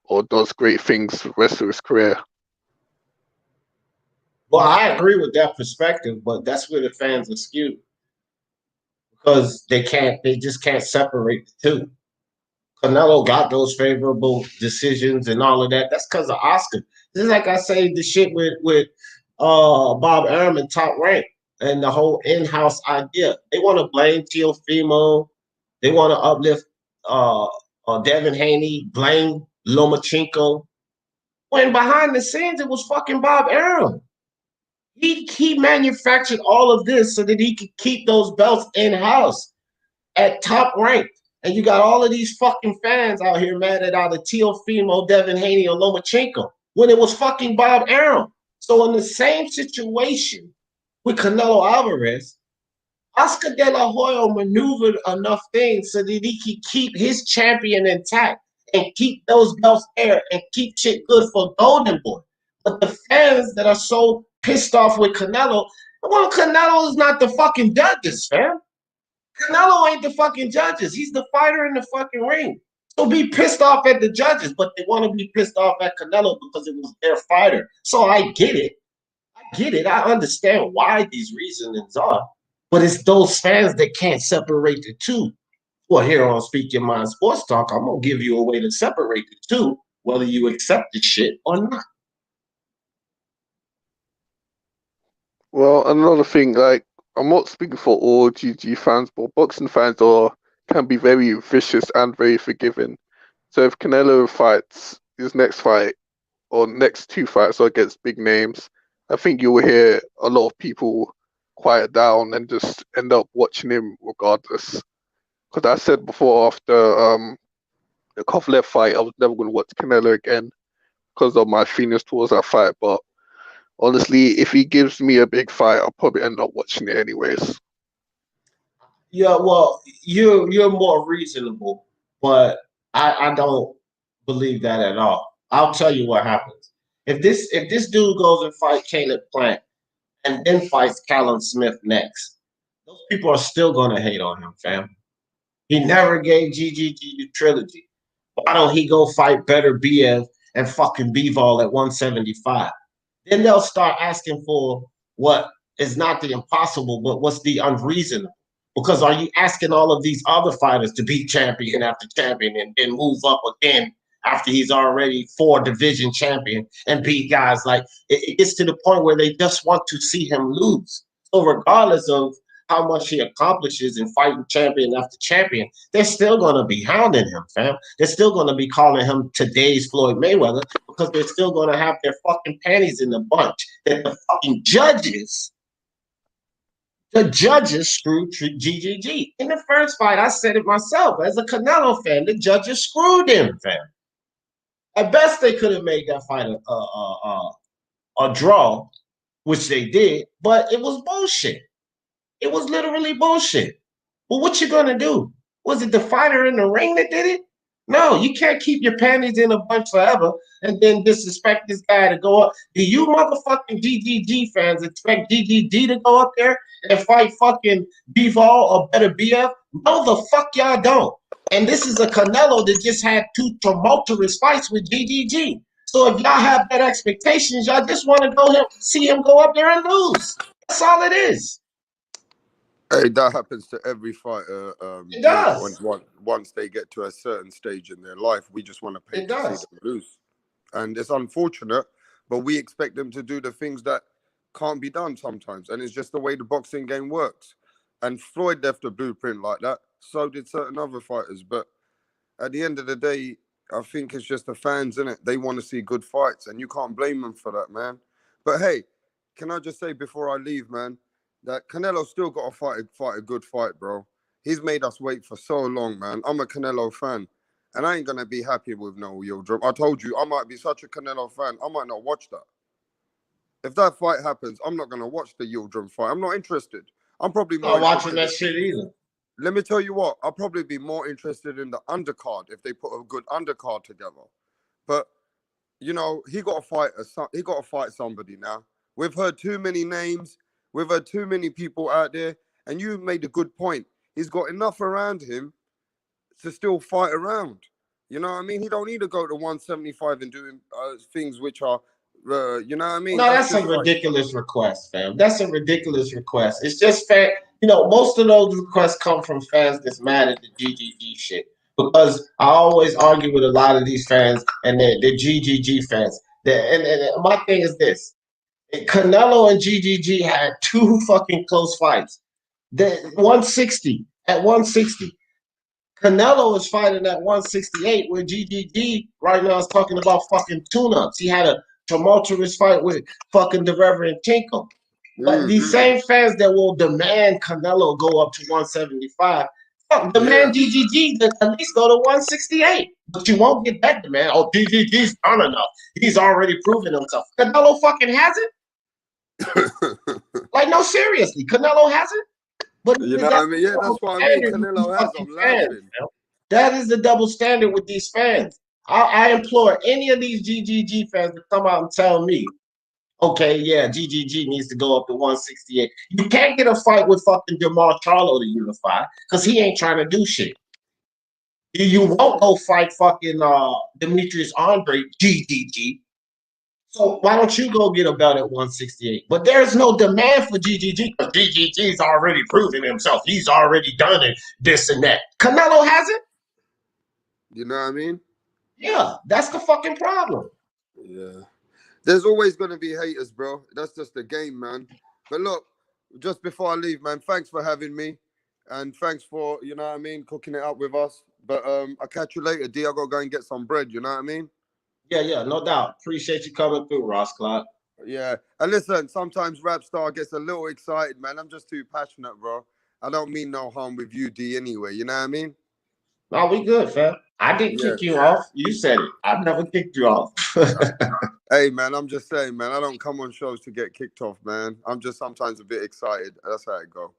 or does great things for the rest of his career. Well, I agree with that perspective, but that's where the fans are skewed because they just can't separate the two. Canelo got those favorable decisions and all of that. That's because of Oscar. This is like I say the shit with Bob Arum and Top Rank and the whole in-house idea. They want to blame Teofimo. They want to uplift Devin Haney, blame Lomachenko. When behind the scenes, it was fucking Bob Arum. He manufactured all of this so that he could keep those belts in-house at Top Rank. And you got all of these fucking fans out here mad at either Teofimo, Devin Haney, or Lomachenko when it was fucking Bob Arum. So in the same situation with Canelo Alvarez, Oscar De La Hoya maneuvered enough things so that he could keep his champion intact and keep those belts there and keep shit good for Golden Boy. But the fans that are so pissed off with Canelo, well, Canelo is not the fucking judges, fam. Canelo ain't the fucking judges. He's the fighter in the fucking ring. So be pissed off at the judges, but they want to be pissed off at Canelo because it was their fighter. So I get it. I understand why these reasonings are. But it's those fans that can't separate the two. Well, here on Speak Your Mind Sports Talk, I'm going to give you a way to separate the two, whether you accept the shit or not. Well, another thing, like, I'm not speaking for all GG fans, but boxing fans can be very vicious and very forgiving. So if Canelo fights his next fight or next two fights are against big names, I think you will hear a lot of people quiet down and just end up watching him regardless. Because I said before, after the Kovalev fight, I was never going to watch Canelo again because of my feelings towards that fight. But honestly, if he gives me a big fight, I'll probably end up watching it anyways. Yeah, well, you're more reasonable, but I don't believe that at all. I'll tell you what happens. If this dude goes and fights Caleb Plant and then fights Callum Smith next, those people are still gonna hate on him, fam. He never gave GGG the trilogy. Why don't he go fight better BF and fucking B-Vol at 175? Then they'll start asking for what is not the impossible, but what's the unreasonable. Because are you asking all of these other fighters to be champion after champion and then move up again after he's already 4 division champion and beat guys like it gets to the point where they just want to see him lose. So regardless of how much he accomplishes in fighting champion after champion, they're still going to be hounding him, fam. They're still going to be calling him today's Floyd Mayweather because they're still going to have their fucking panties in a bunch that the fucking judges screwed GGG. In the first fight, I said it myself. As a Canelo fan, the judges screwed him, fam. At best, they could have made that fight a draw, which they did, but it was bullshit. It was literally bullshit. Well, what you gonna do? Was it the fighter in the ring that did it? No, you can't keep your panties in a bunch forever and then disrespect this guy to go up. Do you motherfucking GGG fans expect GGG to go up there and fight fucking B-Vol or better BF? No, the fuck y'all don't. And this is a Canelo that just had 2 tumultuous fights with GGG. So if y'all have that expectations, y'all just want to go see him go up there and lose. That's all it is. Hey, that happens to every fighter. It does. Once they get to a certain stage in their life, we just want to pay to see them lose. And it's unfortunate, but we expect them to do the things that can't be done sometimes. And it's just the way the boxing game works. And Floyd left a blueprint like that. So did certain other fighters. But at the end of the day, I think it's just the fans, innit? They want to see good fights, and you can't blame them for that, man. But hey, can I just say before I leave, man, that Canelo still got to fight a good fight, bro. He's made us wait for so long, man. I'm a Canelo fan, and I ain't gonna be happy with no Yildirim. I told you, I might be such a Canelo fan, I might not watch that. If that fight happens, I'm not gonna watch the Yildirim fight. I'm not interested. I'm probably more not watching that shit either. Let me tell you what, I'll probably be more interested in the undercard if they put a good undercard together. But you know, he got to fight somebody now. We've heard too many names. We've had too many people out there, and you made a good point. He's got enough around him to still fight around. You know what I mean? He don't need to go to 175 and do things which are, you know what I mean? No, that's a ridiculous request, fam. That's a ridiculous request. It's just fair. You know, most of those requests come from fans that's mad at the GGG shit. Because I always argue with a lot of these fans, and they're GGG fans. And my thing is this. Canelo and GGG had 2 fucking close fights. The 160 at 160. Canelo is fighting at 168, where GGG right now is talking about fucking tune-ups. He had a tumultuous fight with fucking Derevenchenko. But these same fans that will demand Canelo go up to 175, demand GGG to at least go to 168. But you won't get that demand. Oh, GGG's done enough. He's already proven himself. Canelo fucking hasn't. Like, no, seriously, Canelo hasn't. But you know what I mean? Yeah, that's what I mean. Canelo has. I'm laughing. That is the double standard with these fans. I implore any of these GGG fans to come out and tell me, okay, yeah, GGG needs to go up to 168. You can't get a fight with fucking Jamal Charlo to unify because he ain't trying to do shit. You won't go fight fucking Demetrius Andre, GGG. So why don't you go get a belt at 168? But there's no demand for GGG because GGG's already proven himself. He's already done it, this and that. Canelo hasn't. You know what I mean? Yeah, that's the fucking problem. Yeah. There's always going to be haters, bro. That's just the game, man. But look, just before I leave, man, thanks for having me. And thanks for, you know what I mean, cooking it up with us. But I'll catch you later, D. I got to go and get some bread, you know what I mean? Yeah, no doubt. Appreciate you coming through, Ross Clark. Yeah. And listen, sometimes Rap Star gets a little excited, man. I'm just too passionate, bro. I don't mean no harm with you, D, anyway. You know what I mean? No, we good, fam. I didn't kick you off. You said it. I've never kicked you off. Hey, man, I'm just saying, man, I don't come on shows to get kicked off, man. I'm just sometimes a bit excited. That's how it go.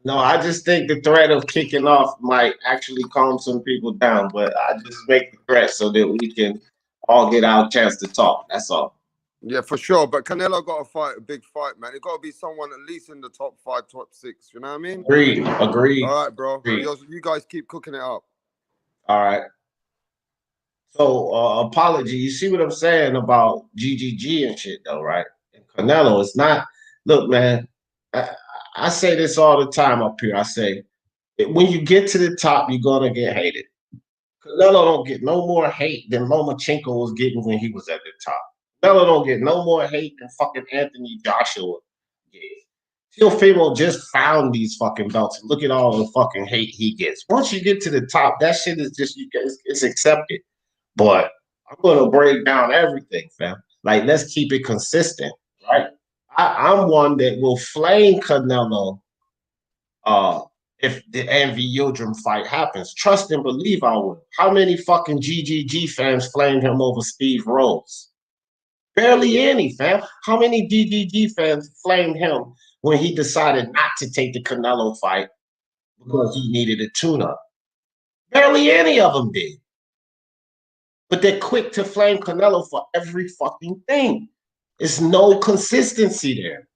No, I just think the threat of kicking off might actually calm some people down, but I just make the threat so that we can all get our chance to talk. That's all. Yeah, for sure. But Canelo got to fight a big fight, man. It got to be someone at least in the top 5, top 6. You know what I mean? Agreed. Agreed. All right, bro. Agreed. You guys keep cooking it up. All right. So, apology. You see what I'm saying about GGG and shit, though, right? And Canelo, it's not. Look, man. I, I say this all the time up here. I say, when you get to the top, you're gonna get hated. Canelo don't get no more hate than Lomachenko was getting when he was at the top. Canelo don't get no more hate than fucking Anthony Joshua gave. Teofimo just found these fucking belts. Look at all the fucking hate he gets. Once you get to the top, that shit is just it's accepted. But I'm gonna break down everything, fam. Like, let's keep it consistent, right? I'm one that will flame Canelo if the Envy Yildirim fight happens. Trust and believe I will. How many fucking GGG fans flamed him over Steve Rhodes? Barely any, fam. How many GGG fans flamed him when he decided not to take the Canelo fight because he needed a tune-up? Barely any of them did. But they're quick to flame Canelo for every fucking thing. There's no consistency there.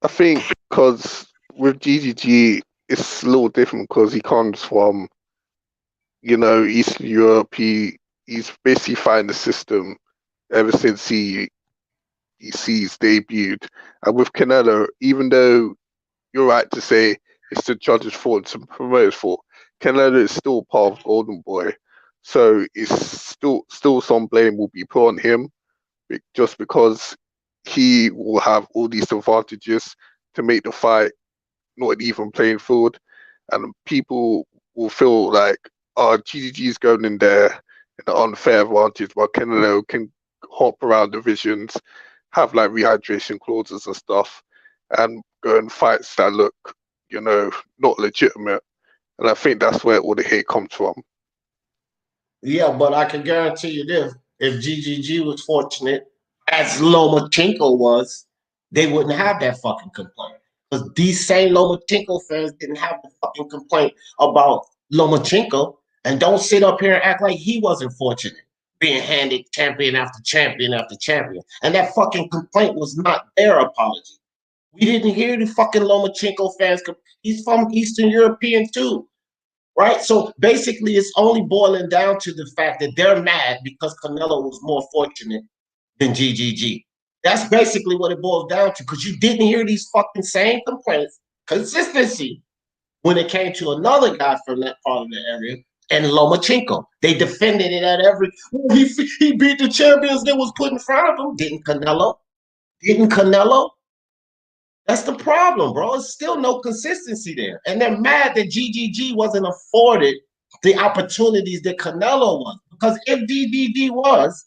I think because with GGG, it's a little different because he comes from, Eastern Europe. He's basically found the system ever since he's debuted. And with Canelo, even though you're right to say it's the judges' fault, it's the promoter's fault, Canelo is still part of Golden Boy. So it's still some blame will be put on him just because he will have all these advantages to make the fight not an even playing field, and people will feel like, GGG is going in there in an unfair advantage, but Canelo can hop around divisions, have like rehydration clauses and stuff, and go in fights that look, not legitimate. And I think that's where all the hate comes from. Yeah, but I can guarantee you this: if GGG was fortunate, as Lomachenko was, they wouldn't have that fucking complaint. Because these same Lomachenko fans didn't have the fucking complaint about Lomachenko, and don't sit up here and act like he wasn't fortunate, being handed champion after champion after champion. And that fucking complaint was not their apology. We didn't hear the fucking Lomachenko fans. He's from Eastern European too. Right? So basically, it's only boiling down to the fact that they're mad because Canelo was more fortunate than GGG. That's basically what it boils down to, because you didn't hear these fucking same complaints, consistency, when it came to another guy from that part of the area, and Lomachenko. They defended it at every, he beat the champions that was put in front of him. Didn't Canelo? Didn't Canelo? That's the problem, bro. There's still no consistency there. And they're mad that GGG wasn't afforded the opportunities that Canelo was. Because if GGG was,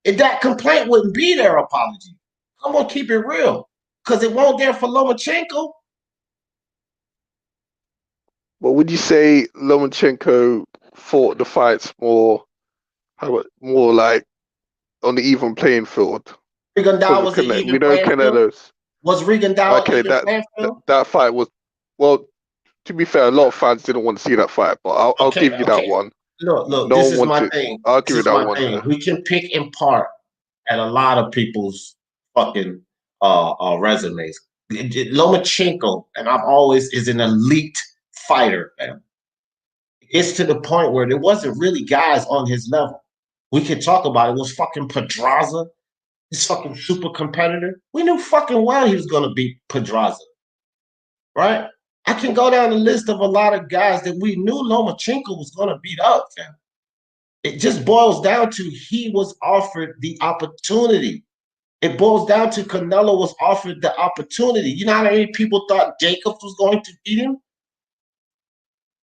that complaint wouldn't be their apology. I'm going to keep it real. Because it won't there for Lomachenko. But would you say Lomachenko fought the fights more like on the even playing field? Rigondeaux was an even playing field. Was Rigondeaux that fight was, well, to be fair, a lot of fans didn't want to see that fight, but I'll give you that one. Look, this is my thing. I'll give you that one. We can pick in part at a lot of people's fucking resumes. Lomachenko, and I've always, is an elite fighter, man. It's to the point where there wasn't really guys on his level. We could talk about it. It was fucking Pedraza, this fucking super competitor. We knew fucking well he was going to beat Pedraza, right? I can go down the list of a lot of guys that we knew Lomachenko was going to beat up, fam. It just boils down to he was offered the opportunity. It boils down to Canelo was offered the opportunity. You know how many people thought Jacobs was going to beat him?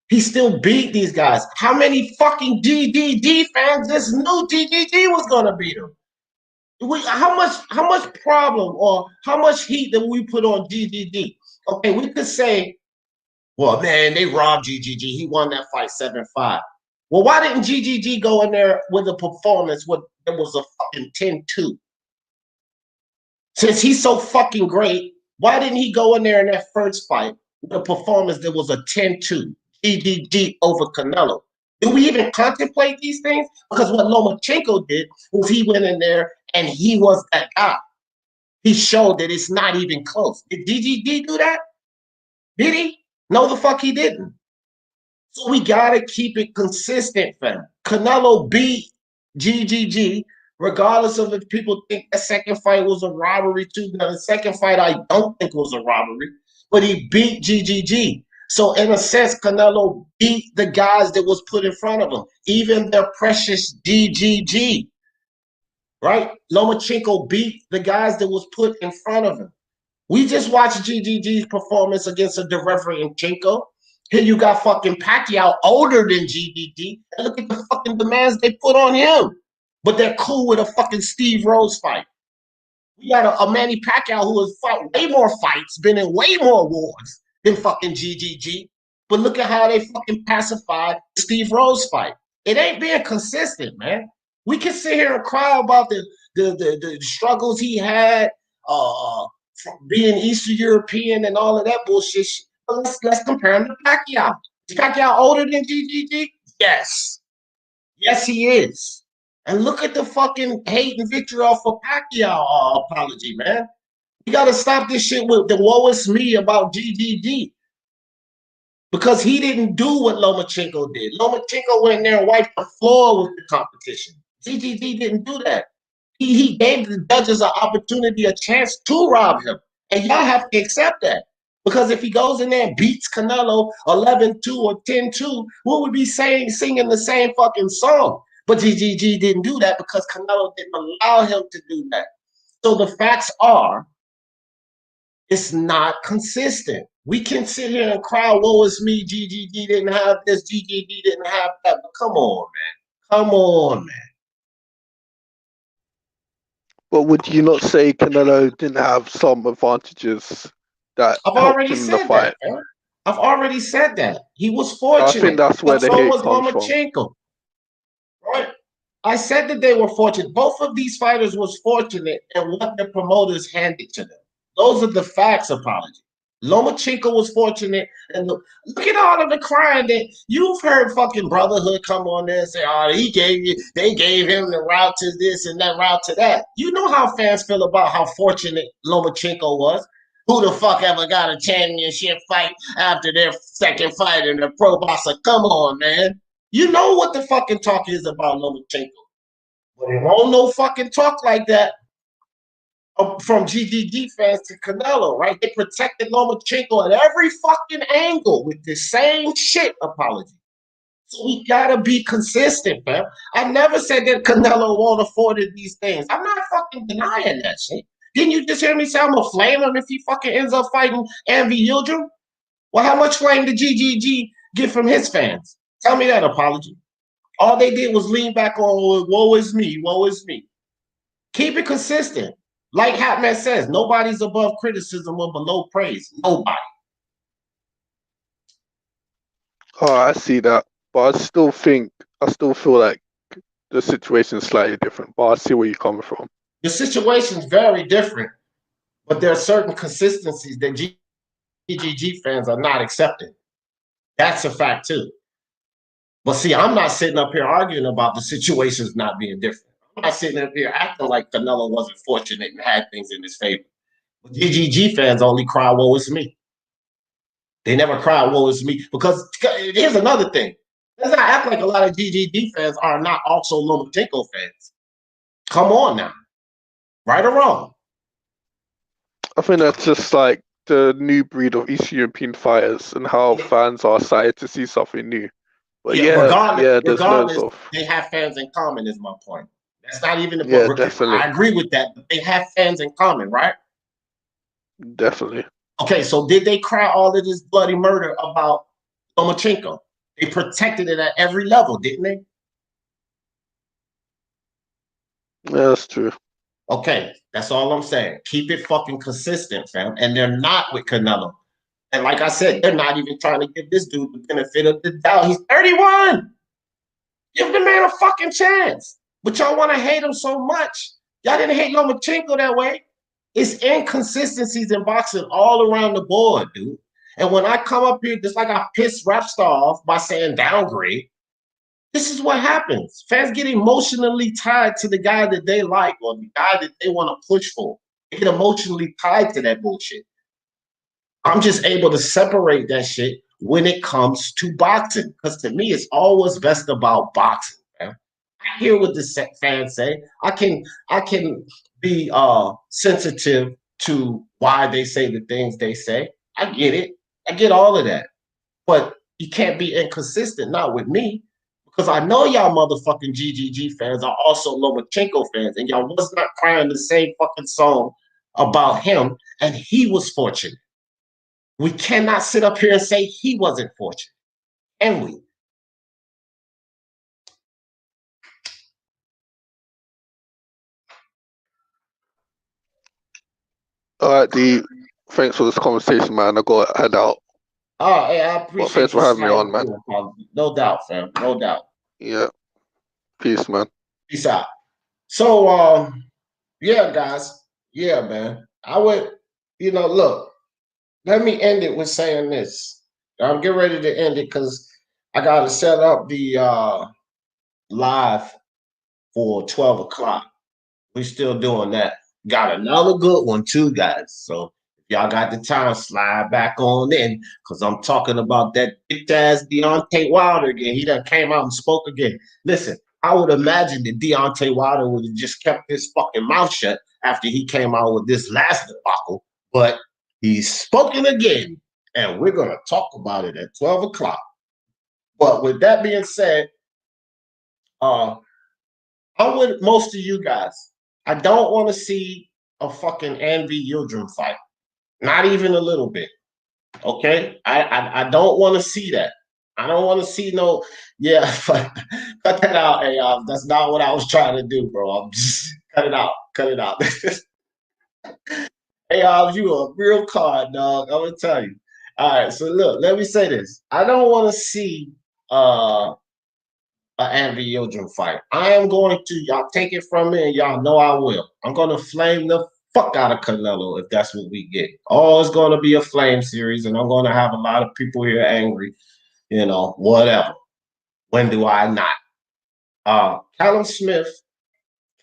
He still beat these guys. How many fucking GGG fans just knew GGG was going to beat him? How much problem or how much heat did we put on GGG? Okay, we could say, well, man, they robbed GGG. He won that fight 7-5. Well, why didn't GGG go in there with a performance where there was a fucking 10-2? Since he's so fucking great, why didn't he go in there in that first fight with a performance that was a 10-2? GGG over Canelo. Do we even contemplate these things? Because what Lomachenko did was he went in there and he was that guy. He showed that it's not even close. Did GGG do that? Did he? No, the fuck he didn't. So we gotta keep it consistent, fam. Canelo beat GGG, regardless of if people think the second fight was a robbery too. Now, the second fight I don't think was a robbery, but he beat GGG. So in a sense, Canelo beat the guys that was put in front of him, even their precious GGG. Right? Lomachenko beat the guys that was put in front of him. We just watched GGG's performance against a Derevryanchenko. Here you got fucking Pacquiao older than GGG. And look at the fucking demands they put on him. But they're cool with a fucking Steve Rose fight. We got a Manny Pacquiao who has fought way more fights, been in way more wars than fucking GGG. But look at how they fucking pacified the Steve Rose fight. It ain't being consistent, man. We can sit here and cry about the struggles he had, being Eastern European and all of that bullshit. But let's compare him to Pacquiao. Is Pacquiao older than GGG? Yes. Yes, he is. And look at the fucking hate and vitriol for Pacquiao apology, man. You got to stop this shit with the woe is me about GGG. Because he didn't do what Lomachenko did. Lomachenko went in there and wiped the floor with the competition. GGG didn't do that. He gave the judges an opportunity, a chance to rob him. And y'all have to accept that. Because if he goes in there and beats Canelo 11-2 or 10-2, we would be singing the same fucking song. But GGG didn't do that because Canelo didn't allow him to do that. So the facts are, it's not consistent. We can sit here and cry, woe is me, GGG didn't have this, GGG didn't have that. But come on, man. Come on, man. But would you not say Canelo didn't have some advantages that I've helped already him in the said fight? that, man. I've already said that. He was fortunate. I think that's where But the so hate was comes from. Lomachenko. Right? I said that they were fortunate. Both of these fighters was fortunate in what their promoters handed to them. Those are the facts, apology. Lomachenko was fortunate, and look at all of the crying that you've heard fucking Brotherhood come on there and say, oh, they gave him the route to this and that route to that. You know how fans feel about how fortunate Lomachenko was. Who the fuck ever got a championship fight after their second fight in the pro boxer? Come on, man. You know what the fucking talk is about Lomachenko. But it won't no fucking talk like that from GGG fans to Canelo, right? They protected Lomachenko at every fucking angle with the same shit apology. So we gotta be consistent, man. I never said that Canelo won't afford these things. I'm not fucking denying that shit. Didn't you just hear me say I'm gonna flame him if he fucking ends up fighting Andy Yildirim? Well, how much flame did GGG get from his fans? Tell me that apology. All they did was lean back on, woe is me, woe is me. Keep it consistent. Like Hatman says, nobody's above criticism or below praise. Nobody. Oh, I see that. But I still feel like the situation is slightly different. But I see where you're coming from. The situation's very different, but there are certain consistencies that GGG fans are not accepting. That's a fact too. But see, I'm not sitting up here arguing about the situations not being different. I'm not sitting up here acting like Canelo wasn't fortunate and had things in his favor. But GGG fans only cry, woe is me. They never cry, woe is me. Because here's another thing. Let's not act like a lot of GGG fans are not also Lomachenko fans. Come on now. Right or wrong? I think that's just like the new breed of Eastern European fighters and how fans are excited to see something new. But regardless, they have fans in common is my point. That's not even the point. Definitely. I agree with that, but they have fans in common, right? Definitely. Okay, so did they cry all of this bloody murder about Lomachenko? They protected it at every level, didn't they? Yeah, that's true. Okay, that's all I'm saying. Keep it fucking consistent, fam. And they're not with Canelo. And like I said, they're not even trying to give this dude the benefit of the doubt. He's 31. Give the man a fucking chance. But y'all want to hate him so much. Y'all didn't hate Lomachenko that way. It's inconsistencies in boxing all around the board, dude. And when I come up here, just like I piss Rapstar off by saying downgrade, this is what happens. Fans get emotionally tied to the guy that they like or the guy that they want to push for. They get emotionally tied to that bullshit. I'm just able to separate that shit when it comes to boxing. Because to me, it's always best about boxing, man. I hear what the fans say. I can be sensitive to why they say the things they say. I get it. I get all of that. But you can't be inconsistent, not with me. Because I know y'all motherfucking GGG fans are also Lomachenko fans, and y'all was not crying the same fucking song about him, and he was fortunate. We cannot sit up here and say he wasn't fortunate, can we? All right, D. Thanks for this conversation, man. I got to head out. Oh, hey, I But appreciate thanks for having me on, man. No doubt, fam. No doubt. Yeah. Peace, man. Peace out. So, yeah, guys. Yeah, man. I would, look, let me end it with saying this. I'm getting ready to end it because I got to set up the live for 12 o'clock. We're still doing that. Got another good one too, guys. So if y'all got the time, slide back on in because I'm talking about that bitch ass Deontay Wilder again. He done came out and spoke again. Listen, I would imagine that Deontay Wilder would have just kept his fucking mouth shut after he came out with this last debacle, but he's spoken again, and we're gonna talk about it at 12 o'clock. But with that being said, I'm with most of you guys. I don't want to see a fucking Andy Yildirim fight. Not even a little bit. Okay? I don't want to see that. I don't want to see no, yeah, cut that out. Hey, that's not what I was trying to do, bro. I'm just cut it out. Cut it out. Hey, you a real card, dog. I'm gonna tell you. All right, so look, let me say this. I don't want to see an Andy Yildirim fight. I am going to, y'all take it from me, and y'all know I will. I'm going to flame the fuck out of Canelo if that's what we get. Oh, it's going to be a flame series, and I'm going to have a lot of people here angry, whatever. When do I not? Callum Smith,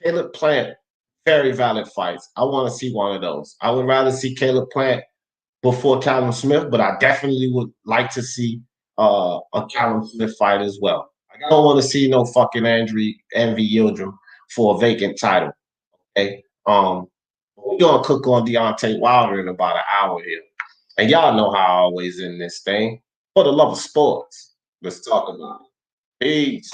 Caleb Plant, very valid fights. I want to see one of those. I would rather see Caleb Plant before Callum Smith, but I definitely would like to see a Callum Smith fight as well. I don't want to see no fucking Envy Yildirim for a vacant title. Okay. We're gonna cook on Deontay Wilder in about an hour here. And y'all know how I always end this thing. For the love of sports, let's talk about it. Peace.